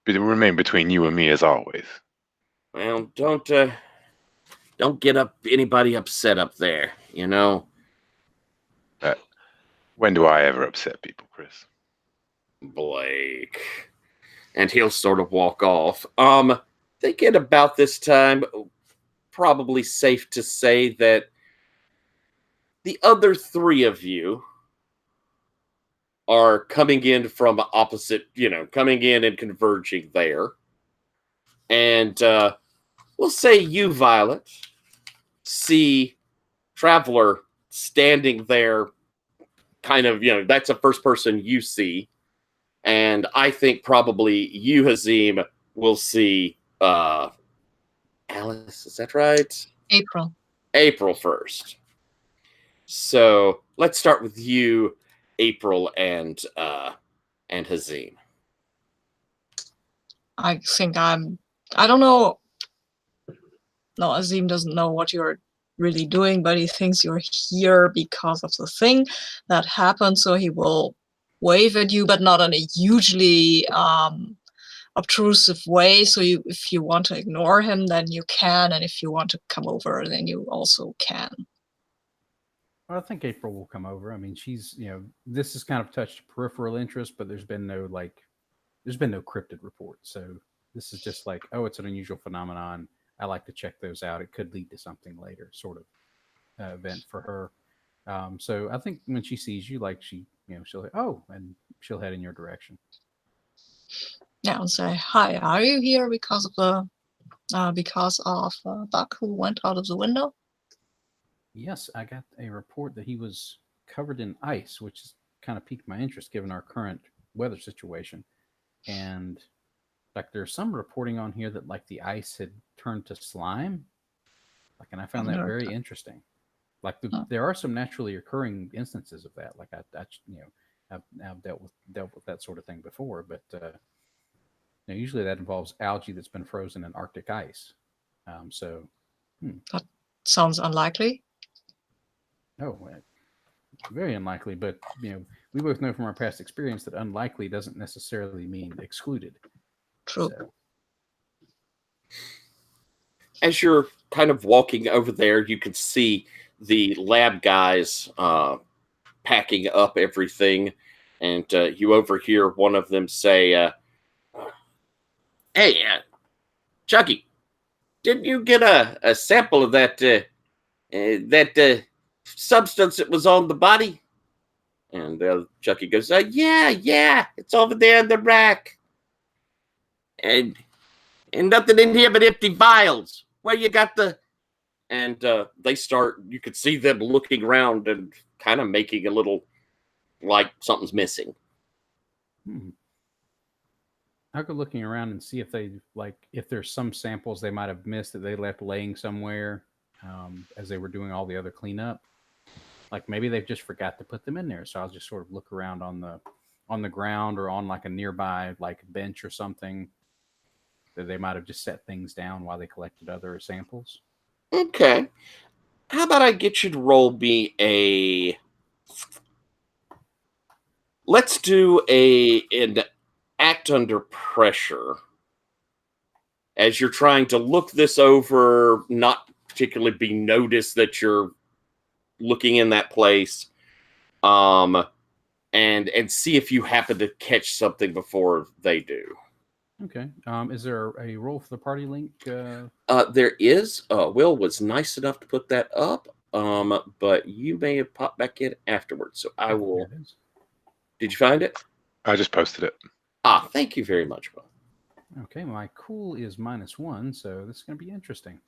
remain between you and me as always. Well, don't get anybody upset up there, When do I ever upset people, Chris? Blake. and he'll sort of walk off. Thinking about this time, probably safe to say that the other three of you are coming in from opposite, coming in and converging there. And we'll say you, Violet, see Traveler standing there, kind of, that's the first person you see. And I think probably you, Hazim, will see Alice. Is that right? April. April first. So let's start with you, April, and Hazim. I think I don't know. No, Azim doesn't know what you're really doing, but he thinks you're here because of the thing that happened. So he will wave at you, but not in a hugely obtrusive way. So if you want to ignore him, then you can. And if you want to come over, then you also can. Well, I think April will come over. I mean, she's, this has kind of touched peripheral interest, but there's been no cryptid report. So this is just like, oh, it's an unusual phenomenon. I like to check those out. It could lead to something later, sort of event for her. So I think when she sees you, like she'll say, oh, and she'll head in your direction. Yeah, and say, hi, are you here because of the Buck who went out of the window? Yes, I got a report that he was covered in ice, which has kind of piqued my interest given our current weather situation. And like there's some reporting on here that like the ice had turned to slime. Like, and I found that very interesting. Like there are some naturally occurring instances of that. Like I've dealt with that sort of thing before, but usually that involves algae that's been frozen in Arctic ice. That sounds unlikely. Oh, very unlikely. But we both know from our past experience that unlikely doesn't necessarily mean excluded. True. So. As you're kind of walking over there, you can see the lab guys packing up everything, and you overhear one of them say, hey, Chucky, didn't you get a sample of that substance that was on the body? And Chucky goes, yeah, it's over there in the rack. And nothing in here but empty vials. Where you got the... And they start, you could see them looking around and kind of making a little, like something's missing. I'll go looking around and see if if there's some samples they might have missed that they left laying somewhere as they were doing all the other cleanup. Like maybe they've just forgot to put them in there. So I'll just sort of look around on the ground or on like a nearby like bench or something that they might have just set things down while they collected other samples. Okay. How about I get you to roll me a... Let's do an act under pressure. As you're trying to look this over, not particularly be noticed that you're looking in that place, and see if you happen to catch something before they do. Okay. Is there a role for the party link? There is. Will was nice enough to put that up, but you may have popped back in afterwards. So I will. Did you find it? I just posted it. Thank you very much, Will. Okay, my cool is -1, so this is going to be interesting.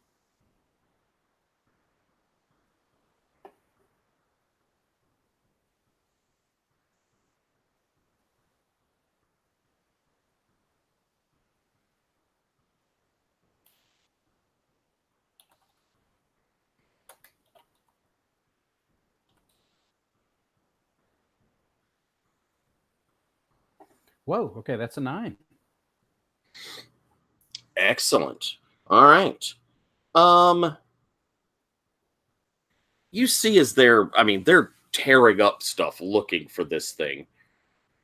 Whoa, okay, that's a 9. Excellent. All right. You see as they're tearing up stuff looking for this thing.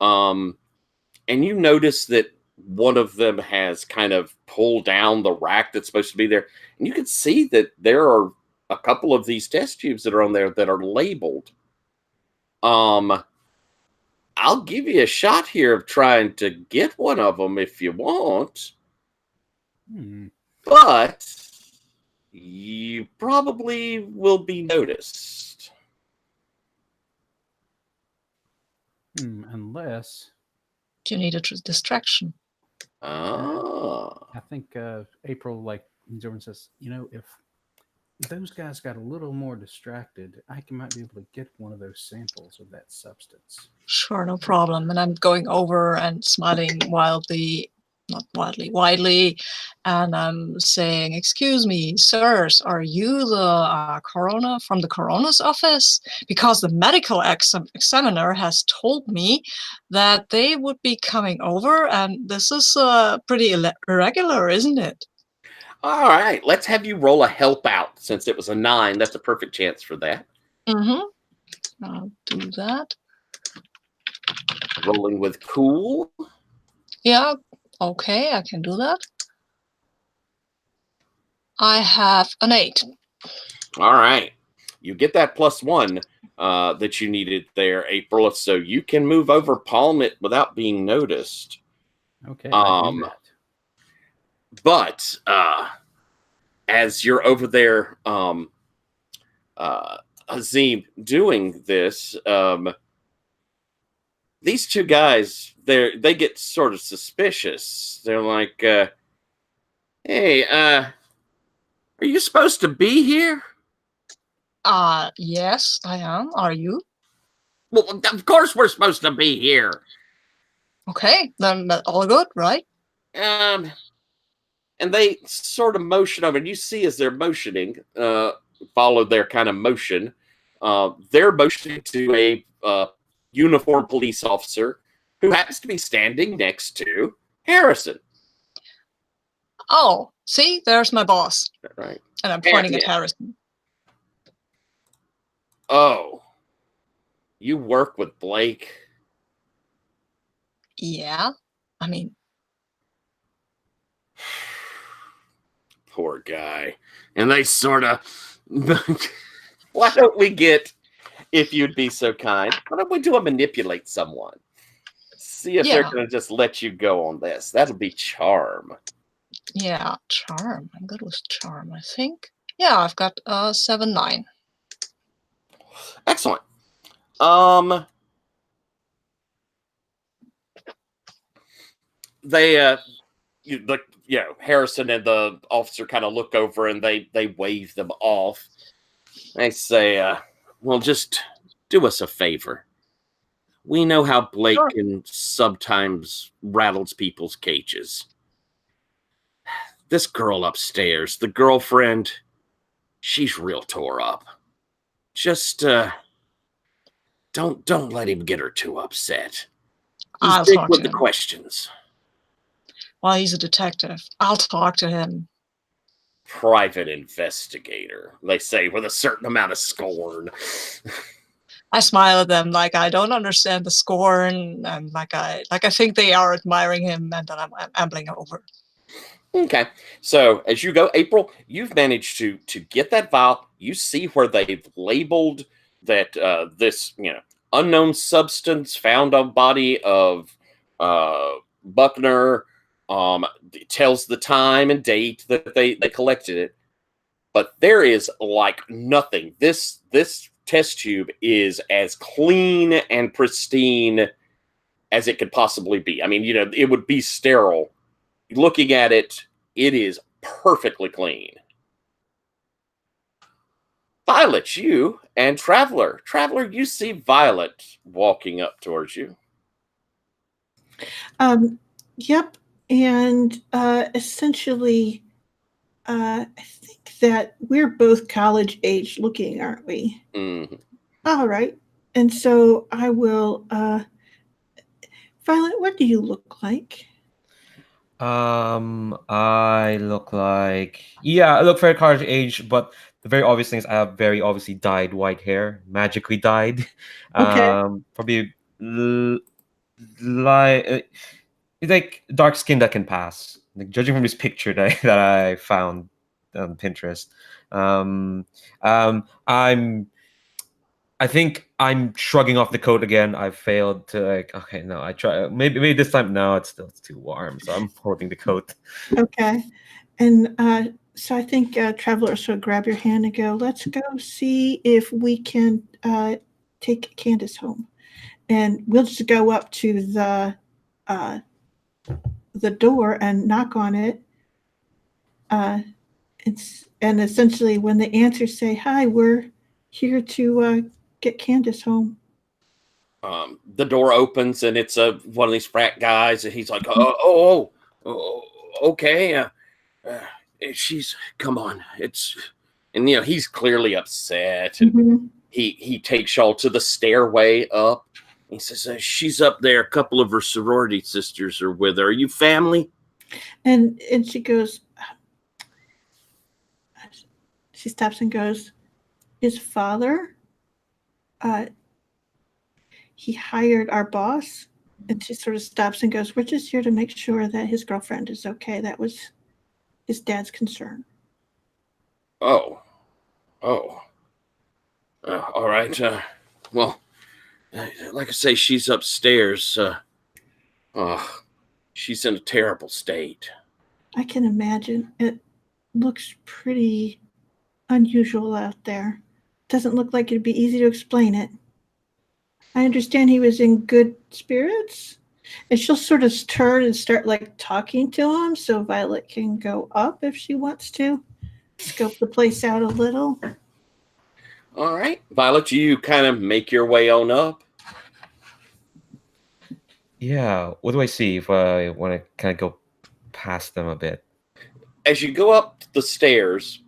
And you notice that one of them has kind of pulled down the rack that's supposed to be there. And you can see that there are a couple of these test tubes that are on there that are labeled. I'll give you a shot here of trying to get one of them if you want, but you probably will be noticed. Unless You need a distraction. Ah. I think April leans over and says, if those guys got a little more distracted, might be able to get one of those samples of that substance. Sure, no problem. And I'm going over and smiling widely, and I'm saying, "Excuse me, sirs, are you the coroner from the coroner's office? Because the medical examiner has told me that they would be coming over, and this is pretty irregular, isn't it?" All right, let's have you roll a help out. Since it was a 9, that's a perfect chance for that. I'll do that. Rolling with cool. Yeah, okay, I can do that. I have an 8. All right. You get that +1 that you needed there, April, so you can move over Palmet without being noticed. Okay, I do that. But as you're over there, Azim, doing this, these two guys, they get sort of suspicious. They're like, "Hey, are you supposed to be here?" Yes, I am. Are you? Well, of course we're supposed to be here. Okay, then all good, right? And they sort of motion over, and you see as they're motioning, follow their kind of motion. They're motioning to a uniformed police officer who happens to be standing next to Harrison. Oh, see, there's my boss. Right. And I'm pointing at Yeah. Harrison. Oh, you work with Blake? Yeah, I mean, Poor guy. And they sort of, why don't we get, if you'd be so kind, why don't we do a manipulate someone? See if they're going to just let you go on this. That'll be charm. Yeah, charm. I'm good with charm, I think. Yeah, I've got 7-9. Excellent. They Harrison and the officer kind of look over and they wave them off. They say, well, just do us a favor. We know how Blake can sometimes rattles people's cages. This girl upstairs, the girlfriend, she's real tore up. Just don't let him get her too upset. He's big with the questions. Well, he's a detective. I'll talk to him. Private investigator, they say with a certain amount of scorn. I smile at them like I don't understand the scorn, and like I think they are admiring him, and then I'm ambling over. Okay, so as you go, April, you've managed to get that vial. You see where they've labeled that this unknown substance found on body of Buckner. It tells the time and date that they collected it, but there is like nothing. This test tube is as clean and pristine as it could possibly be. I mean, it would be sterile. Looking at it, it is perfectly clean. Violet, you and Traveler, you see Violet walking up towards you. Yep. And essentially, I think that we're both college age looking, aren't we? Mm-hmm. All right. And so I will, Violet, what do you look like? I look like, I look very college age, but the very obvious thing is I have very obviously dyed white hair, magically dyed. Okay. Probably like dark skin that can pass. Like, judging from this picture that I found on Pinterest, I'm I think I'm shrugging off the coat again. I failed to okay, no, I try maybe this time no, it's too warm, so I'm holding the coat. Okay. And so I think travelers will grab your hand and go, let's go see if we can take Candace home. And we'll just go up to the door and knock on it. And essentially when the answers say, hi, we're here to get Candace home. The door opens and it's one of these frat guys, and he's like, "Oh, okay. She's come on. It's and he's clearly upset, and Mhm. he takes y'all to the stairway up. He says, "She's up there. A couple of her sorority sisters are with her. Are you family?" And she goes, she stops and goes, his father, he hired our boss. And she sort of stops and goes, we're just here to make sure that his girlfriend is okay. That was his dad's concern. Oh. All right. Well, like I say, she's upstairs. She's in a terrible state. I can imagine. It looks pretty unusual out there. Doesn't look like it'd be easy to explain it. I understand he was in good spirits. And she'll sort of turn and start talking to him so Violet can go up if she wants to. Scope the place out a little. All right. Violet, you kind of make your way on up. Yeah, what do I see if I want to kind of go past them a bit? As you go up the stairs,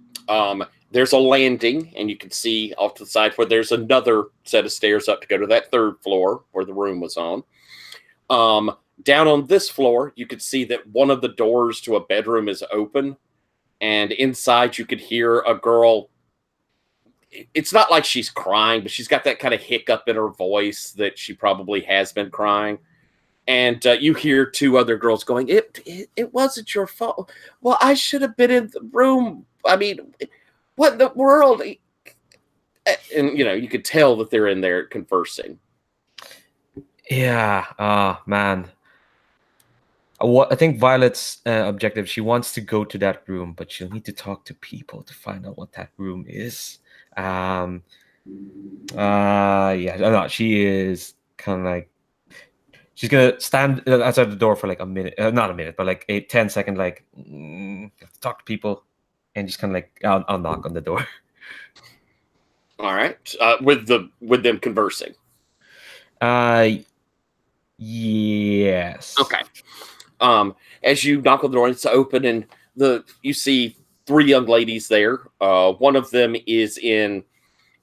there's a landing, and you can see off to the side where there's another set of stairs up to go to that third floor where the room was on. Down on this floor, you could see that one of the doors to a bedroom is open, and inside you could hear a girl. It's not like she's crying, but she's got that kind of hiccup in her voice that she probably has been crying. And you hear two other girls going, it wasn't your fault. Well, I should have been in the room. I mean, what in the world? And, you could tell that they're in there conversing. Yeah, man. I think Violet's objective, she wants to go to that room, but she'll need to talk to people to find out what that room is. Yeah, no, she is kind of like, she's gonna stand outside the door for like a minute, not a minute, but like a 10-second, talk to people, and just kind of like, I'll knock on the door. All right, with them conversing. Yes. Okay. As you knock on the door, it's open, and you see three young ladies there. One of them is in,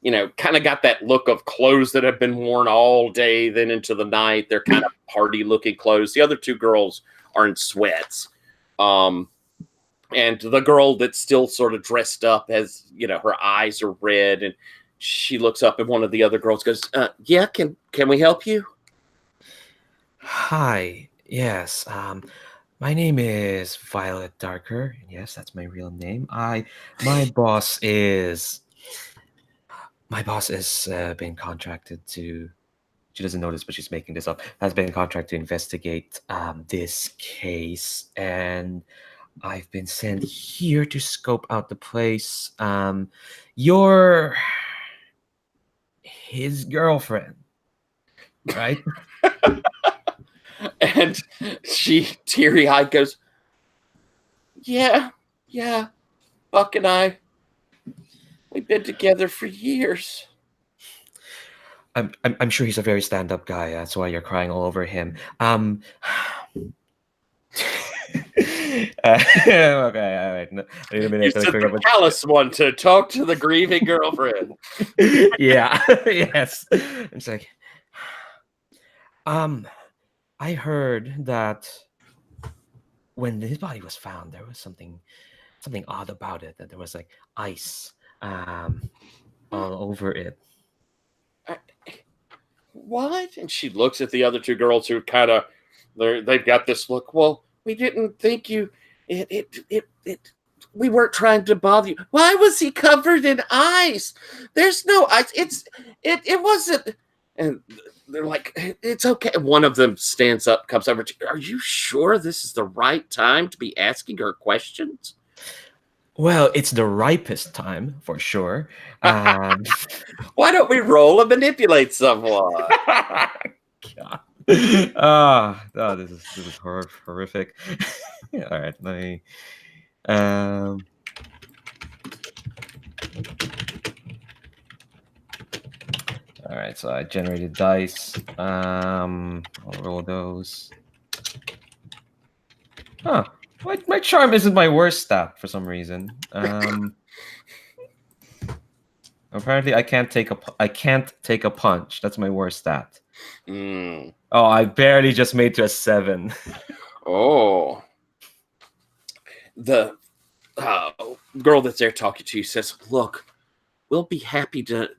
kind of got that look of clothes that have been worn all day, then into the night. They're kind of party-looking clothes. The other two girls are in sweats. And the girl that's still sort of dressed up has, her eyes are red, and she looks up at one of the other girls, goes, "Yeah, can we help you?" Hi. Yes. My name is Violet Darker. And yes, that's my real name. My boss is been contracted to. She doesn't know this, but she's making this up. Has been contracted to investigate this case, and I've been sent here to scope out the place. You're his girlfriend, right? And she, teary-eyed, goes, Yeah, Buck and I, we've been together for years. I'm sure he's a very stand-up guy. That's why you're crying all over him. Okay, all right. No, I need a minute You to said figure the out callous one to talk to the grieving girlfriend. Yeah, yes. It's like, I heard that when his body was found, there was something odd about it. That there was like ice, all over it. What? And she looks at the other two girls who kind of, they've got this look. Well, we didn't think you. It We weren't trying to bother you. Why was he covered in ice? There's no ice. It wasn't. And they're like, it's okay. One of them stands up, comes over to you. Are you sure this is the right time to be asking her questions? Well, it's the ripest time for sure. Why don't we roll and manipulate someone? God. This is horrific. All right, let me. All right, so I generated dice. I'll roll those. Huh. My charm isn't my worst stat for some reason. Apparently, I can't take a punch. That's my worst stat. Mm. Oh, I barely just made to a 7. Oh. The girl that's there talking to you says, look, we'll be happy to,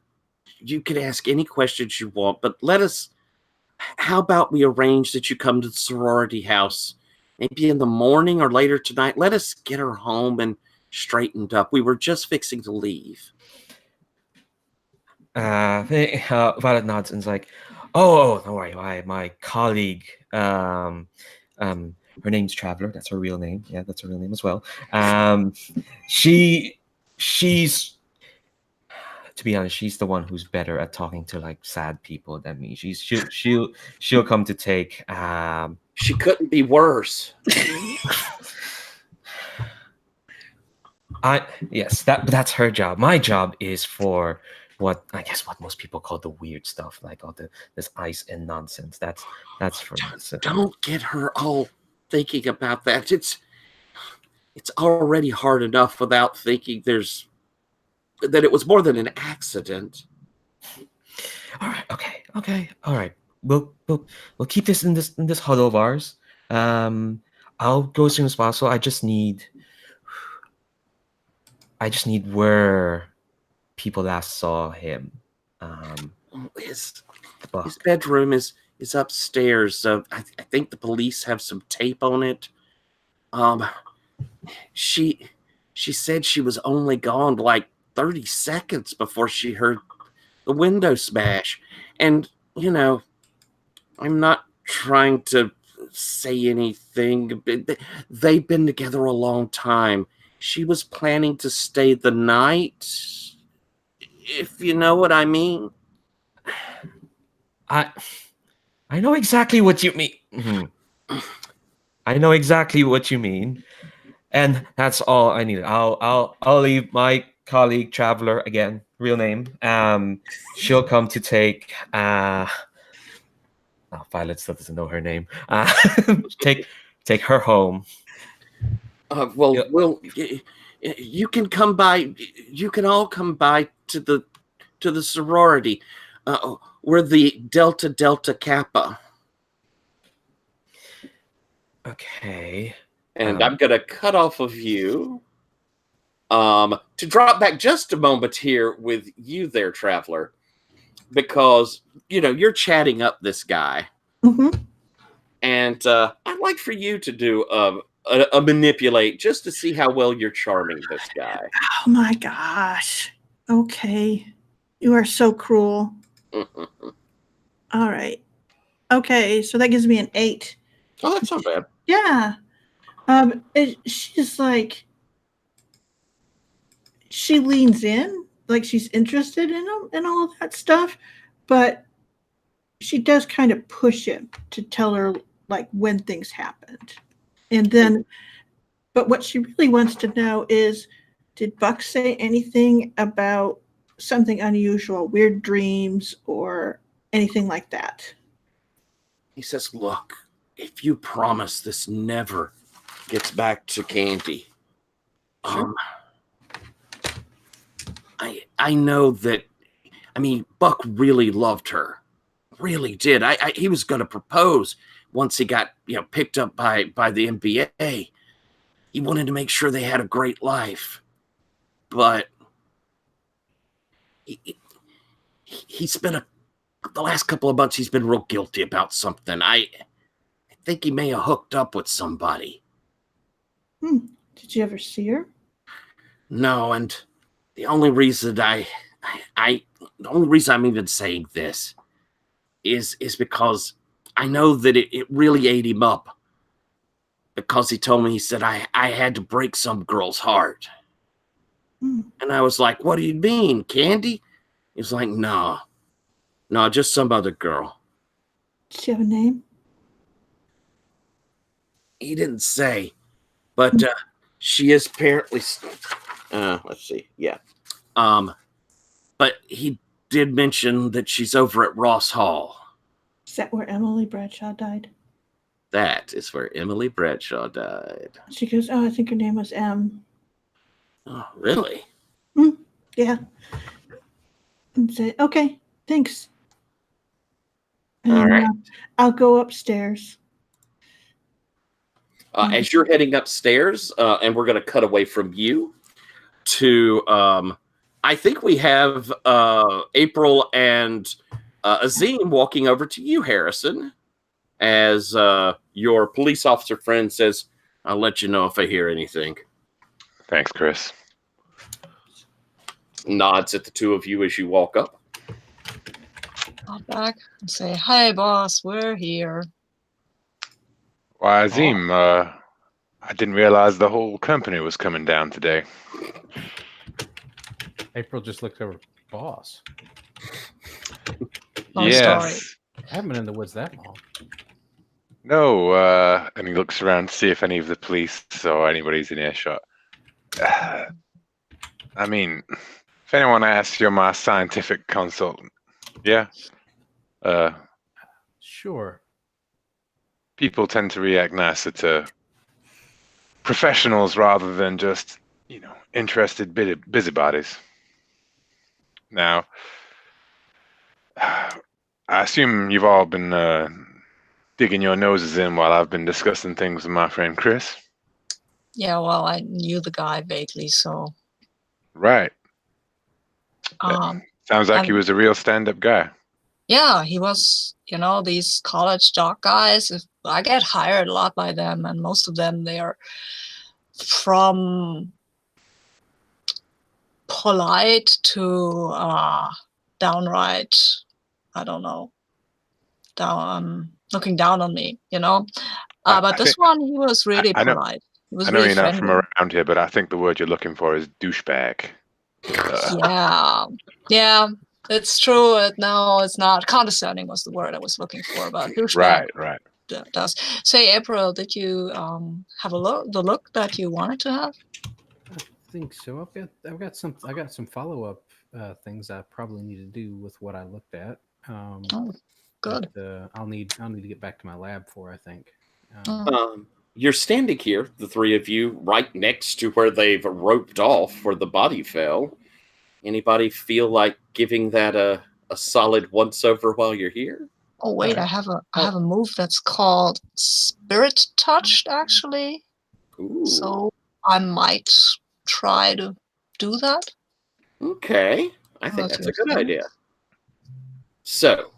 you can ask any questions you want, but how about we arrange that you come to the sorority house, maybe in the morning or later tonight? Let us get her home and straightened up. We were just fixing to leave. Violet nods and is like, oh, don't worry, my colleague, her name's Traveler. That's her real name. Yeah, that's her real name as well. She's, to be honest, she's the one who's better at talking to like sad people than me. She'll come to take. She couldn't be worse. Yes, that's her job. My job is for what most people call the weird stuff, like all this ice and nonsense. That's for me. So. Don't get her all thinking about that. It's already hard enough without thinking that it was more than an accident. All right. Okay. All right. We'll keep this in this huddle of ours. I'll go as soon as possible. I just need where people last saw him. His bedroom is upstairs. I think the police have some tape on it. She said she was only gone like 30 seconds before she heard the window smash. And, I'm not trying to say anything. They've been together a long time. She was planning to stay the night, if you know what I mean. I know exactly what you mean. I know exactly what you mean, and that's all I need. I'll leave my colleague Traveler, again, real name. She'll come to take. Violet still doesn't know her name. Take her home. You can come by. You can all come by to the sorority. We're the Delta Delta Kappa. Okay. And I'm gonna cut off of you. To drop back just a moment here with you there, Traveler, because you're chatting up this guy, and I'd like for you to do a manipulate just to see how well you're charming this guy. Oh my gosh. Okay. You are so cruel. All right. Okay, so that gives me an 8. Oh, that's not bad. Yeah. She's like, she leans in, like she's interested in him and all of that stuff, but she does kind of push him to tell her like when things happened. And then, but what she really wants to know is, did Buck say anything about something unusual, weird dreams or anything like that? He says, look, if you promise this never gets back to Candy, Sure. I know that, Buck really loved her. Really did. He was going to propose once he got, picked up by the NBA. He wanted to make sure they had a great life. But he spent the last couple of months, he's been real guilty about something. I think he may have hooked up with somebody. Did you ever see her? No, and the only reason the only reason I'm even saying this is because I know that it really ate him up. Because he told me, he said, I had to break some girl's heart. Hmm. And I was like, what do you mean, Candy? He was like, no, just some other girl. Does she have a name? He didn't say, but she is apparently, let's see, yeah. But he did mention that she's over at Ross Hall. Is that where Emily Bradshaw died? That is where Emily Bradshaw died. She goes, oh, I think her name was M. Oh, really? Yeah. And say, okay, thanks. And All right. I'll go upstairs. As you're heading upstairs, and we're going to cut away from you to, I think we have April and Azim walking over to you, Harrison, as your police officer friend says, I'll let you know if I hear anything. Thanks, Chris. Nods at the two of you as you walk up. I'll back and say, "Hey, boss, we're here." Why, Azim, I didn't realize the whole company was coming down today. April just looked over. Boss, Long yes. story. I haven't been in the woods that long. No, and he looks around to see if any of the police or anybody's in earshot. I mean, if anyone asks, you're my scientific consultant. Yeah? Sure. People tend to react nicer to professionals rather than just, interested busybodies. Now, I assume you've all been digging your noses in while I've been discussing things with my friend Chris. Yeah, well, I knew the guy vaguely, so. Right. Sounds like he and- was a real stand-up guy. Yeah, he was, these college jock guys. I get hired a lot by them, and most of them, they are from polite to downright, I don't know, looking down on me, But this one, he was really polite. He was I know really you're not friendly. from around here, but I think the word you're looking for is douchebag. Yeah, it's true. No, it's not. Condescending was the word I was looking for, but douchebag Right. does. Say, April, did you have the look that you wanted to have? I think so. I got some follow-up things I probably need to do with what I looked at. Good. But, I'll need to get back to my lab for, I think. You're standing here, the three of you, right next to where they've roped off where the body fell. Anybody feel like giving that a solid once-over while you're here? Oh wait, I have a move that's called Spirit Touched, actually. Ooh. So I might try to do that. Okay, I think that's a good idea. So,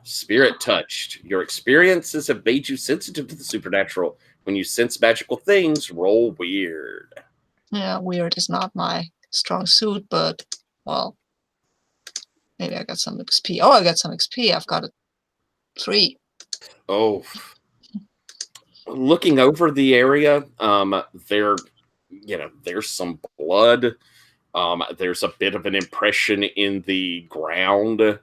Spirit Touched. Your experiences have made you sensitive to the supernatural. When you sense magical things, roll weird. Yeah, weird is not my strong suit, but, well, maybe I got some XP. Oh, I got some XP. I've got a 3. Oh. Looking over the area, there's some blood. There's a bit of an impression in the ground,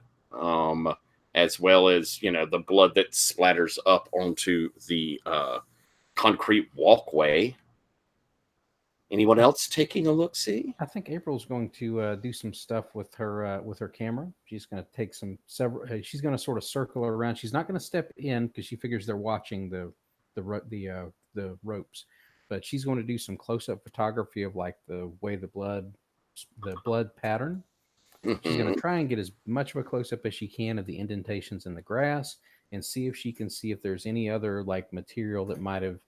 as well as, the blood that splatters up onto the concrete walkway. Anyone else taking a look-see? I think April's going to do some stuff with her camera. She's going to take she's going to sort of circle around. She's not going to step in because she figures they're watching the ropes, but she's going to do some close-up photography of like the way the blood pattern. She's going to try and get as much of a close-up as she can of the indentations in the grass and see if she can see if there's any other like material that might have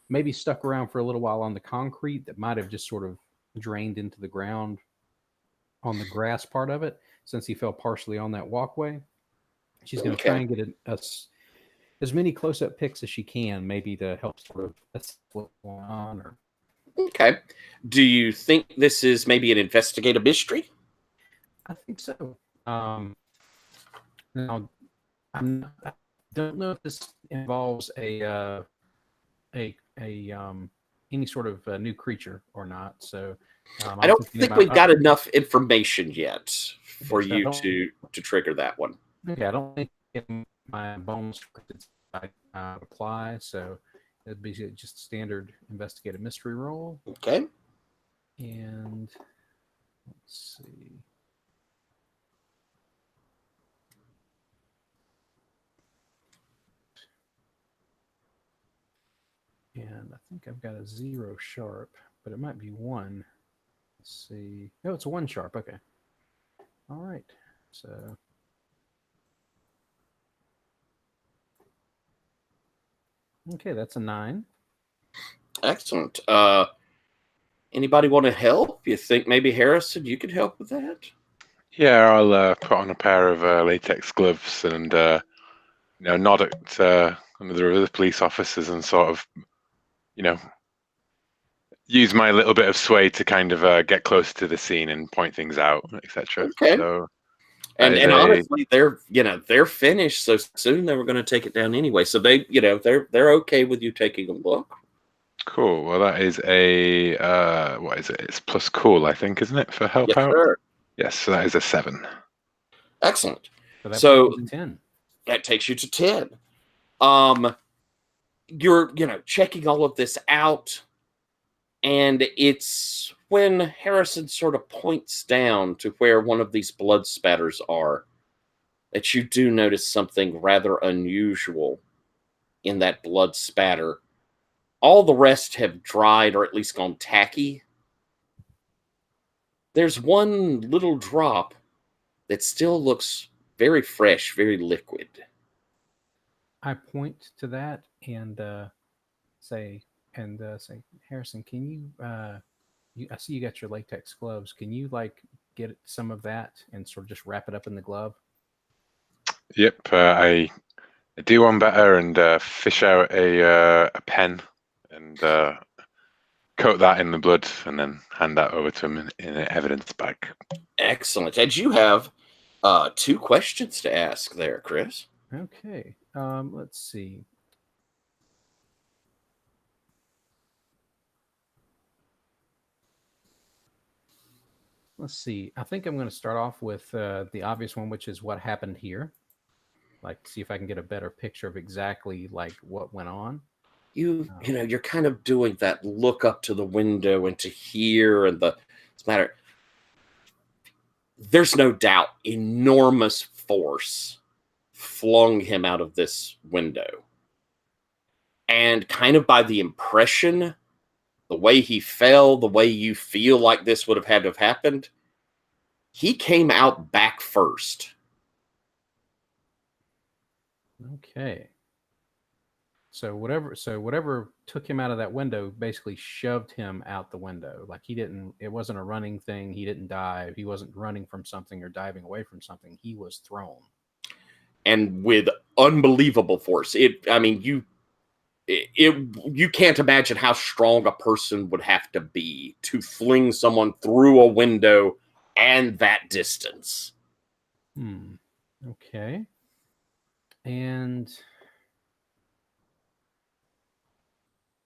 maybe stuck around for a little while on the concrete that might have just sort of drained into the ground on the grass part of it, since he fell partially on that walkway. She's going to try and get as many close-up pics as she can, maybe to help sort of assess what's going on, or Okay. Do you think this is maybe an investigative mystery? I think so. Now, I don't know if this involves any sort of new creature or not. So I I'm don't thinking think about. we've got enough information yet for Okay, so you to trigger that one. Okay, I don't think my bonus apply, so it'd be just standard investigative mystery roll. Okay. And let's see. And I think I've got a 0 sharp, but it might be 1. Let's see. No, it's a 1 sharp. Okay. All right. So. Okay, that's a 9. Excellent. Anybody want to help? You think maybe Harrison, you could help with that? Yeah, I'll put on a pair of latex gloves and nod at one of the other police officers and sort of, use my little bit of sway to kind of get closer to the scene and point things out, etc. Okay. So And honestly, they're finished so soon they were going to take it down anyway. So they're okay with you taking a look. Cool. Well, that is a what is it? It's plus cool, I think, isn't it, for help Yes, out? sir. Yes, so that is a 7. Excellent. So that takes you to 10. That takes you to 10. You're checking all of this out, and it's when Harrison sort of points down to where one of these blood spatters are that you do notice something rather unusual in that blood spatter. All the rest have dried or at least gone tacky. There's one little drop that still looks very fresh, very liquid. I point to that and say, Harrison, can you, I see you got your latex gloves. Can you get some of that and sort of just wrap it up in the glove? Yep, I do one better and fish out a pen and coat that in the blood and then hand that over to him in an evidence bag. Excellent. And you have 2 questions to ask there, Chris. Okay. Let's see. Let's see. I think I'm going to start off with the obvious one, which is what happened here. See if I can get a better picture of exactly what went on. You're kind of doing that look up to the window and to here and it's matter. There's no doubt enormous force flung him out of this window. And kind of by the impression, the way he fell, the way you feel like this would have had to have happened, he came out back first. Okay. So whatever took him out of that window basically shoved him out the window. It wasn't a running thing. He didn't dive. He wasn't running from something or diving away from something. He was thrown. And with unbelievable force. You can't imagine how strong a person would have to be to fling someone through a window and that distance. Okay. And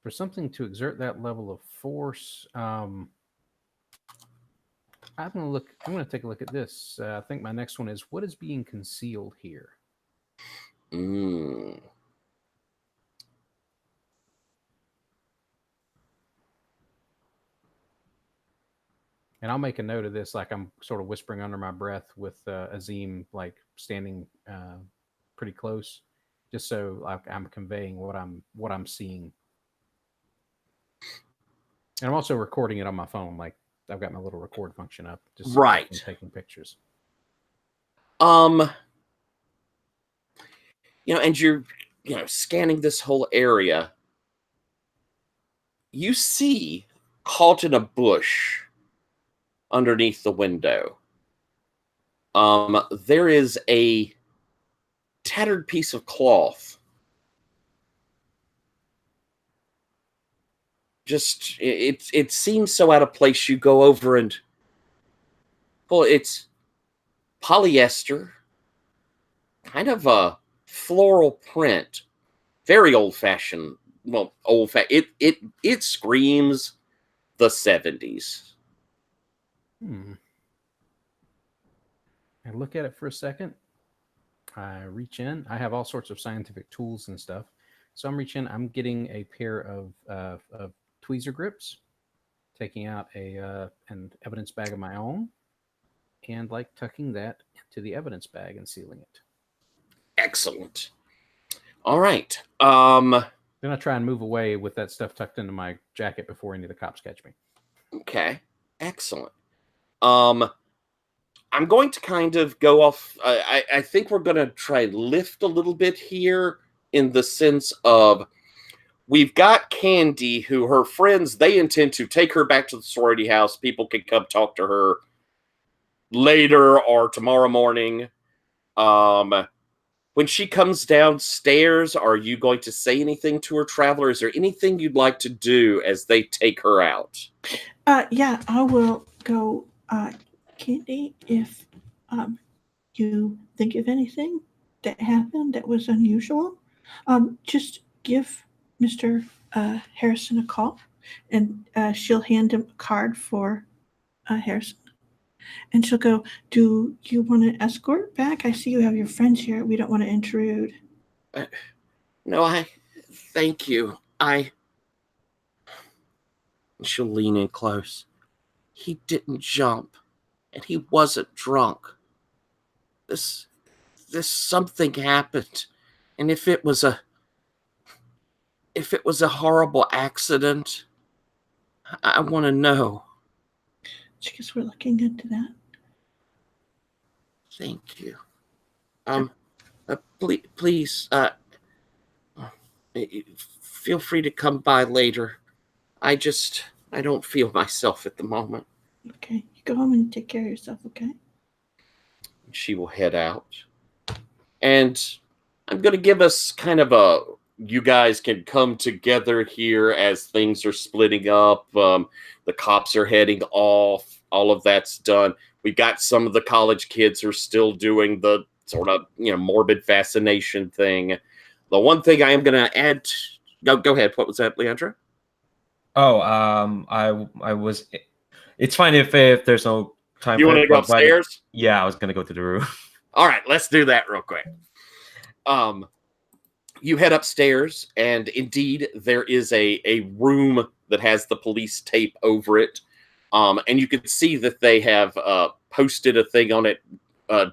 for something to exert that level of force, I'm going to take a look at this. I think my next one is, what is being concealed here? And I'll make a note of this, I'm sort of whispering under my breath with Azim, standing pretty close, just so I'm conveying what I'm seeing. And I'm also recording it on my phone. I've got my little record function up, just right, taking pictures. And you're scanning this whole area. You see, caught in a bush underneath the window, there is a tattered piece of cloth. just it seems so out of place. You go over and, well, it's polyester, kind of a floral print, very old fashioned. Well, it screams the 70s. I look at it for a second. I reach in. I have all sorts of scientific tools and stuff. So I'm reaching. I'm getting a pair of tweezer grips, taking out an evidence bag of my own, and like tucking that into the evidence bag and sealing it. Excellent. All right. Then I try and move away with that stuff tucked into my jacket before any of the cops catch me. Okay. Excellent. I'm going to kind of go off. I think we're going to try and lift a little bit here in the sense of we've got Candy, who her friends, they intend to take her back to the sorority house. People can come talk to her later or tomorrow morning. When she comes downstairs, are you going to say anything to her, Traveler? Is there anything you'd like to do as they take her out? Yeah, I will go. Candy, if you think of anything that happened that was unusual, just give Mr. Harrison a call, and she'll hand him a card for Harrison. And she'll go, do you want to escort back? I see you have your friends here. We don't want to intrude. No, thank you. She'll lean in close. He didn't jump, and he wasn't drunk. This something happened, and if it was a horrible accident, I want to know. I guess we're looking into that. Thank you. Please, feel free to come by later. I don't feel myself at the moment. Okay, you go home and take care of yourself, okay? She will head out. And I'm going to give us kind of you guys can come together here as things are splitting up. The cops are heading off. All of that's done. We've got some of the college kids who are still doing the sort of, morbid fascination thing. The one thing I am going to add, go ahead. What was that, Leandra? Oh, I was. It's fine if there's no time. You want to go upstairs? Yeah, I was gonna go to the room. All right, let's do that real quick. You head upstairs, and indeed, there is a room that has the police tape over it. And you can see that they have posted a thing on it,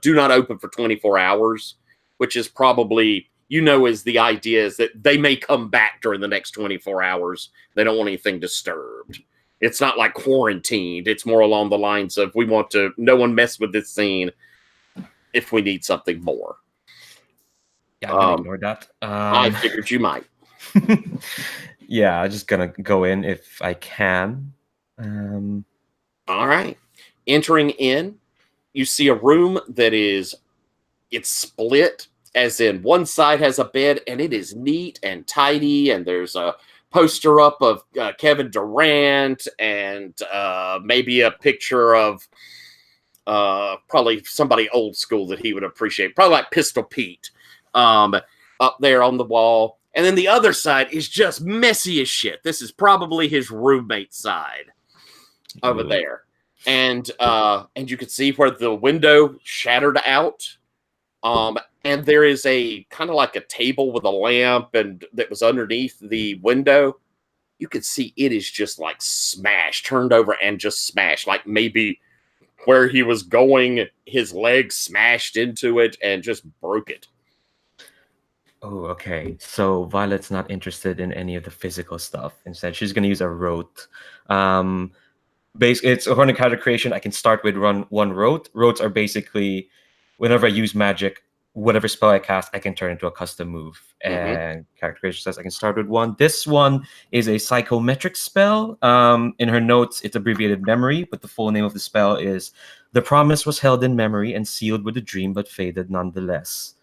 do not open for 24 hours, which is probably, is the idea is that they may come back during the next 24 hours. They don't want anything disturbed. It's not like quarantined. It's more along the lines of no one mess with this scene if we need something more. Yeah, I'm gonna ignore that. I figured you might. Yeah, I'm just gonna go in if I can. All right. Entering in, you see a room that it's split, as in one side has a bed, and it is neat and tidy, and there's a poster up of Kevin Durant and maybe a picture of probably somebody old school that he would appreciate, probably like Pistol Pete, up there on the wall. And then the other side is just messy as shit. This is probably his roommate's side over there. And you can see where the window shattered out. And there is a kind of like a table with a lamp and that was underneath the window. You could see it is just like smashed, turned over and just smashed. Like maybe where he was going, his leg smashed into it and just broke it. Oh, okay. So Violet's not interested in any of the physical stuff. Instead, she's going to use a rote. It's according to character creation. I can start with one rote. Rotes are basically, whenever I use magic, whatever spell I cast, I can turn into a custom move. And character creation says I can start with one. This one is a psychometric spell. In her notes, it's abbreviated memory, but the full name of the spell is "The promise was held in memory and sealed with a dream, but faded nonetheless."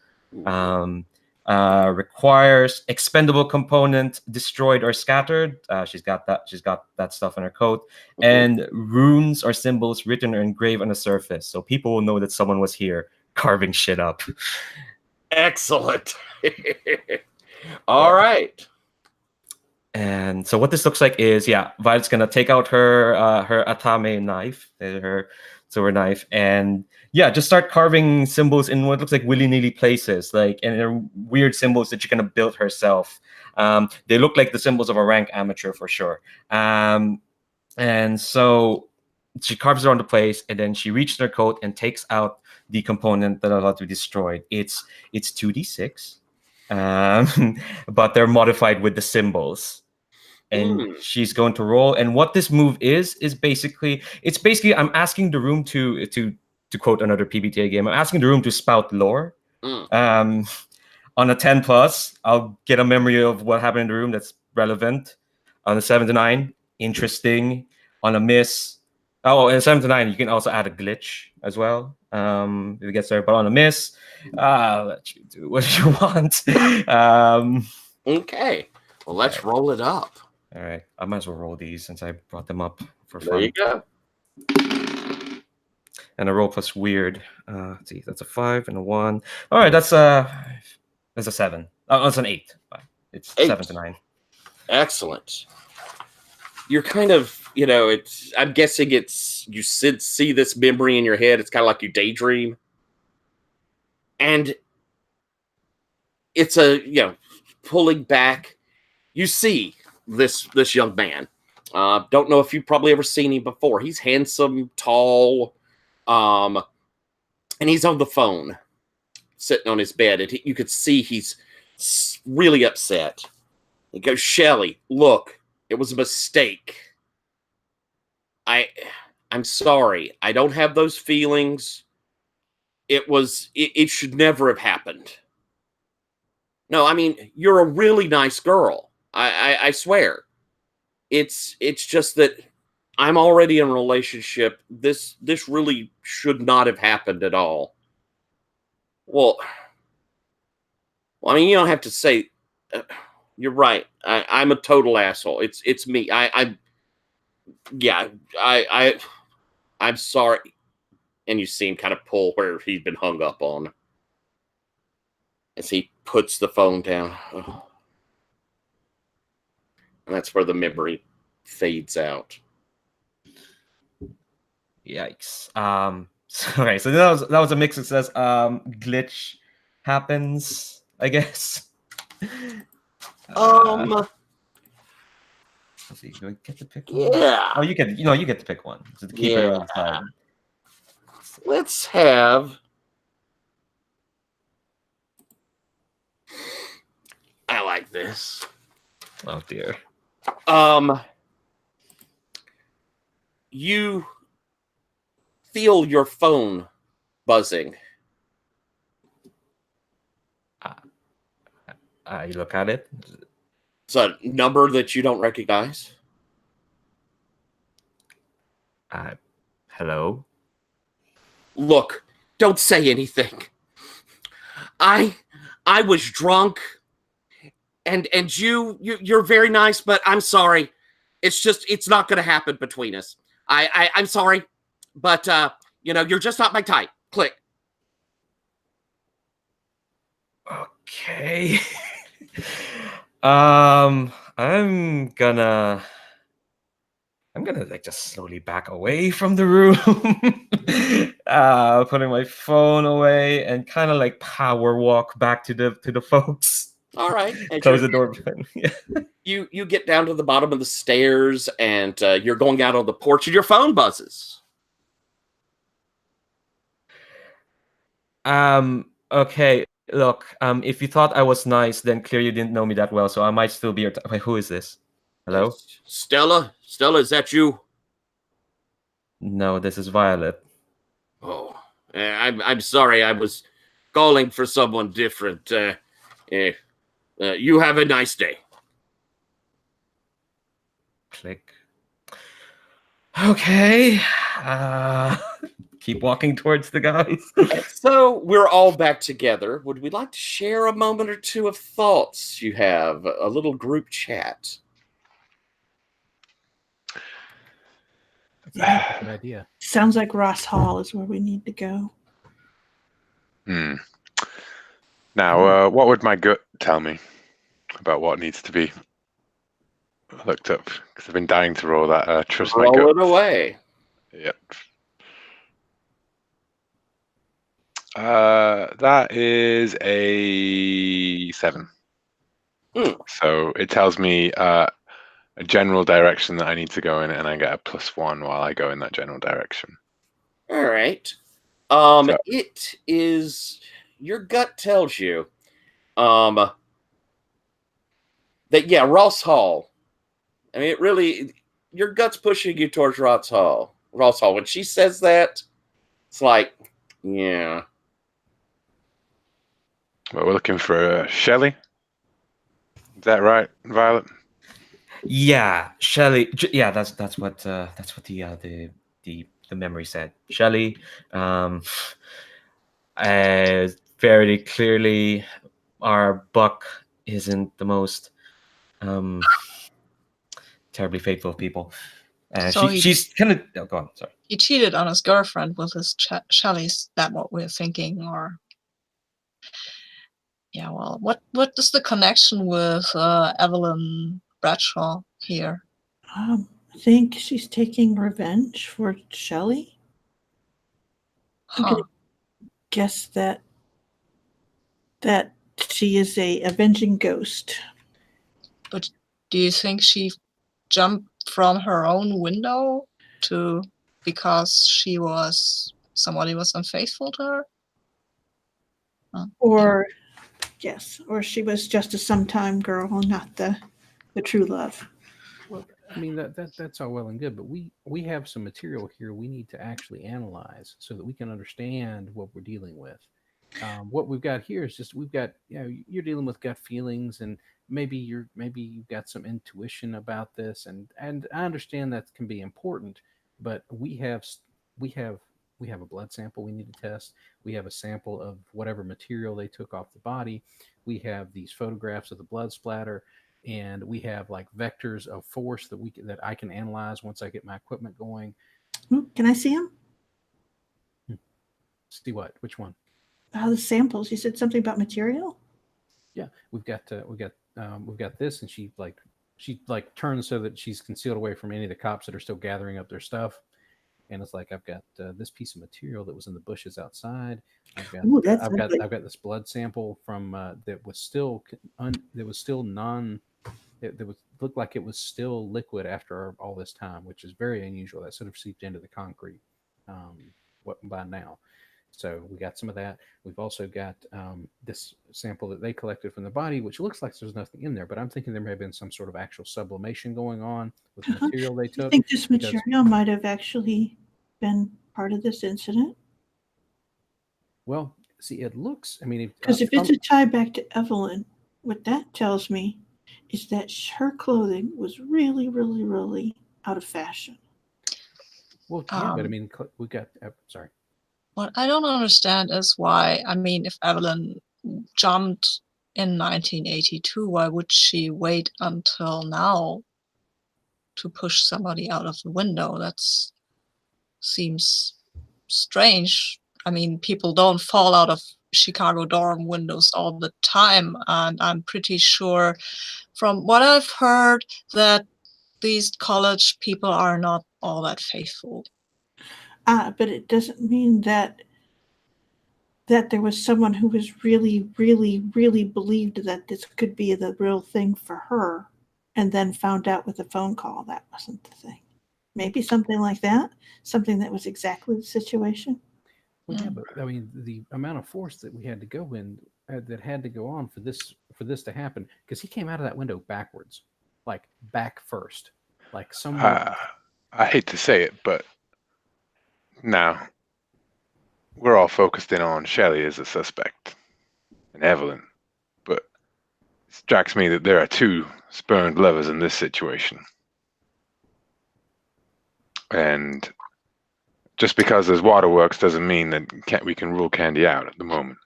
Requires expendable component destroyed or scattered. She's got that stuff in her coat. And runes or symbols written or engraved on the surface, so people will know that someone was here carving shit up. Excellent. All right. And so what this looks like is, Violet's gonna take out her her Atame knife, her silver knife, and just start carving symbols in what looks like willy-nilly places, and they're weird symbols that you're gonna build herself. They look like the symbols of a rank amateur for sure. And so she carves around the place, and then she reaches her coat and takes out the component that allowed to be destroyed. It's 2d6. But they're modified with the symbols. And she's going to roll. And what this move is basically I'm asking the room to quote another PBTA game. I'm asking the room to spout lore. On a 10 plus, I'll get a memory of what happened in the room that's relevant. On a 7 to 9, interesting. On a miss, and a 7 to 9, you can also add a glitch as well. If it gets there, but on a miss, I'll let you do what you want. Okay. Well, let's roll it up. All right. I might as well roll these since I brought them up for fun. There you go. And a roll plus weird. Let's see. That's a 5 and a 1. All right. That's a 7. Oh, it's an 8. It's 8. 7 to 9. Excellent. You're kind of, I'm guessing you see this memory in your head. It's kind of like you daydream. And it's pulling back. You see this young man. Don't know if you've probably ever seen him before. He's handsome, tall, and he's on the phone, sitting on his bed. And you could see he's really upset. He goes, "Shelly, look, it was a mistake. I'm sorry. I don't have those feelings. It should never have happened. No, I mean, you're a really nice girl. I swear. It's just that I'm already in a relationship. This really should not have happened at all." Well, I mean, you don't have to say. You're right. I'm a total asshole. It's me. I'm sorry. And you see him kind of pull where he'd been hung up on as he puts the phone down. Oh. And that's where the memory fades out. Yikes. Okay, so that was a mixed success. Glitch happens, I guess. Let's see, do I get to pick one? Yeah. Oh, you get to pick one. So to keep it on time. Let's have. I like this. Oh dear. You feel your phone buzzing. You look at it. It's a number that you don't recognize. Hello? Look, don't say anything. I was drunk, and you're very nice, but I'm sorry. It's not going to happen between us. I'm sorry, but you're just not my type. Click. Okay. I'm gonna like just slowly back away from the room, putting my phone away and kind of like power walk back to the folks. All right. Close the door behind me. You get down to the bottom of the stairs and you're going out on the porch and your phone buzzes. Okay. Look, if you thought I was nice, then clearly you didn't know me that well, so I might still be your Wait, who is this? Hello? Stella? Stella, is that you? No, this is Violet. Oh, I'm sorry. I was calling for someone different. You have a nice day. Click. Okay. keep walking towards the guys. So we're all back together. Would we like to share a moment or two of thoughts you have? A little group chat. Yeah. Good idea. Sounds like Ross Hall is where we need to go. Now, what would my gut tell me about what needs to be looked up? Because I've been dying to roll that. Trust my Roll gut. it away. Yep. That is a 7. So it tells me a general direction that I need to go in, and I get a +1 while I go in that general direction. All right. So- It is your gut tells you, that Ross Hall. I mean, it really, your gut's pushing you towards Ross Hall. Ross Hall. When she says that, it's like, yeah. Well, we're looking for Shelley. Is that right, Violet? Yeah, Shelley. Yeah, that's what the memory said. Shelley. Very clearly, our Buck isn't the most terribly faithful of people. So she's kind of. Oh, go on. Sorry. he cheated on his girlfriend with his Shelley's. That what we're thinking, or yeah. Well, what is the connection with Evelyn Bradshaw here? I think she's taking revenge for Shelley. I'm Huh. gonna guess that she is a avenging ghost. But do you think she jumped from her own window because somebody was unfaithful to her? Or yes, or she was just a sometime girl, not the true love. Well, I mean that's all well and good, but we have some material here we need to actually analyze so that we can understand what we're dealing with. What we've got here is just you're dealing with gut feelings, and maybe you've got some intuition about this, and I understand that can be important, but we have a blood sample we need to test. We have a sample of whatever material they took off the body. We have these photographs of the blood splatter, and we have like vectors of force that I can analyze once I get my equipment going. Can I see them? See what? Which one? The samples. You said something about material. Yeah, we've got this, and she turns so that she's concealed away from any of the cops that are still gathering up their stuff. And it's like, I've got this piece of material that was in the bushes outside. I've got this blood sample from that was still looked like it was still liquid after all this time, which is very unusual. That sort of seeped into the concrete by now. So we got some of that. We've also got this sample that they collected from the body, which looks like there's nothing in there, but I'm thinking there may have been some sort of actual sublimation going on with the material they took. I think this material might have actually been part of this incident. Well, see, it looks, I mean, because if it's a tie back to Evelyn, what that tells me is that her clothing was really, really, really out of fashion. Well, yeah, but I mean, we got, sorry. What I don't understand is why, I mean, if Evelyn jumped in 1982, why would she wait until now to push somebody out of the window? That seems strange. I mean, people don't fall out of Chicago dorm windows all the time, and I'm pretty sure from what I've heard that these college people are not all that faithful. But it doesn't mean that there was someone who was really, really, really believed that this could be the real thing for her, and then found out with a phone call that wasn't the thing. Maybe something like that, something that was exactly the situation. Well, yeah, but I mean, the amount of force that we had to go in, that had to go on for this to happen, because he came out of that window backwards, like back first, like someone. I hate to say it, but now we're all focused in on Shelley as a suspect and Evelyn, but it strikes me that there are two spurned lovers in this situation. And just because there's waterworks doesn't mean that we can rule Candy out at the moment.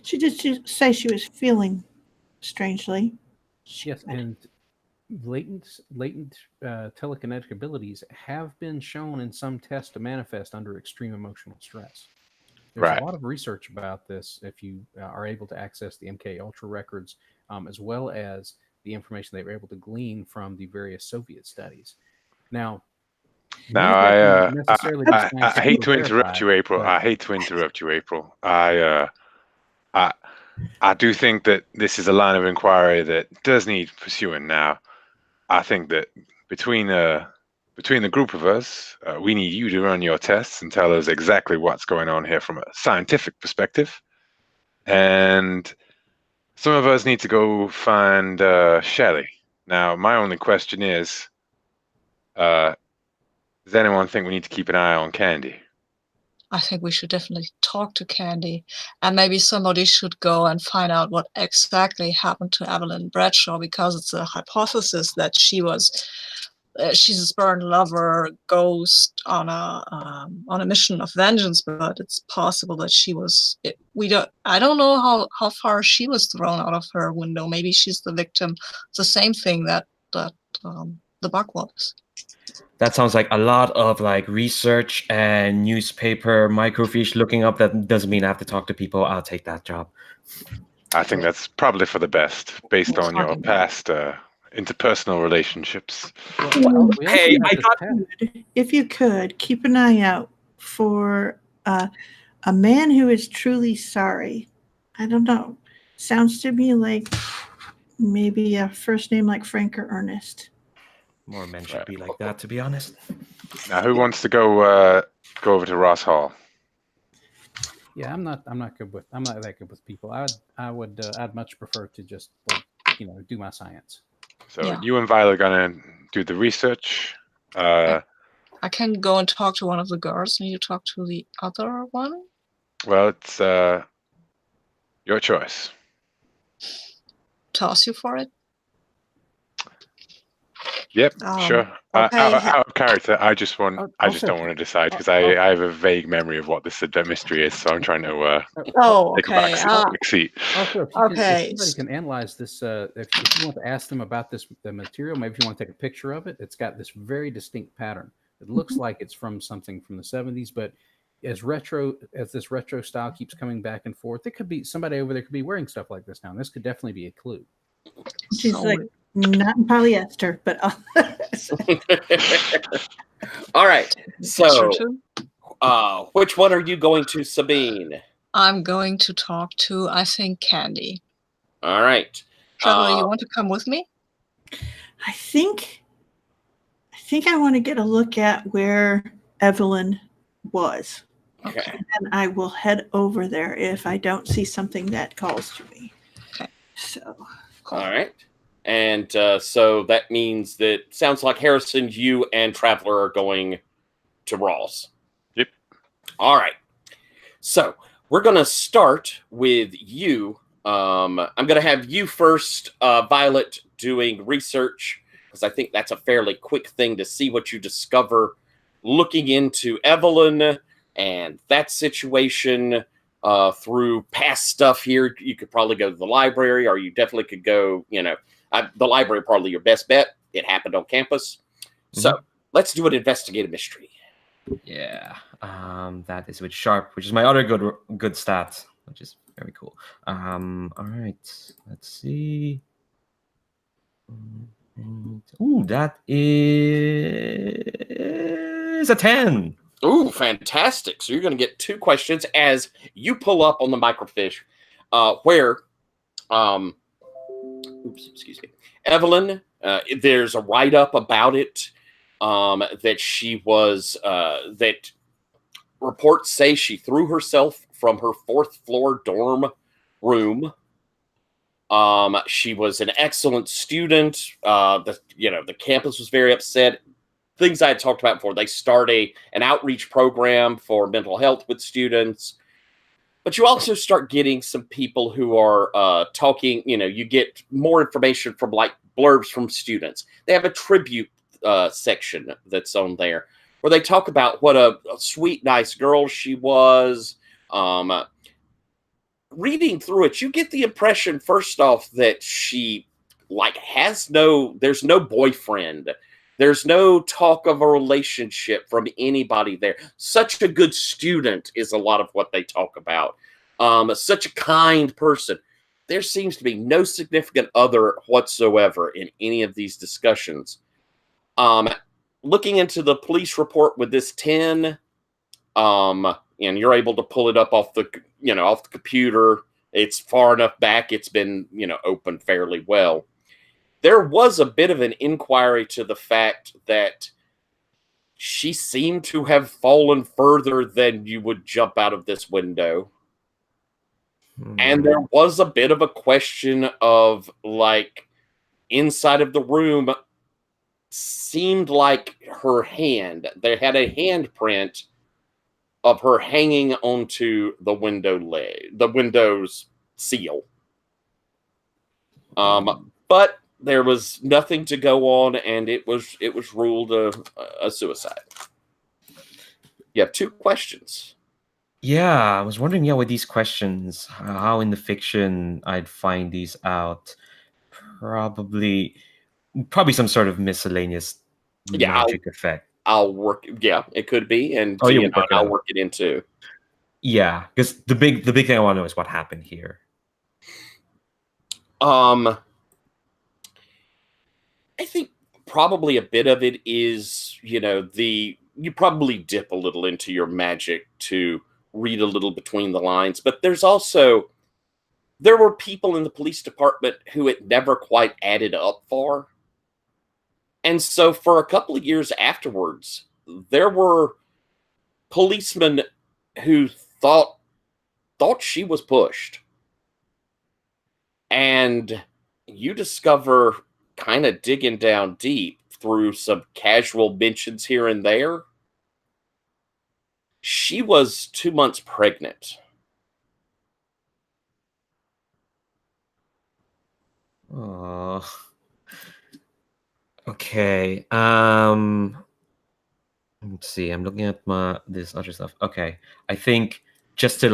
She did say she was feeling strangely. Yes, and latent telekinetic abilities have been shown in some tests to manifest under extreme emotional stress. There's Right. a lot of research about this if you are able to access the MK Ultra records, as well as the information they were able to glean from the various Soviet studies. Now, Now, none of that can necessarily be I hate to scientifically interrupt you, verified, April. but- I hate to interrupt you, April. I do think that this is a line of inquiry that does need pursuing. Now, I think that between the group of us, we need you to run your tests and tell us exactly what's going on here from a scientific perspective. And some of us need to go find Shelley. Now, my only question is, does anyone think we need to keep an eye on Candy? I think we should definitely talk to Candy, and maybe somebody should go and find out what exactly happened to Evelyn Bradshaw, because it's a hypothesis that she's a spurned lover ghost on a mission of vengeance, but it's possible that I don't know how far she was thrown out of her window. Maybe she's the victim. It's the same thing that the bug was. That sounds like a lot of like research and newspaper microfiche looking up. That doesn't mean I have to talk to people. I'll take that job. I think that's probably for the best, based on your past interpersonal relationships. Well, we also Hey, have I this got test. If you could, keep an eye out for a man who is truly sorry. I don't know. Sounds to me like maybe a first name like Frank or Ernest. More men should be like that, to be honest. Now, who wants to go over to Ross Hall? Yeah, I'm not that good with people. I'd much prefer to just do my science. So Yeah. you and Violet are gonna do the research. I can go and talk to one of the girls, and you talk to the other one. Well, it's your choice. Toss you for it. Yep, sure. Okay. Out of character, I just don't Also- want to decide because I have a vague memory of what this mystery is, so I'm trying to take a back seat. Also, if somebody can analyze this, if you want to ask them about the material, maybe if you want to take a picture of it, it's got this very distinct pattern. It looks like it's from something from the 70s, but as this retro style keeps coming back and forth, it could be somebody over there could be wearing stuff like this now, and this could definitely be a clue. She's like, not in polyester, but All right. So, Sure too. which one are you going to, Sabine? I'm going to talk to, I think, Candy. All right. Trevor, you want to come with me? I think I want to get a look at where Evelyn was. Okay. And I will head over there if I don't see something that calls to me. Okay. So. All right. And so that means that sounds like Harrison, you and Traveler are going to Rawls. Yep. All right. So we're going to start with you. I'm going to have you first, Violet, doing research, because I think that's a fairly quick thing to see what you discover looking into Evelyn and that situation. Through past stuff here, you could probably go to the library, or you definitely could go, the library, probably your best bet. It happened on campus. So let's do an investigative mystery. Yeah. That is with Sharp, which is my other good stat, which is very cool. All right. Let's see. Ooh, that is a 10. Ooh, fantastic. So you're going to get 2 questions as you pull up on the microfiche where, excuse me, Evelyn, there's a write-up about it that she was, that reports say she threw herself from her 4th floor dorm room. She was an excellent student. The campus was very upset. Things I had talked about before. They start an outreach program for mental health with students. But you also start getting some people who are talking, you get more information from like blurbs from students. They have a tribute section that's on there where they talk about what a sweet, nice girl she was. Reading through it, you get the impression, first off, that she like there's no boyfriend. There's no talk of a relationship from anybody there. Such a good student is a lot of what they talk about. Such a kind person. There seems to be no significant other whatsoever in any of these discussions. Looking into the police report with this 10, and you're able to pull it up off the computer. It's far enough back. It's been, open fairly well. There was a bit of an inquiry to the fact that she seemed to have fallen further than you would jump out of this window. And there was a bit of a question of, like, inside of the room seemed like her hand. They had a handprint of her hanging onto the window's seal. But there was nothing to go on, and it was ruled a suicide. You have 2 questions. Yeah, I was wondering, with these questions, how in the fiction I'd find these out. Probably some sort of miscellaneous magic effect. I'll work. Yeah, it could be, and I'll work it into. Yeah, because the big thing I want to know is what happened here. I think probably a bit of it is, you probably dip a little into your magic to read a little between the lines, but there were people in the police department who it never quite added up for. And so for a couple of years afterwards, there were policemen who thought she was pushed. And you discover, kind of digging down deep through some casual mentions here and there, she was 2 months pregnant. Oh. Okay. Let's see. I'm looking at this other stuff. Okay. I think just to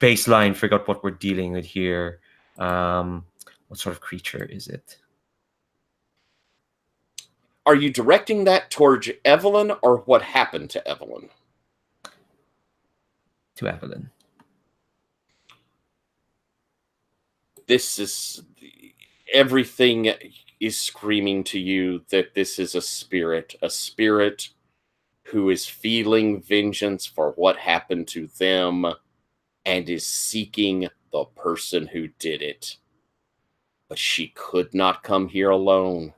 baseline, figure out what we're dealing with here. What sort of creature is it? Are you directing that towards Evelyn, or what happened to Evelyn? To Evelyn. Everything is screaming to you that this is a spirit who is feeling vengeance for what happened to them and is seeking the person who did it. But she could not come here alone.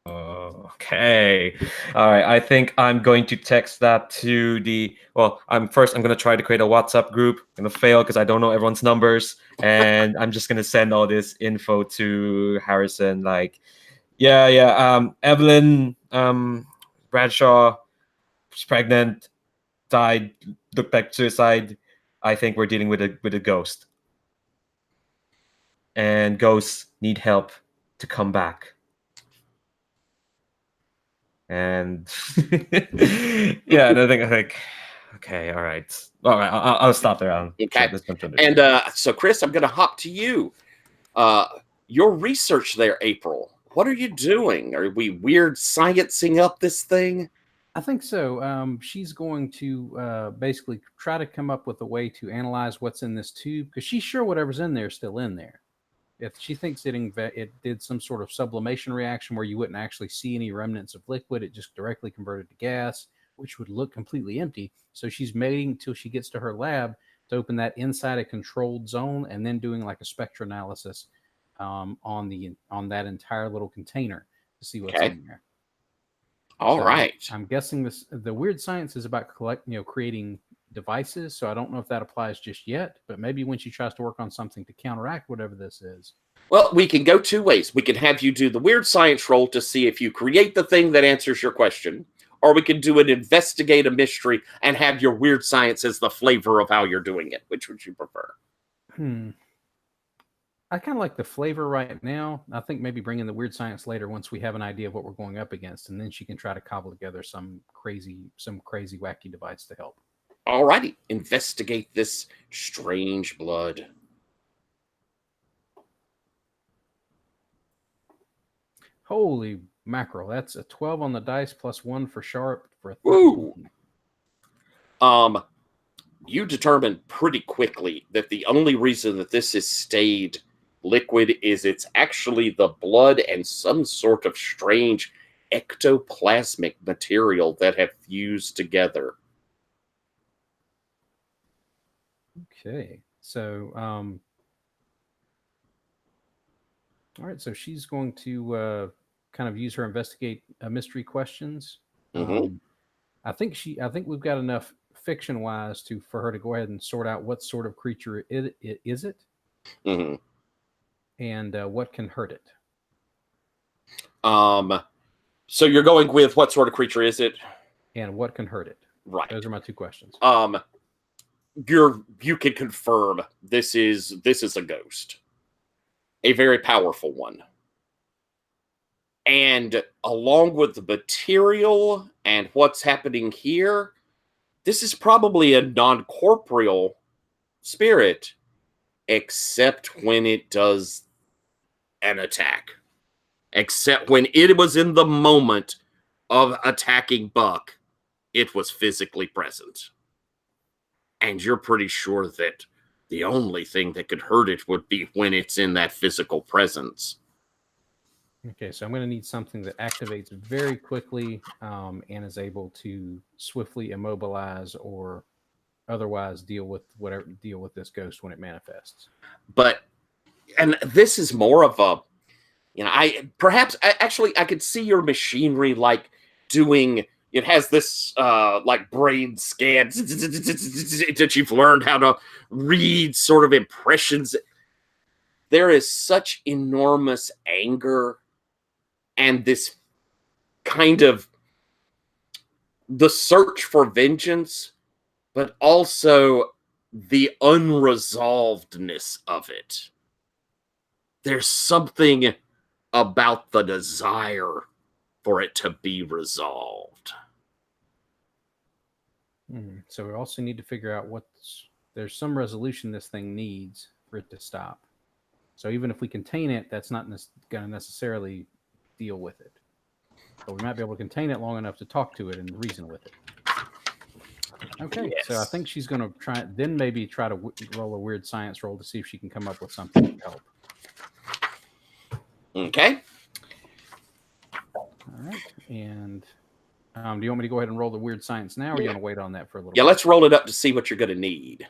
Okay. All right. I think I'm going to text that to I'm going to try to create a WhatsApp group. I'm going to fail because I don't know everyone's numbers. And I'm just going to send all this info to Harrison. Evelyn Bradshaw was pregnant, died, looked like suicide. I think we're dealing with a ghost. And ghosts need help to come back. And and I think, okay, all right. I'll stop there. Okay. And so, Chris, I'm going to hop to you. Your research there, April. What are you doing? Are we weird sciencing up this thing? I think so. She's going to basically try to come up with a way to analyze what's in this tube, because she's sure whatever's in there is still in there. If she thinks it did some sort of sublimation reaction where you wouldn't actually see any remnants of liquid, it just directly converted to gas, which would look completely empty. So she's waiting until she gets to her lab to open that inside a controlled zone, and then doing like a spectranalysis on that entire little container to see what's in there. All right. I'm guessing the weird science is about creating devices, so I don't know if that applies just yet, but maybe when she tries to work on something to counteract whatever this is. Well, we can go 2 ways. We can have you do the weird science roll to see if you create the thing that answers your question, or we can do an investigate a mystery and have your weird science as the flavor of how you're doing it. Which would you prefer? I kind of like the flavor right now. I think maybe bring in the weird science later once we have an idea of what we're going up against, and then she can try to cobble together some crazy wacky device to help. Alrighty, investigate this strange blood. Holy mackerel! That's a 12 on the dice plus 1 for sharp for a 13. Woo! You determine pretty quickly that the only reason that this has stayed liquid is it's actually the blood and some sort of strange ectoplasmic material that have fused together. Okay, so all right, so she's going to kind of use her investigate mystery questions. Mhm. I think we've got enough fiction wise for her to go ahead and sort out what sort of creature it is, Mhm. and what can hurt it. So you're going with what sort of creature is it? And what can hurt it? Right. Those are my 2 questions. You can confirm this is a ghost. A very powerful one. And along with the material and what's happening here, this is probably a non-corporeal spirit, except when it does an attack. Except when it was in the moment of attacking Buck, it was physically present. And you're pretty sure that the only thing that could hurt it would be when it's in that physical presence. Okay, so I'm going to need something that activates very quickly and is able to swiftly immobilize or otherwise deal with this ghost when it manifests. And this is more of a, I could see your machinery like doing. It has this like brain scan that you've learned how to read sort of impressions. There is such enormous anger and this kind of the search for vengeance, but also the unresolvedness of it. There's something about the desire for it to be resolved. So we also need to figure out there's some resolution this thing needs for it to stop. So even if we contain it, that's not going to necessarily deal with it. But we might be able to contain it long enough to talk to it and reason with it. Okay, Yes. So I think she's going to try to roll a weird science roll to see if she can come up with something to help. Okay. All right, and do you want me to go ahead and roll the weird science now, or you want to wait on that for a little? Yeah, let's roll it up to see what you're going to need.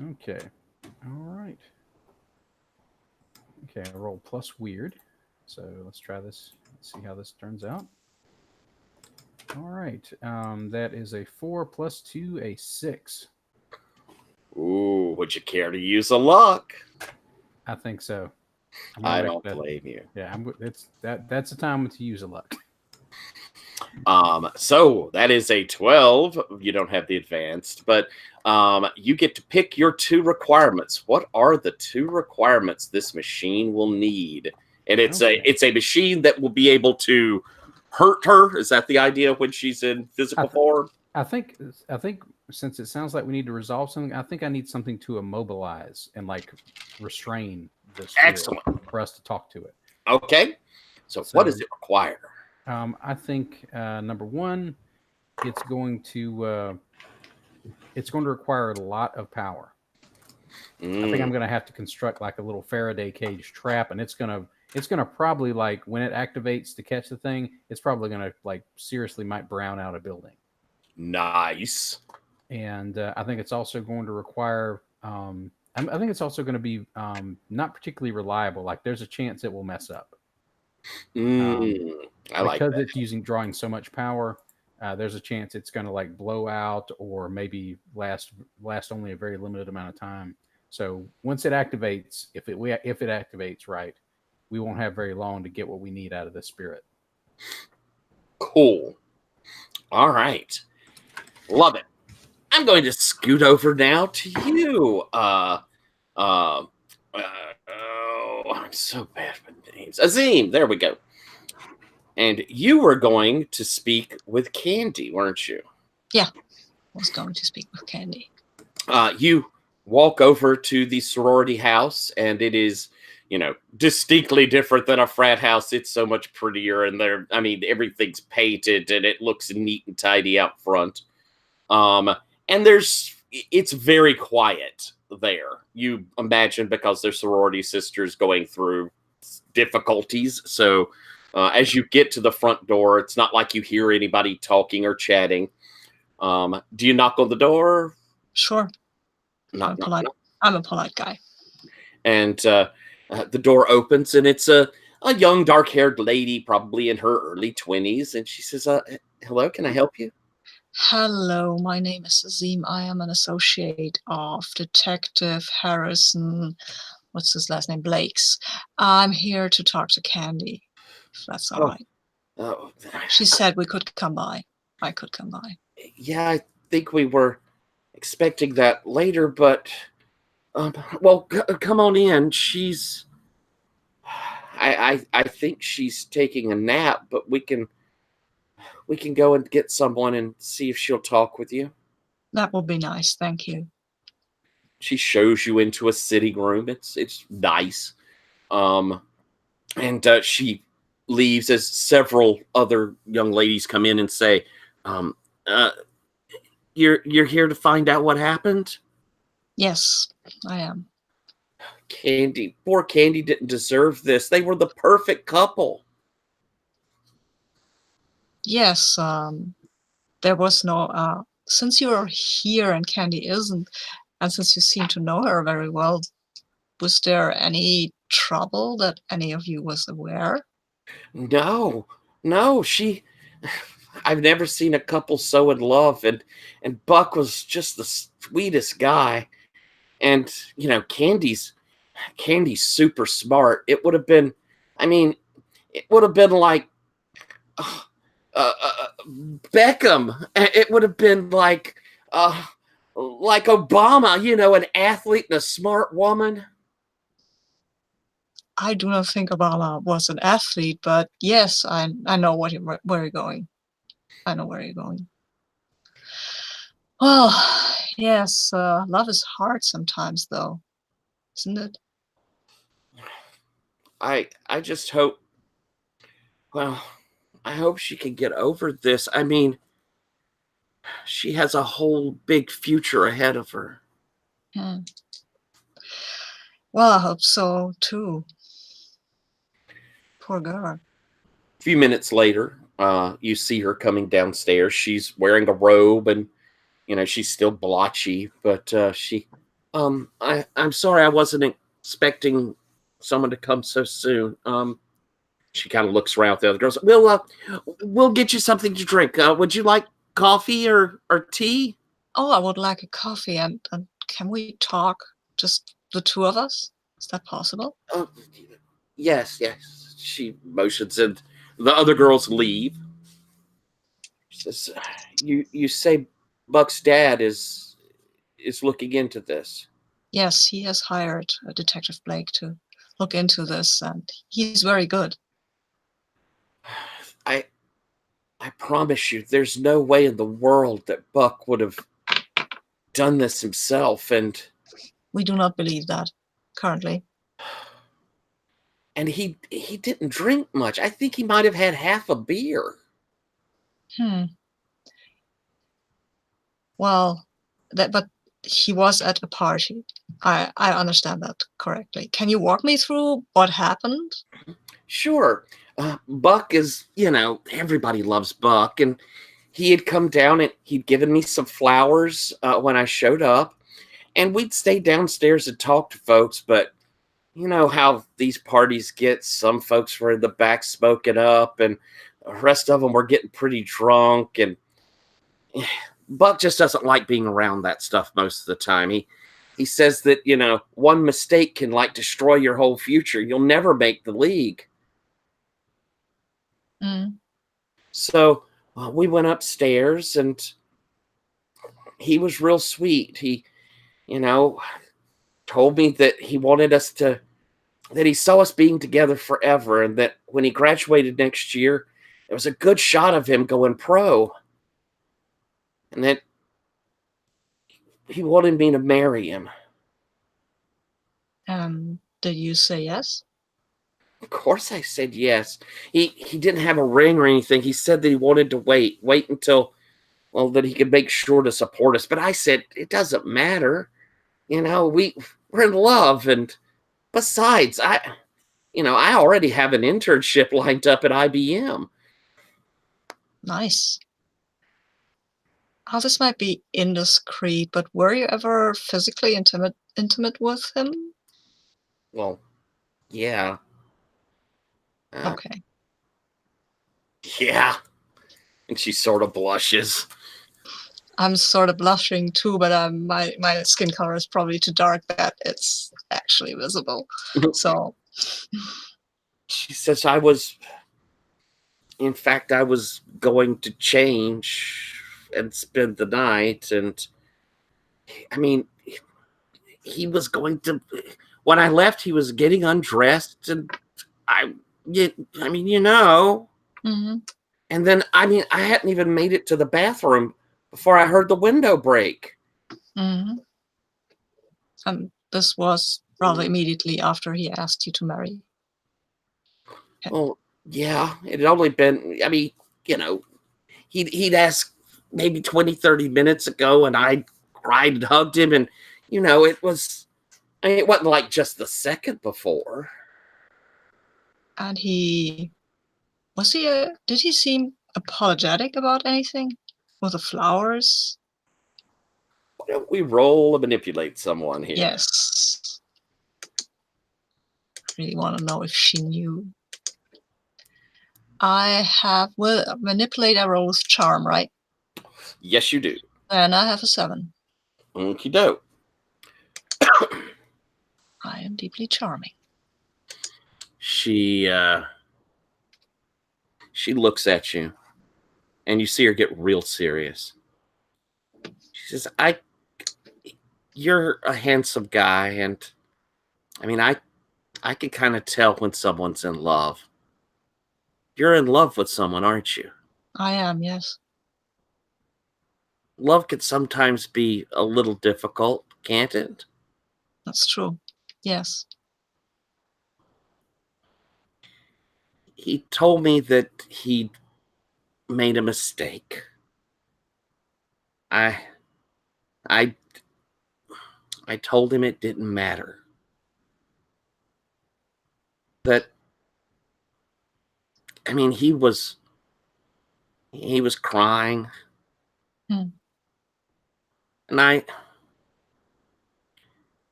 Okay. All right. Okay, I roll plus weird. So let's try this. Let's see how this turns out. All right. That is a 4 plus 2, a 6. Ooh, would you care to use a luck? I think so. I don't blame you. Yeah, that's the time to use a luck. So that is a 12. You don't have the advanced, but you get to pick your 2 requirements. What are the 2 requirements this machine will need? And it's a machine that will be able to hurt her. Is that the idea when she's in physical form? I think since it sounds like we need to resolve something, I think I need something to immobilize and like restrain this. Excellent. For us to talk to it. Okay. So what does it require? I think number 1, it's going to require a lot of power. I think I'm going to have to construct like a little Faraday cage trap, and it's going to probably, like, when it activates to catch the thing, it's probably going to like seriously might brown out a building. Nice. And I think it's also going to require. I think it's also going to be not particularly reliable. Like, there's a chance it will mess up. I like that. Because it's drawing so much power. There's a chance it's going to like blow out, or maybe last only a very limited amount of time. So once it activates, if it activates right, we won't have very long to get what we need out of the spirit. Cool. All right. Love it. I'm going to scoot over now to you. Oh, I'm so bad with names. Azim, there we go. And you were going to speak with Candy, weren't you? Yeah, I was going to speak with Candy. You walk over to the sorority house, and it is, distinctly different than a frat house. It's so much prettier, and everything's painted, and it looks neat and tidy out front. And it's very quiet there. You imagine because they're sorority sisters going through difficulties. So as you get to the front door, it's not like you hear anybody talking or chatting. Do you knock on the door? Sure. Knock, knock, knock. I'm a polite guy. And the door opens, and it's a young, dark-haired lady, probably in her early 20s. And she says, hello, can I help you? Hello, my name is Azim. I am an associate of Detective Harrison. What's his last name? Blake's. I'm here to talk to Candy, if that's all right. Oh, She said we could come by. I could come by. Yeah, I think we were expecting that later, but come on in. She's I think she's taking a nap, but we can go and get someone and see if she'll talk with you. That would be nice, thank you. She shows you into a sitting room. It's nice. And she leaves as several other young ladies come in and say, you're here to find out what happened? Yes, I am. Candy, poor Candy didn't deserve this. They were the perfect couple. Yes, there was no, since you're here and Candy isn't, and since you seem to know her very well, was there any trouble that any of you was aware? No, I've never seen a couple so in love, and Buck was just the sweetest guy. And, Candy's super smart. It would have been, it would have been like Beckham. It would have been like Obama, an athlete and a smart woman. I do not think Obama was an athlete, but yes, I know where you're going. I know where you're going. Well, yes, love is hard sometimes, though, isn't it? I just hope, I hope she can get over this. She has a whole big future ahead of her. Well, I hope so, too. Poor girl. A few minutes later, you see her coming downstairs. She's wearing a robe, and, she's still blotchy, but I'm sorry I wasn't expecting someone to come so soon. She kind of looks around at the other girls. We'll get you something to drink. Would you like coffee or tea? Oh, I would like a coffee, and can we talk, just the two of us? Is that possible? Yes. She motions, and the other girls leave. She says, you say Buck's dad is looking into this? Yes, he has hired Detective Blake to look into this, and he's very good. I promise you, there's no way in the world that Buck would have done this himself, and we do not believe that currently. And he didn't drink much. I think he might have had half a beer. Well, but he was at a party. I understand that correctly. Can you walk me through what happened? Sure. Buck is, everybody loves Buck, and he had come down and he'd given me some flowers when I showed up, and we'd stay downstairs and talk to folks, but you know how these parties get. Some folks were in the back smoking up, and the rest of them were getting pretty drunk, and Buck just doesn't like being around that stuff most of the time. He says that, one mistake can destroy your whole future. You'll never make the league. So we went upstairs, and he was real sweet. He, told me that he wanted us to that he saw us being together forever, and that when he graduated next year, there was a good shot of him going pro, and that he wanted me to marry him. Did you say yes? Of course I said yes. He didn't have a ring or anything. He said that he wanted to wait until, well, that he could make sure to support us. But I said, it doesn't matter. You know, we're in love. And besides, I already have an internship lined up at IBM. Nice. Oh, this might be indiscreet, but were you ever physically intimate with him? Well, yeah. Okay. Yeah. And she sort of blushes. I'm sort of blushing too, but my skin color is probably too dark that it's actually visible. So She says I was going to change and spend the night. And I mean, he was going to, when I left, he was getting undressed, and mhm. and then, I hadn't even made it to the bathroom before I heard the window break. Mm-hmm. This was probably immediately after he asked you to marry. Well, yeah, it had only been, he'd asked maybe 20, 30 minutes ago, and I cried and hugged him, and, it wasn't like just the second before. And did he seem apologetic about anything? With the flowers? Why don't we roll to manipulate someone here? Yes. I really want to know if she knew. Manipulate, I roll with charm, right? Yes, you do. And I have a 7. Okie doke. I am deeply charming. She looks at you, and you see her get real serious. She says, you're a handsome guy, and I can kind of tell when someone's in love. You're in love with someone, aren't you? I am, yes. Love can sometimes be a little difficult, can't it? That's true. Yes. He told me that he made a mistake. I told him it didn't matter. That, he was crying. Hmm. And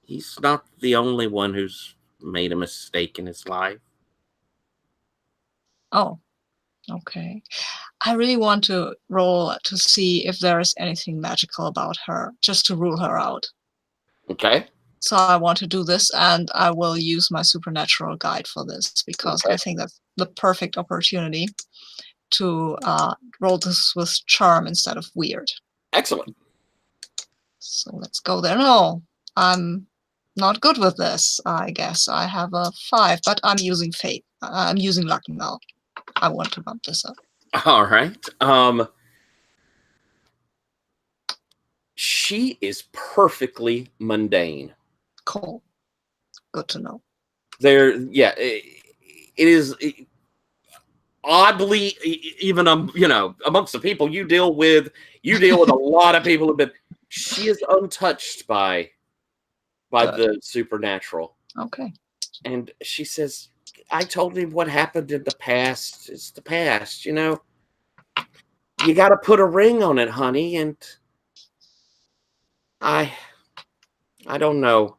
he's not the only one who's made a mistake in his life. Oh, okay. I really want to roll to see if there is anything magical about her, just to rule her out. Okay. So I want to do this, and I will use my supernatural guide for this, because Okay. I think that's the perfect opportunity to roll this with charm instead of weird. Excellent. So let's go there. No, I'm not good with this, I guess. I have a 5, but I'm using fate. I'm using luck now. I want to bump this up. All right. She is perfectly mundane. Cool. Good to know. It is oddly, even amongst the people you deal with a lot of people, but she is untouched by the supernatural. Okay. And she says, I told him what happened in the past is the past. You got to put a ring on it, honey. And I don't know.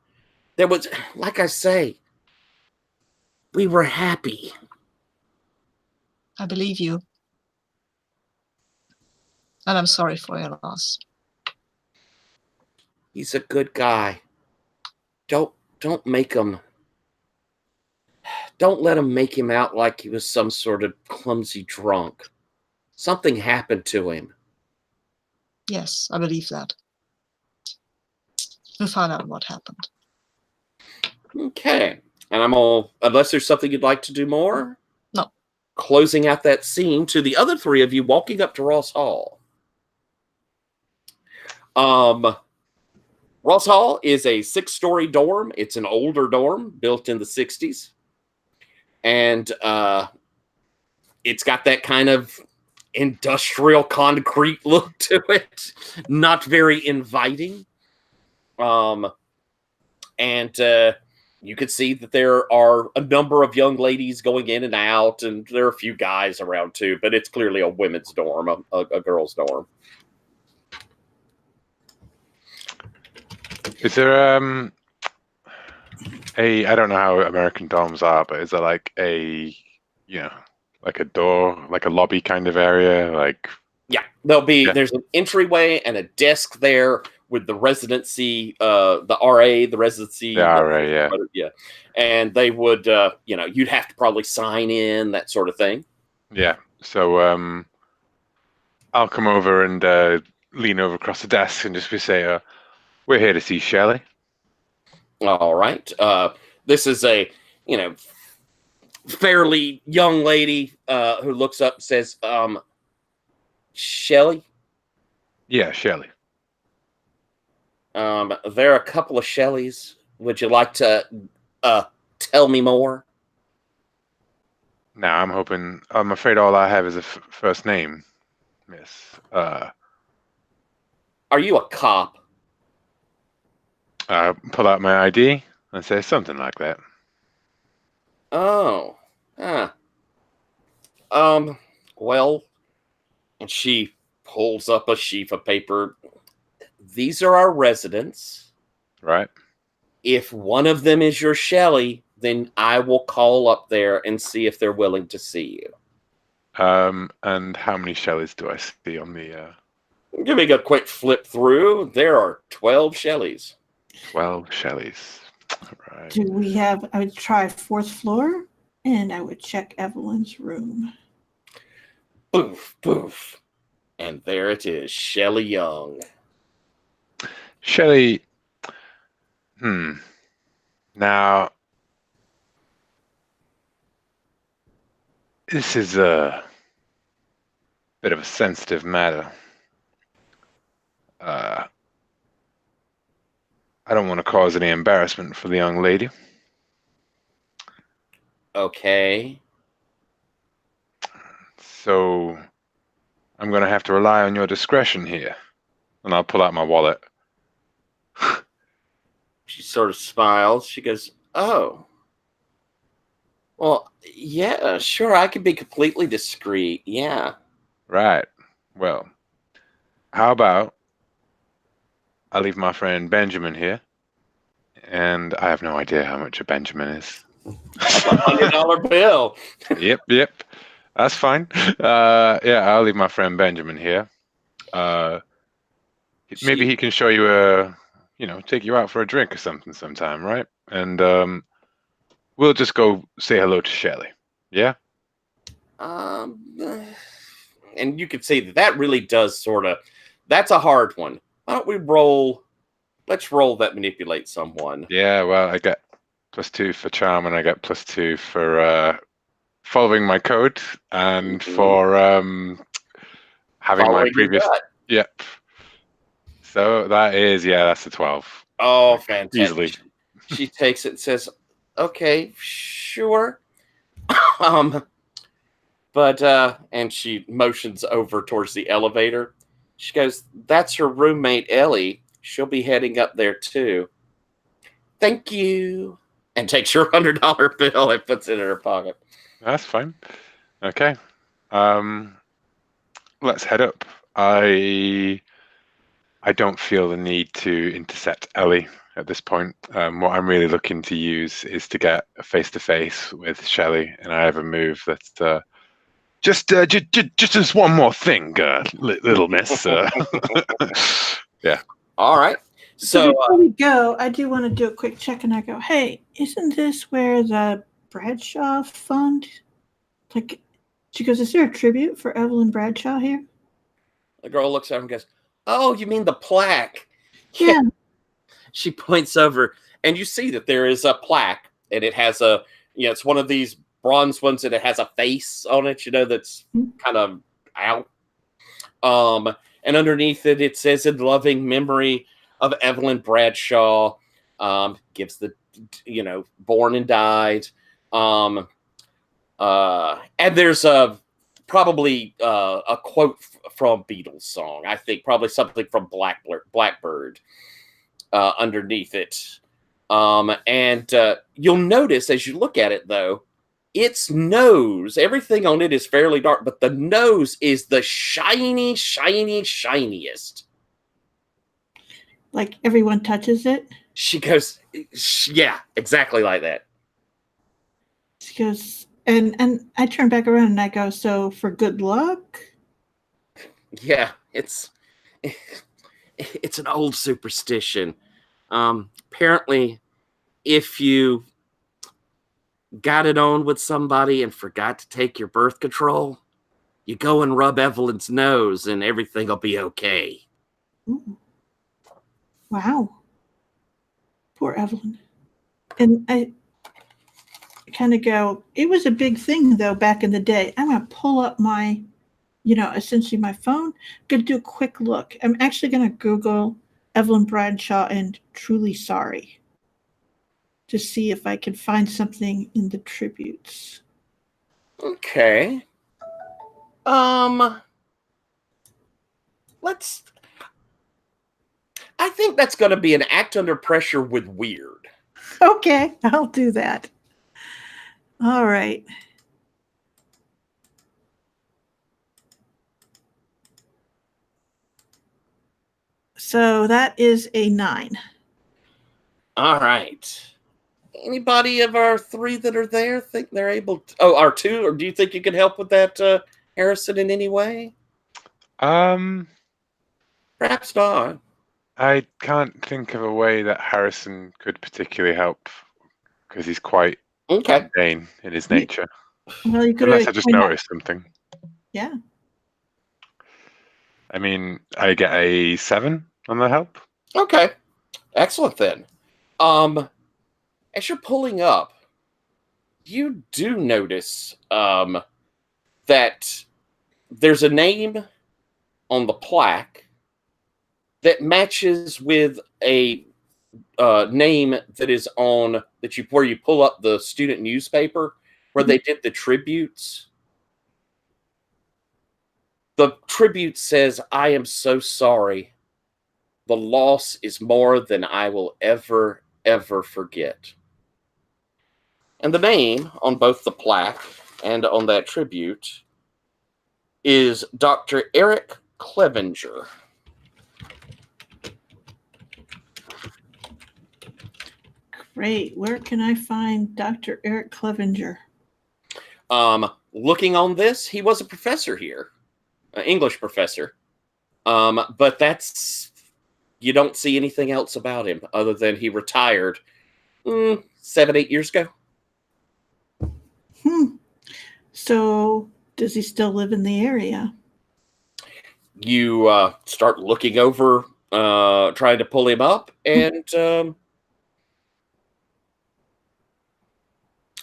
There was, like I say, we were happy. I believe you. And I'm sorry for your loss. He's a good guy. Don't make him. Don't let him make him out like he was some sort of clumsy drunk. Something happened to him. Yes, I believe that. We'll find out what happened. Okay. And I'm all, unless there's something you'd like to do more? No. Closing out that scene to the other three of you walking up to Ross Hall. Ross Hall is a 6-story dorm. It's an older dorm built in the 60s. And it's got that kind of industrial concrete look to it. Not very inviting. And you could see that there are a number of young ladies going in and out, and there are a few guys around too, but it's clearly a women's dorm, a girls' dorm. Is there I don't know how American dorms are, but is there like a like a door, like a lobby kind of area? Like Yeah, there's an entryway and a desk there with the residency, the RA, the residency. the RA, yeah. Yeah. And they would, you'd have to probably sign in, that sort of thing. Yeah. So I'll come over and lean over across the desk and just say, we're here to see Shelley. All right. This is a, fairly young lady who looks up and says, Shelley? Yeah, Shelley. There are a couple of Shelleys. Would you like to tell me more? No, I'm afraid all I have is a first name, miss. Are you a cop? Pull out my ID and say something like that. Oh. Huh. Well, and she pulls up a sheaf of paper. These are our residents. Right. If one of them is your Shelley, then I will call up there and see if they're willing to see you. And how many Shelleys do I see on the... Giving a quick flip through, there are 12 Shelleys. 12 Shelleys. Right. Do we have, I would try 4th floor, and I would check Evelyn's room. Boof, boof. And there it is, Shelley Young. Shelley... Now... This is a bit of a sensitive matter. I don't want to cause any embarrassment for the young lady. Okay. So I'm going to have to rely on your discretion here. And I'll pull out my wallet. She sort of smiles. She goes, oh. Well, yeah, sure, I could be completely discreet. Yeah. Right. Well, how about I leave my friend Benjamin here, and I have no idea how much a Benjamin is. That's a $100 bill. Yep. That's fine. Yeah, I'll leave my friend Benjamin here. Maybe he can show you take you out for a drink or something sometime, right? And we'll just go say hello to Shelley. Yeah? And you can see that really does that's a hard one. Why don't we let's roll that manipulate someone. Yeah, well, I got +2 for charm, and I got +2 for following my code, and for having Following my previous... Yep. So that's a 12. Oh, fantastic. Easily. She takes it and says, okay, sure. But and she motions over towards the elevator. She goes, that's her roommate, Ellie. She'll be heading up there too. Thank you. And takes her $100 bill and puts it in her pocket. That's fine. Okay. Let's head up. I don't feel the need to intercept Ellie at this point. What I'm really looking to use is to get a face-to-face with Shelley, and I have a move that's just as one more thing, little miss. Yeah. All right. So before we go, I do want to do a quick check, and I go, hey, isn't this where the Bradshaw fund? Like, she goes, is there a tribute for Evelyn Bradshaw here? the girl looks over and goes, oh, you mean the plaque? Yeah. She points over. and you see that there is a plaque, and it has a, it's one of these bronze ones, and it has a face on it, that's kind of out. And underneath it, it says, "In loving memory of Evelyn Bradshaw," gives the, born and died. And there's probably a quote from Beatles song. I think probably something from Blackbird underneath it. And you'll notice as you look at it, though, its nose, everything on it is fairly dark, but the nose is the shiniest. Like everyone touches it? She goes, yeah, exactly like that. She goes, and I turn back around and I go, "So for good luck?" Yeah, it's an old superstition. Apparently, if you got it on with somebody and forgot to take your birth control, you go and rub Evelyn's nose and everything will be okay. Ooh. Wow. Poor Evelyn. And I kind of go, it was a big thing, though, back in the day. I'm going to pull up my, essentially my phone. Going to do a quick look. I'm actually going to Google Evelyn Bradshaw and "truly sorry" to see if I can find something in the tributes. Okay. I think that's going to be an act under pressure with weird. Okay, I'll do that. All right. So that is a 9. All right. Anybody of our 3 that are there think they're able to... Oh, our 2? Or do you think you can help with that, Harrison, in any way? Perhaps not. I can't think of a way that Harrison could particularly help because he's quite mundane in his nature. Well, you could Unless I just noticed something. Yeah. I mean, I get a 7 on the help. Okay. Excellent then. As you're pulling up, you do notice that there's a name on the plaque that matches with a name that is on where you pull up the student newspaper where they did the tributes. The tribute says, "I am so sorry. The loss is more than I will ever, ever forget." And the name on both the plaque and on that tribute is Dr. Eric Clevenger. Great. Where can I find Dr. Eric Clevenger? Looking on this, he was a professor here, an English professor. But you don't see anything else about him other than he retired 7-8 years ago. So does he still live in the area? You start looking over, trying to pull him up, and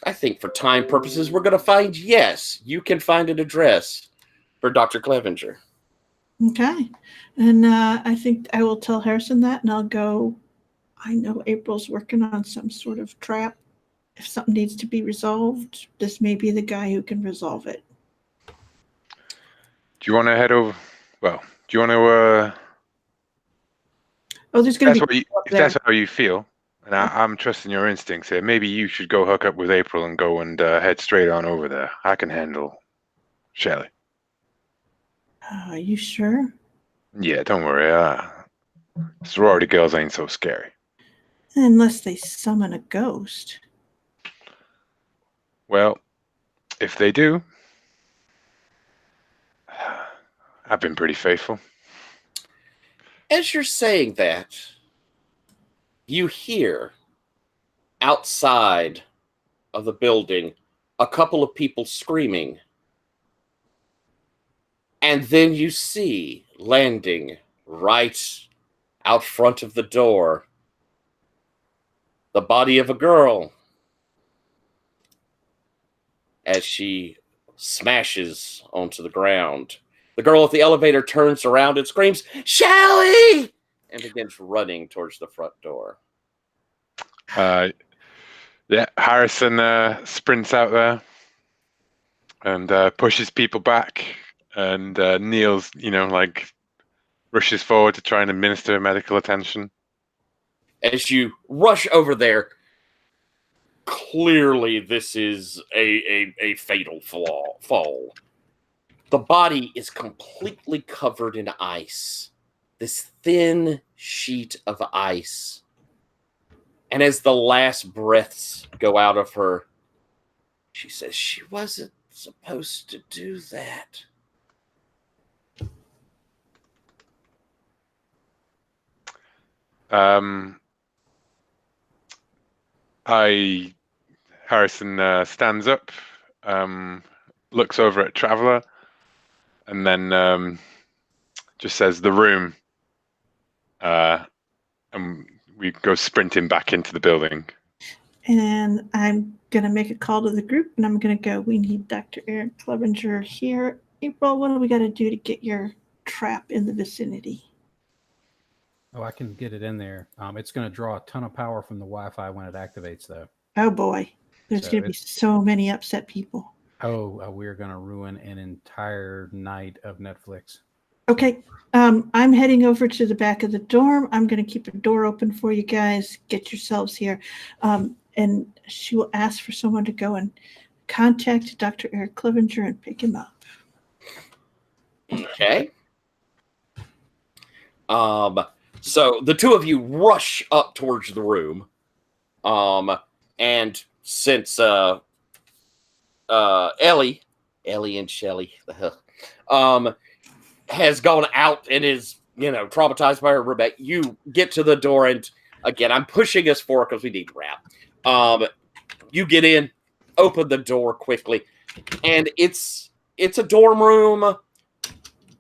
I think for time purposes, we're going to find, yes, you can find an address for Dr. Clevenger. Okay. And I think I will tell Harrison that, and I'll go, I know April's working on some sort of trap. If something needs to be resolved, this may be the guy who can resolve it. Do you want to head over? Well, do you want to... Oh, there's going to be... If that's how you feel, and I'm trusting your instincts here, maybe you should go hook up with April and go and head straight on over there. I can handle Shelley. Are you sure? Yeah, don't worry. Sorority girls ain't so scary. Unless they summon a ghost. Well, if they do, I've been pretty faithful. As you're saying that, you hear outside of the building a couple of people screaming. And then you see landing right out front of the door the body of a girl as she smashes onto the ground. The girl at the elevator turns around and screams, "Shelly!" and begins running towards the front door. Yeah, Harrison sprints out there and pushes people back, and Niels, like rushes forward to try and administer medical attention. As you rush over there, clearly this is a fatal fall. The body is completely covered in ice. This thin sheet of ice. And as the last breaths go out of her, she says, "She wasn't supposed to do that." Harrison stands up, looks over at Traveler, and then just says, "The room," and we go sprinting back into the building. And I'm going to make a call to the group, and I'm going to go, "We need Dr. Eric Clevenger here. April, what do we got to do to get your trap in the vicinity?" Oh, I can get it in there. It's going to draw a ton of power from the Wi-Fi when it activates, though. Oh, boy. There's So going to be so many upset people. We're going to ruin an entire night of Netflix. Okay. I'm heading over to the back of the dorm. I'm going to keep the door open for you guys. Get yourselves here. And she will ask for someone to go and contact Dr. Eric Clevenger and pick him up. Okay. So the two of you rush up towards the room. And since Ellie and Shelly has gone out and is, traumatized by her roommate, you get to the door, and again, I'm pushing us forward because we need to wrap. You get in, open the door quickly, and it's a dorm room,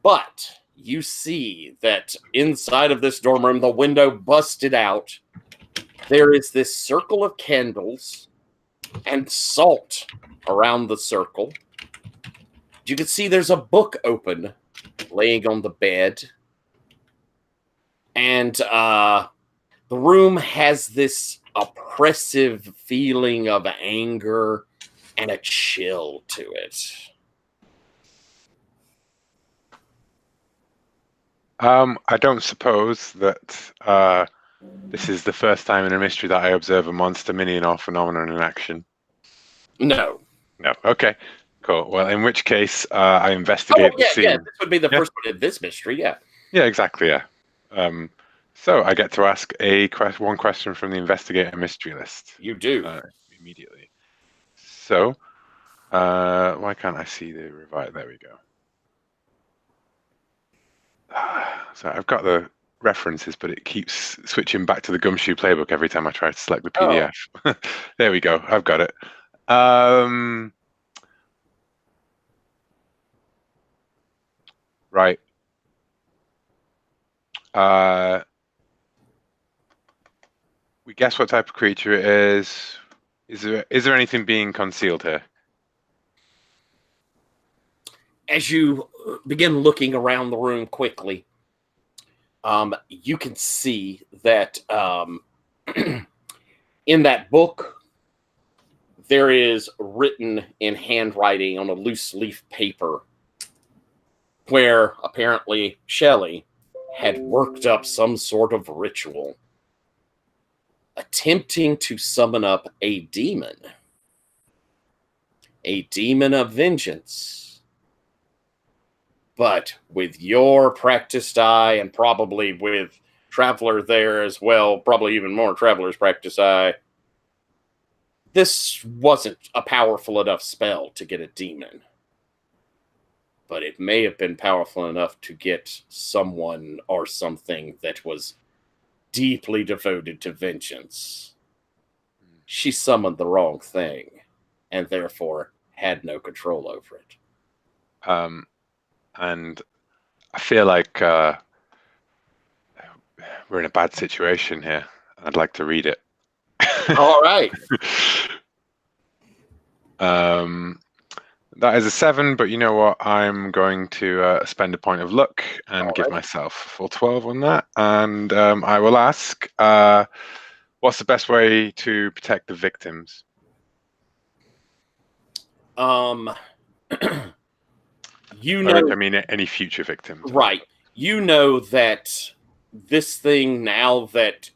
but you see that inside of this dorm room, the window busted out. There is this circle of candles and salt around the circle. You can see there's a book open, laying on the bed. And the room has this oppressive feeling of anger and a chill to it. I don't suppose that this is the first time in a mystery that I observe a monster, minion, or phenomenon in action. No. No. Okay. Cool. Well, in which case, I investigate the scene. Yeah, this would be the first one in this mystery, yeah. Yeah, exactly, yeah. So I get to ask one question from the investigator mystery list. You do. Immediately. So, why can't I see the revise? There we go. So I've got the references, but it keeps switching back to the Gumshoe playbook every time I try to select the PDF. Oh. There we go. I've got it. Right. We guess what type of creature it is. Is there anything being concealed here? As you begin looking around the room quickly, you can see that in that book, there is written in handwriting on a loose leaf paper where apparently Shelley had worked up some sort of ritual, attempting to summon up a demon of vengeance. But with your practiced eye, and probably with Traveler there as well, probably even more Traveler's practiced eye, this wasn't a powerful enough spell to get a demon. But it may have been powerful enough to get someone or something that was deeply devoted to vengeance. She summoned the wrong thing, and therefore had no control over it. And I feel like we're in a bad situation here. I'd like to read it. All right. That is a 7, but you know what? I'm going to spend a point of luck and give Alright. myself a full 12 on that. And I will ask, what's the best way to protect the victims? You By which know, I mean any future victims. right? You know that this thing, now that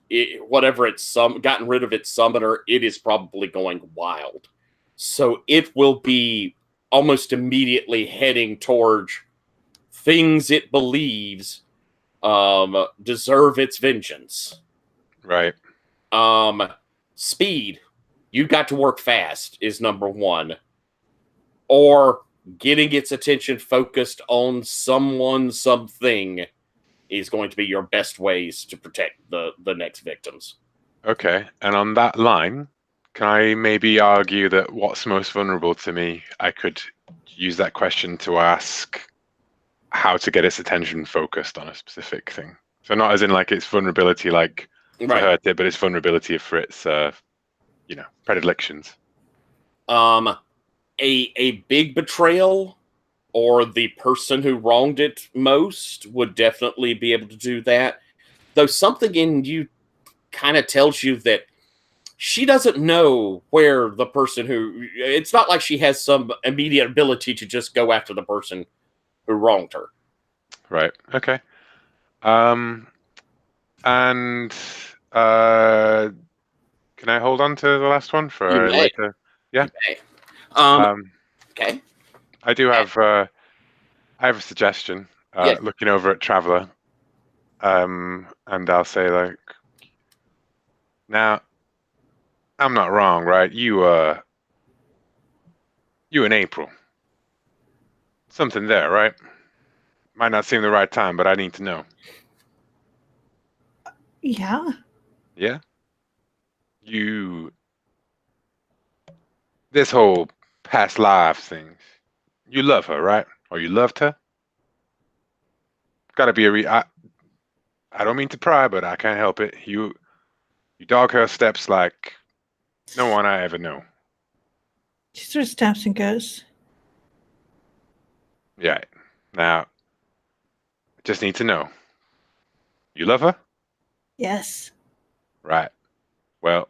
whatever it's gotten rid of its summoner, it is probably going wild. So it will be almost immediately heading towards things it believes deserve its vengeance. Right. Speed. You got to work fast is number 1. Or getting its attention focused on someone, something is going to be your best ways to protect the next victims. Okay. And on that line, can I maybe argue that what's most vulnerable to me, I could use that question to ask how to get its attention focused on a specific thing. So not as in like its vulnerability, like to Right. hurt it, but its vulnerability for its, predilections. A big betrayal or the person who wronged it most would definitely be able to do that. Though something in you kind of tells you that she doesn't know where the person who, it's not like she has some immediate ability to just go after the person who wronged her. Right. Okay. And can I hold on to the last one for You may. later? Yeah. You may. Okay. I do have I have a suggestion. Yes. Looking over at Traveler, and I'll say like, now, I'm not wrong, right? You in April. Something there, right? Might not seem the right time, but I need to know. Yeah. Yeah? This whole past life thing, you love her, right? Or you loved her? Gotta be I don't mean to pry, but I can't help it. You dog her steps like no one I ever know. She sort of stops and goes, Yeah. Now, I just need to know. You love her? yes. Right. Well,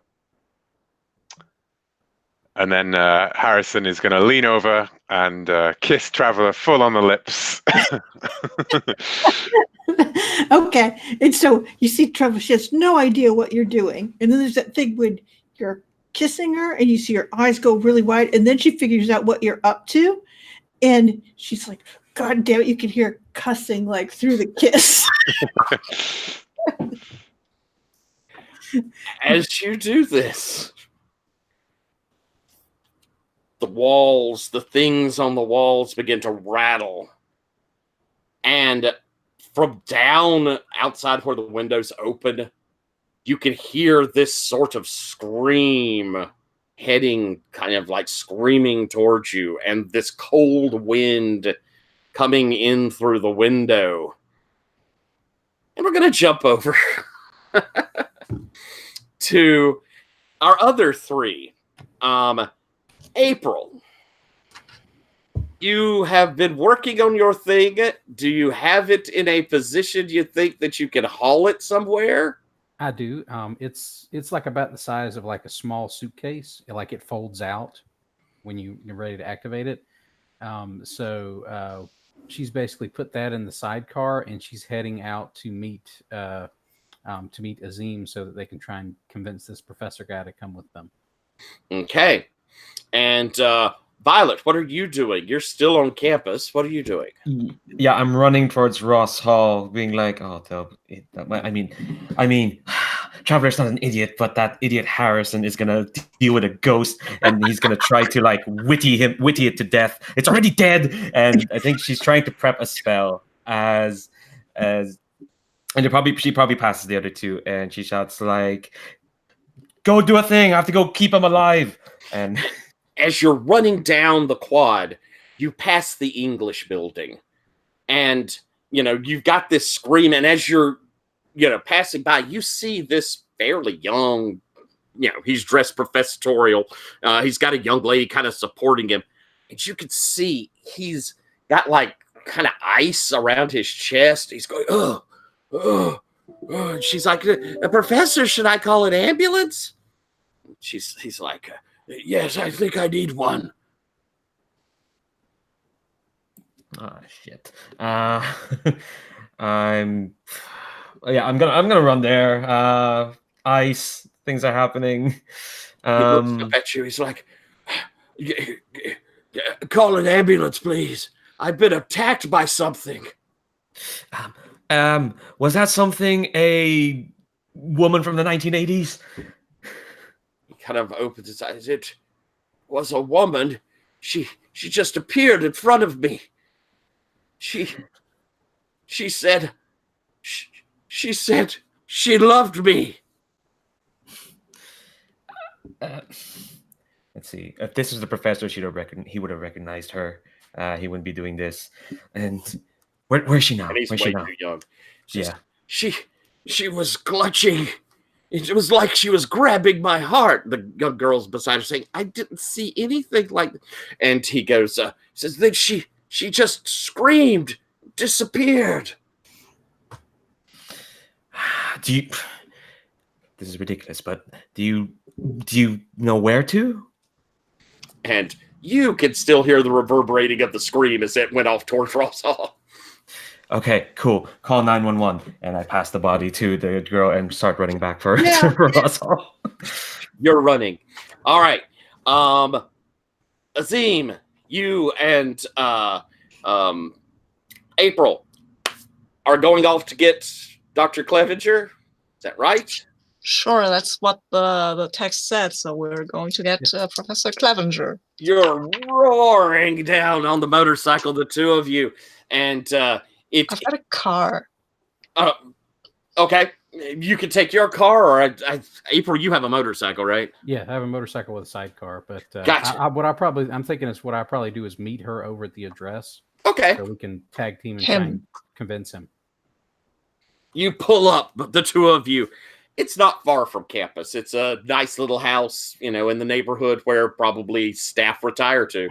and then Harrison is going to lean over and kiss Traveler full on the lips. Okay. And so you see Trevor, she has no idea what you're doing. And then there's that thing when you're kissing her and you see her eyes go really wide, and then she figures out what you're up to. And she's like, God damn it, you can hear cussing like through the kiss. As you do this, the walls, the things on the walls begin to rattle. And from down outside where the windows open, you can hear this sort of scream heading, kind of like screaming towards you, and this cold wind coming in through the window. And we're going to jump over to our other 3. April, you have been working on your thing. Do you have it in a position you think that you can haul it somewhere? I do. It's like about the size of like a small suitcase. Like it folds out when you're ready to activate it. So she's basically put that in the sidecar, and she's heading out to meet Azim so that they can try and convince this professor guy to come with them. Okay. And Violet, what are you doing? You're still on campus. What are you doing? Yeah, I'm running towards Ross Hall, being like, "Oh, I mean, Traveler's not an idiot, but that idiot Harrison is gonna deal with a ghost, and he's gonna try to like witty it to death. It's already dead." And I think she's trying to prep a spell and she probably passes the other 2, and she shouts like, "Go do a thing! I have to go keep him alive!" And as you're running down the quad, you pass the English building, and you've got this scream, and as you're passing by, you see this fairly young he's dressed professorial. He's got a young lady kind of supporting him. And you could see he's got like kind of ice around his chest. He's going, oh, oh, oh. And she's like, Professor, should I call an ambulance? He's like, yes, I think I need one. Oh shit. I'm gonna run there. Ice, things are happening. He looks up at you. He's like, call an ambulance, please. I've been attacked by something. Was that something a woman from the 1980s? He kind of opens his eyes. It was a woman. She just appeared in front of me. She said she loved me. Let's see. If this was the professor, he would have recognized her. He wouldn't be doing this. And where's she now? And he's where's way she now? too young. Yeah. She was clutching. It was like she was grabbing my heart. The young girl's beside her saying, I didn't see anything like that. And he goes, says that she just screamed, disappeared. This is ridiculous, but do you know where to? And you can still hear the reverberating of the scream as it went off towards Ross Hall. Okay, cool. Call 911, and I pass the body to the girl and start running back for Yeah. Ross Hall. You're running. All right. Azim, you and April are going off to get Dr. Clevenger. Is that right? Sure, that's what the text said. So we're going to get Professor Clevenger. You're roaring down on the motorcycle, the two of you, and I've got a car. Okay, you can take your car, or April, you have a motorcycle, right? Yeah, I have a motorcycle with a sidecar, but Gotcha. I'm thinking what I probably do is meet her over at the address, Okay. so we can tag team and try and convince him. You pull up, the two of you. It's not far from campus. It's a nice little house, in the neighborhood where probably staff retire to.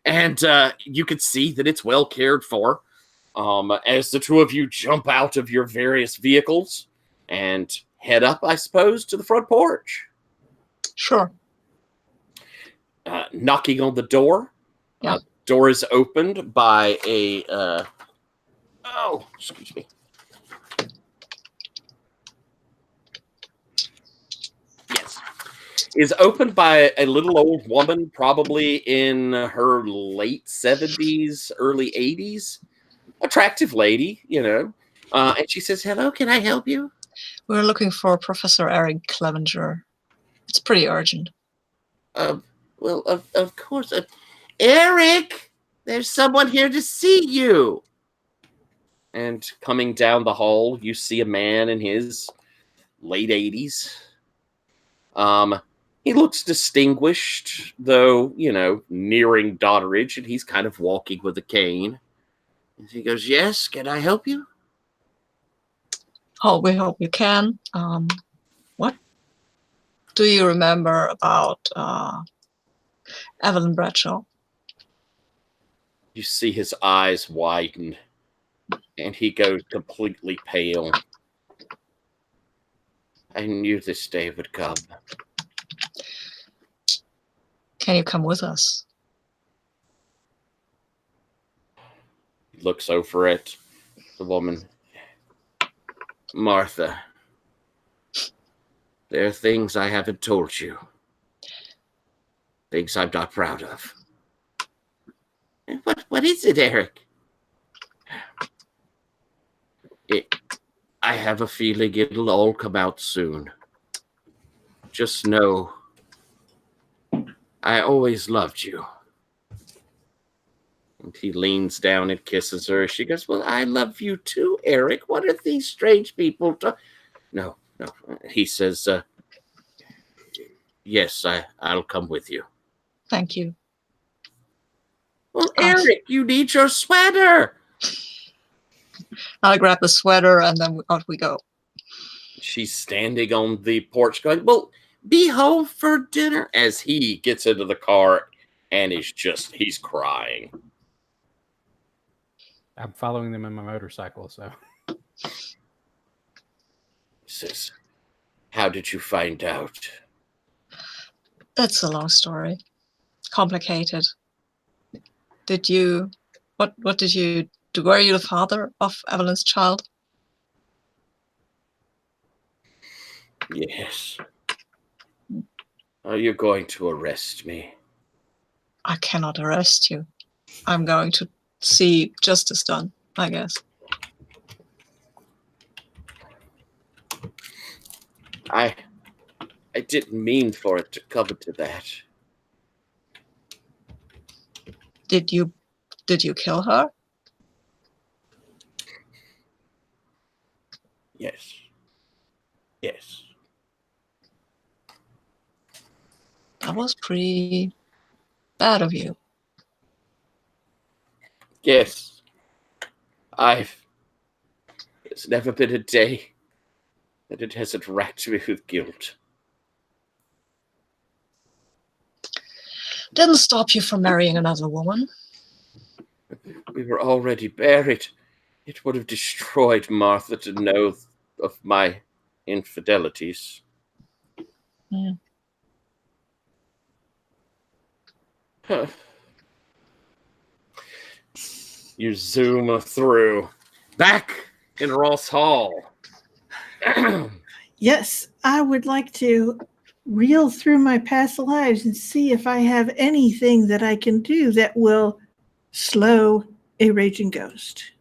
And you can see that it's well cared for. As the two of you jump out of your various vehicles and head up, I suppose, to the front porch. Sure. Knocking on the door. Yeah. Door is opened by a... excuse me. Yes. Is opened by a little old woman, probably in her late 70s, early 80s. Attractive lady, and she says, hello, can I help you? We're looking for Professor Eric Clevenger. It's pretty urgent. Well, of course. Eric, there's someone here to see you. And coming down the hall, you see a man in his late 80s. He looks distinguished, though, nearing Dodderidge, and he's kind of walking with a cane. And he goes, yes, can I help you? Oh, we hope you can. What do you remember about Evelyn Bradshaw? You see his eyes widen, and he goes completely pale. I knew this day would come. Can you come with us? He looks over at the woman. Martha, there are things I haven't told you. Things I'm not proud of. What is it, Eric? I have a feeling it'll all come out soon. Just know I always loved you. And he leans down and kisses her. She goes, well, I love you too, Eric. What are these strange people? No. He says, yes, I'll come with you. Thank you. Well, Eric, you need your sweater. I'll grab the sweater and then out we go. She's standing on the porch going, well, be home for dinner, as he gets into the car and he's crying. I'm following them in my motorcycle, so. He says, how did you find out? That's a long story. Complicated. What did you do? Were you the father of Evelyn's child? Yes. Are you going to arrest me? I cannot arrest you. I'm going to see justice done, I guess. I didn't mean for it to come to that. Did you kill her? Yes. Yes. That was pretty bad of you. Yes. There's never been a day that it hasn't racked me with guilt. Didn't stop you from marrying another woman. We were already married. It would have destroyed Martha to know of my infidelities. Hmm. Huh. You zoom through. Back in Ross Hall. Yes, I would like to reel through my past lives and see if I have anything that I can do that will slow a raging ghost.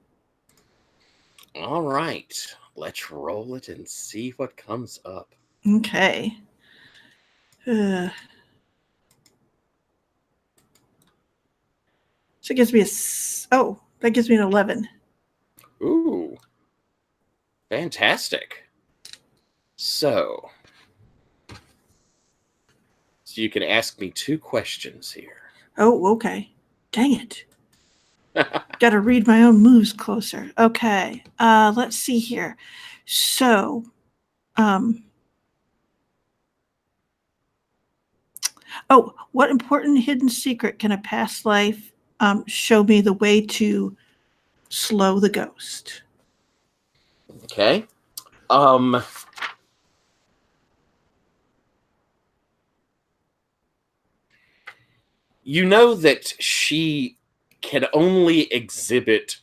All right. Let's roll it and see what comes up. Okay. So it gives me that gives me an 11. Ooh. Fantastic. So you can ask me 2 questions here. Oh, okay. Dang it. Got to read my own moves closer. Okay. Let's see here. So, what important hidden secret can a past life show me the way to slow the ghost? Okay. You know that she can only exhibit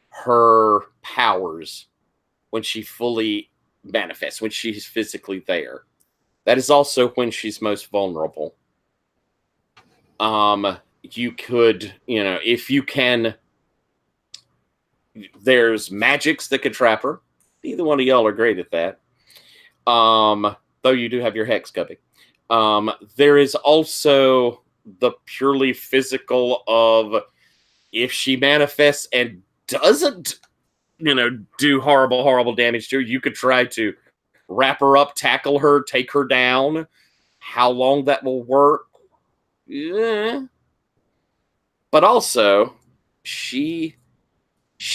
her powers when she fully manifests, when she's physically there. That is also when she's most vulnerable. You could, if you can, there's magics that could trap her. Neither one of y'all are great at that. Though you do have your hex coming. There is also the purely physical of if she manifests and doesn't, do horrible damage to her, you could try to wrap her up, tackle her, take her down. How long that will work? Yeah. But also, she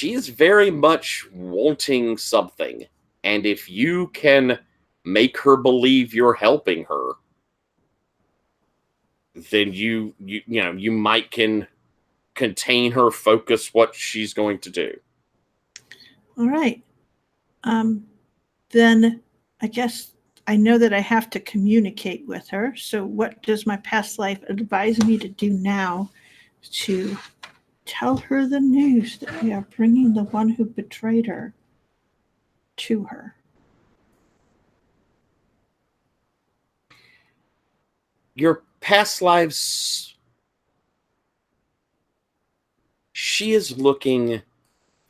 is very much wanting something. And if you can make her believe you're helping her, then you might can contain her, focus what she's going to do. All right. Then I guess I know that I have to communicate with her. So what does my past life advise me to do now to tell her the news that we are bringing the one who betrayed her to her? Your past lives, she is looking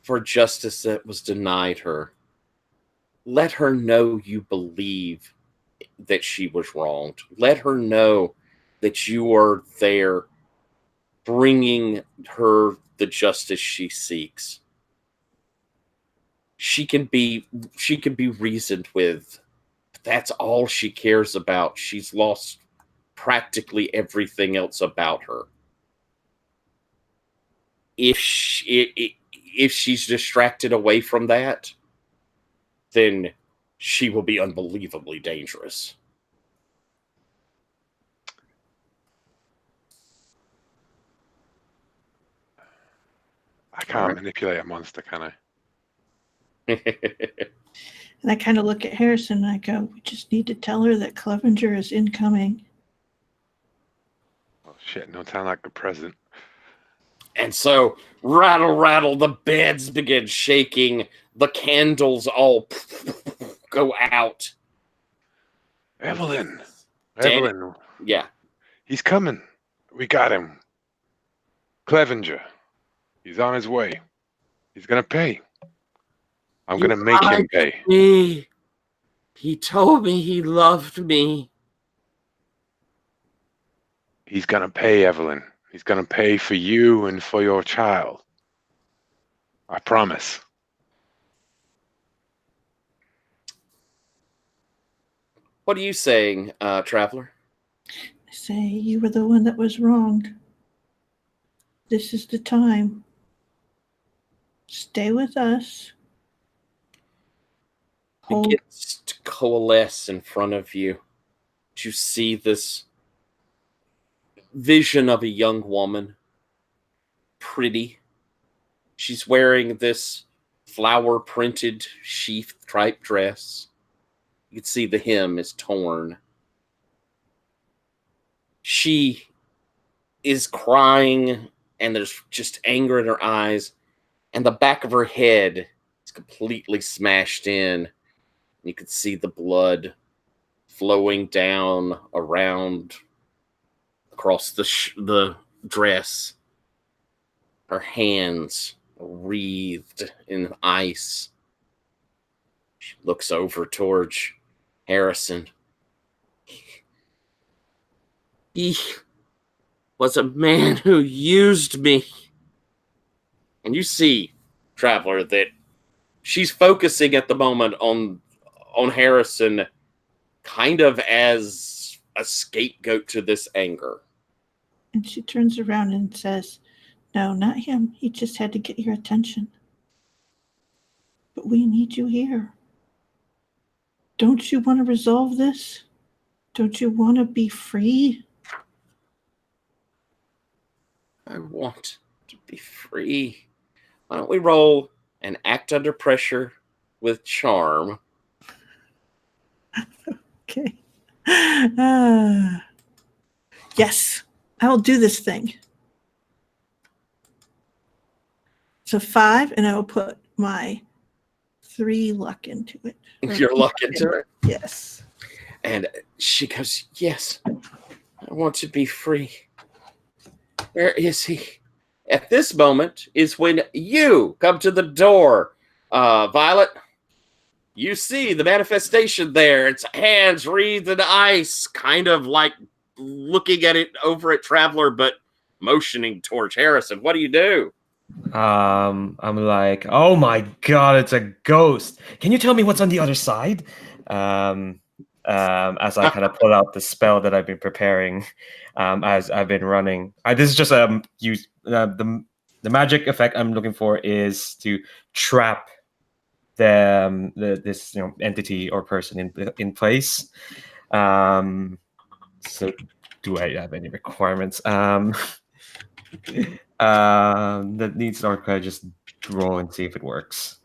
for justice that was denied her. Let her know you believe that she was wronged. Let her know that you are there bringing her the justice she seeks. She can be reasoned with. That's all she cares about. She's lost practically everything else about her. If she's distracted away from that, then she will be unbelievably dangerous. I can't manipulate a monster, can I? And I kind of look at Harrison and I go, we just need to tell her that Clevenger is incoming. Oh shit! No time like a present. And so, rattle, rattle, the beds begin shaking. The candles all go out. Evelyn, Danny- Evelyn, Yeah. he's coming. We got him. Clevenger, he's on his way. He's gonna pay. I'm gonna make him pay. Me. He told me he loved me. He's gonna pay, Evelyn. He's gonna pay for you and for your child. I promise. What are you saying, traveler? I say, you were the one that was wronged. This is the time. Stay with us. Hold. Begins to coalesce in front of you. You see this vision of a young woman, pretty. She's wearing this flower printed sheath type dress. You can see the hem is torn. She is crying, and there's just anger in her eyes, and the back of her head is completely smashed in. You can see the blood flowing down around across the dress. Her hands wreathed in ice. She looks over towards Harrison. He was a man who used me. And you see, traveler, that she's focusing at the moment on Harrison kind of as a scapegoat to this anger. And she turns around and says, no, not him. He just had to get your attention. But we need you here. Don't you want to resolve this? Don't you want to be free? I want to be free. Why don't we roll an act under pressure with charm? Okay. Yes, I will do this thing. So 5, and I will put my 3 luck into it. Your luck into it? Yes. And she goes, yes, I want to be free. Where is he? At this moment is when you come to the door. Violet, you see the manifestation there. Its hands wreathed in ice, kind of like looking at it over at Traveler, but motioning towards Harrison. What do you do? I'm like, oh my god, it's a ghost. Can you tell me what's on the other side? As I kind of pull out the spell that I've been preparing, as I've been running. This is just use the magic effect I'm looking for is to trap this entity or person in place. So do I have any requirements? That needs to I just roll and see if it works.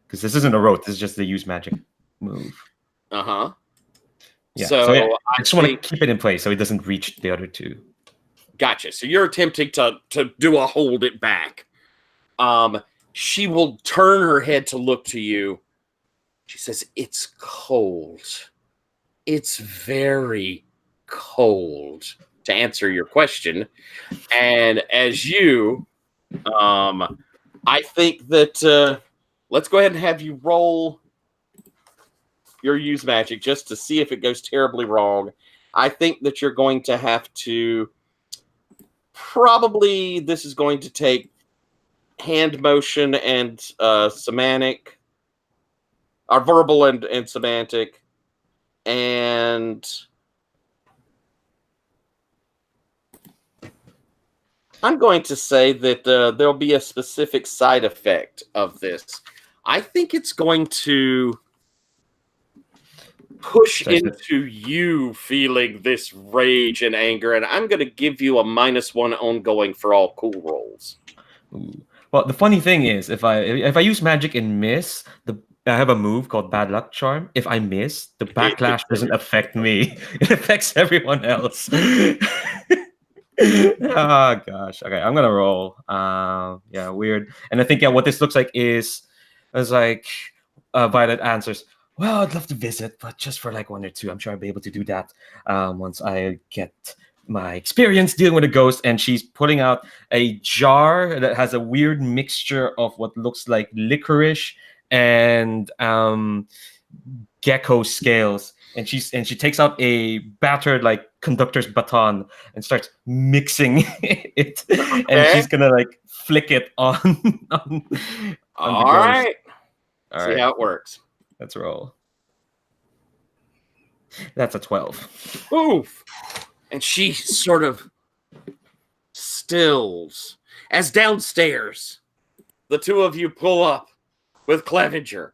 Because this isn't a rote, this is just the use magic move. Uh-huh. Yeah. So yeah, I just want to keep it in place so it doesn't reach the other two. Gotcha. So you're attempting to do a hold it back. She will turn her head to look to you. She says, it's cold. It's very cold, to answer your question. And as you, I think that let's go ahead and have you roll your use magic just to see if it goes terribly wrong. I think that you're going to have to probably, this is going to take hand motion and semantic, or verbal and semantic, and I'm going to say that there'll be a specific side effect of this. I think it's going to push into you feeling this rage and anger, and I'm going to give you a -1 ongoing for all cool rolls. Ooh. Well, the funny thing is, if I use magic and miss, I have a move called Bad Luck Charm. If I miss, the backlash doesn't affect me; it affects everyone else. Oh gosh. Okay, I'm gonna roll. Yeah, weird. And I think what this looks like is, like, Violet answers. Well, I'd love to visit, but just for like 1 or 2. I'm sure I'll be able to do that once I get my experience dealing with a ghost. And she's putting out a jar that has a weird mixture of what looks like licorice and gecko scales. And she takes out a battered like conductor's baton and starts mixing it. And she's gonna like flick it on the All ghost. right. All See right. how it works. Let's roll. That's a 12. Oof. And she sort of stills as downstairs the two of you pull up with Clevenger.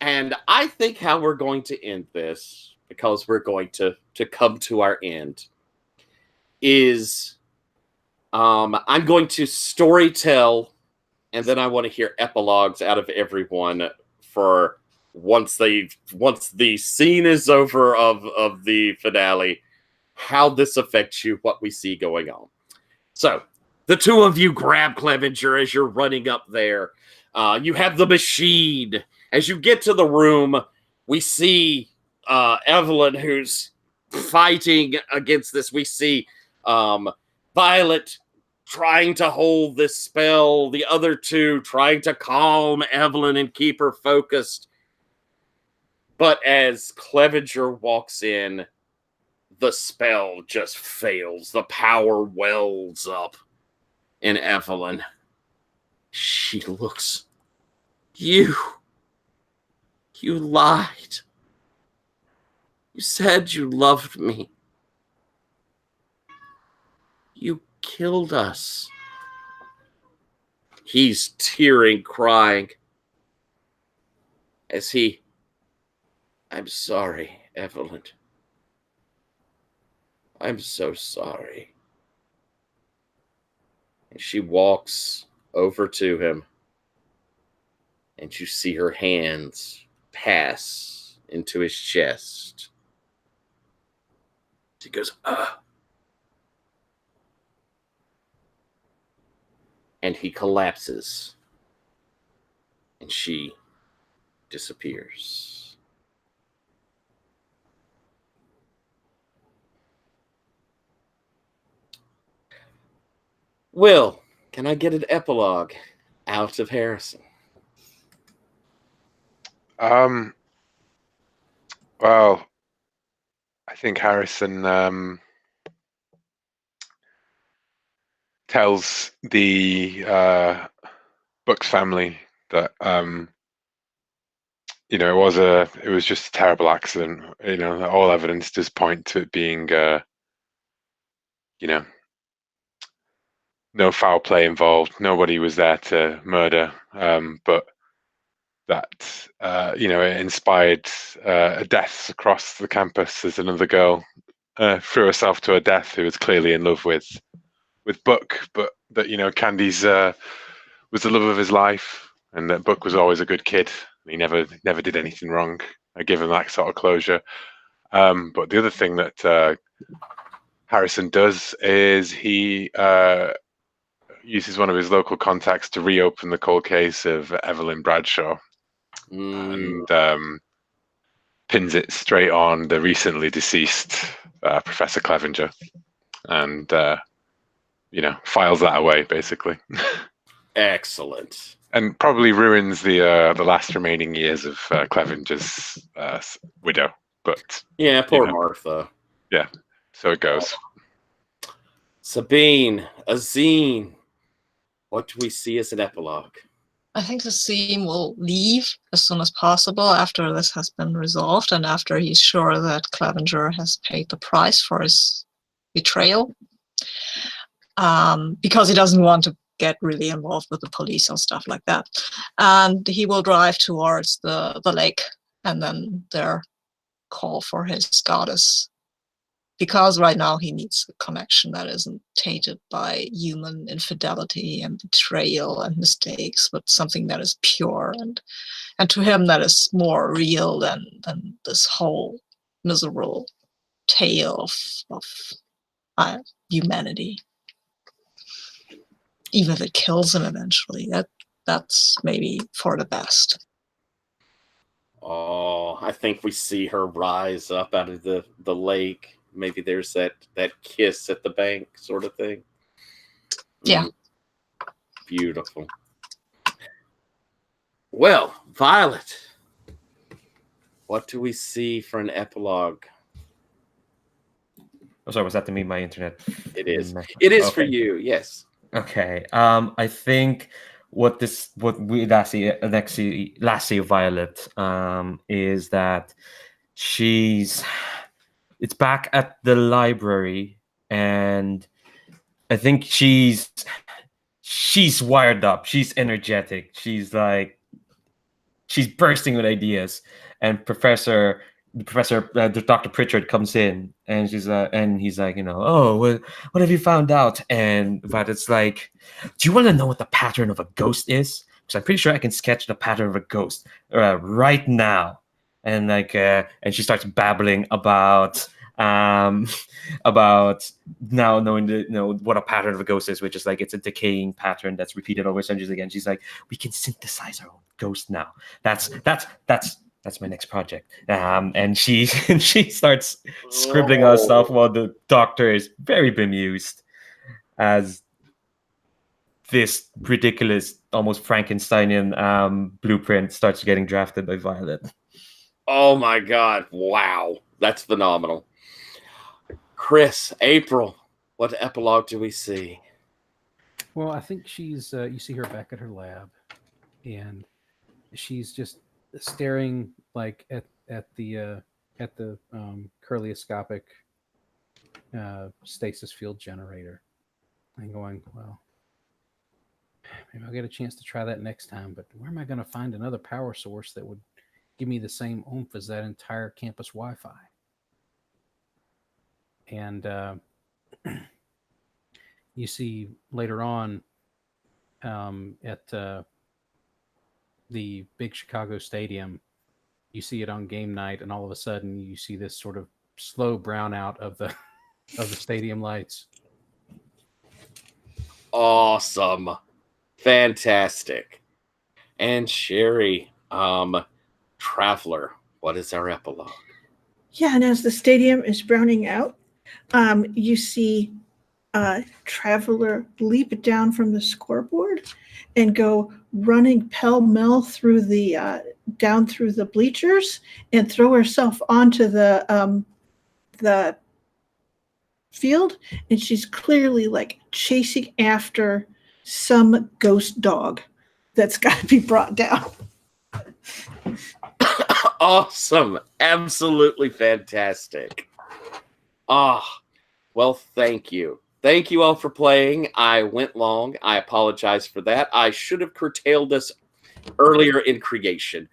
And I think how we're going to end this, because we're going to come to our end, is I'm going to story tell, and then I want to hear epilogues out of everyone for once the scene is over of the finale, how this affects you, what we see going on. So the two of you grab Clevenger as you're running up there. You have the machine. As you get to the room, we see Evelyn, who's fighting against this. We see Violet trying to hold this spell, the other two trying to calm Evelyn and keep her focused. But as Clevenger walks in, the spell just fails. The power wells up in Evelyn. She looks... You lied. You said you loved me. You killed us. He's tearing, crying. I'm sorry, Evelyn. I'm so sorry. And she walks over to him, and you see her hands pass into his chest. She goes, and he collapses, and she disappears. Will, can I get an epilogue out of Harrison? Well, I think Harrison tells the Bucks family that it was just a terrible accident. All evidence does point to it being no foul play involved. Nobody was there to murder, but that it inspired deaths across the campus. There's another girl threw herself to her death who was clearly in love with Buck, but that Candy's was the love of his life, and that Buck was always a good kid. He never did anything wrong. I give him that sort of closure. But the other thing that Harrison does is he uses one of his local contacts to reopen the cold case of Evelyn Bradshaw, and pins it straight on the recently deceased Professor Clevenger, and files that away basically. Excellent. And probably ruins the last remaining years of Clevenger's widow. But yeah, poor Martha. Yeah, so it goes. Sabine, Azine, what do we see as an epilogue? I think the scene will leave as soon as possible after this has been resolved and after he's sure that Clevenger has paid the price for his betrayal. Because he doesn't want to get really involved with the police and stuff like that. And he will drive towards the lake and then there call for his goddess because right now he needs a connection that isn't tainted by human infidelity and betrayal and mistakes, but something that is pure and to him that is more real than this whole miserable tale of humanity. Even if it kills him eventually, that's maybe for the best. Oh, I think we see her rise up out of the lake. Maybe there's that kiss at the bank sort of thing. Yeah. Beautiful. Well, Violet, what do we see for an epilogue? Oh, sorry, was that to me? My internet. It is. It is for Okay. you. Yes. Okay. I think what we last see of Violet is that it's back at the library, and I think she's wired up. She's energetic. She's bursting with ideas, and Dr. Pritchard comes in, and he's like, oh, what have you found out? And Violet's like, do you want to know what the pattern of a ghost is? Because I'm pretty sure I can sketch the pattern of a ghost right now. And and she starts babbling about now knowing what a pattern of a ghost is, which is like it's a decaying pattern that's repeated over centuries again. She's like, we can synthesize our own ghost now. That's my next project. And she starts scribbling out stuff while the doctor is very bemused as this ridiculous, almost Frankensteinian blueprint starts getting drafted by Violet. Oh my God. Wow. That's phenomenal. Chris, April, what epilogue do we see? Well, I think she's, you see her back at her lab, and she's just staring like at the curlioscopic stasis field generator and going, well, maybe I'll get a chance to try that next time, but where am I going to find another power source that would give me the same oomph as that entire campus Wi-Fi? And you see later on at the big Chicago stadium, you see it on game night, and all of a sudden you see this sort of slow brownout of the stadium lights. Awesome. Fantastic. And Sherry, Traveler, what is our epilogue? Yeah, and as the stadium is browning out, you see Traveler leap down from the scoreboard and go running pell-mell through the down through the bleachers and throw herself onto the field, and she's clearly like chasing after some ghost dog that's got to be brought down. Awesome. Absolutely fantastic. Well, thank you. Thank you all for playing. I went long. I apologize for that. I should have curtailed this earlier in creation.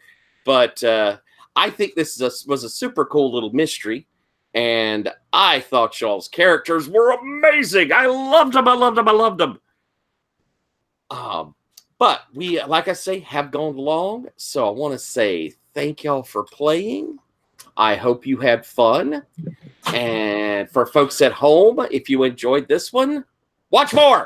But I think this was a super cool little mystery. And I thought y'all's characters were amazing. I loved them. I loved them. I loved them. But we, like I say, have gone long. So I want to say thank y'all for playing. I hope you had fun. And for folks at home, if you enjoyed this one, watch more.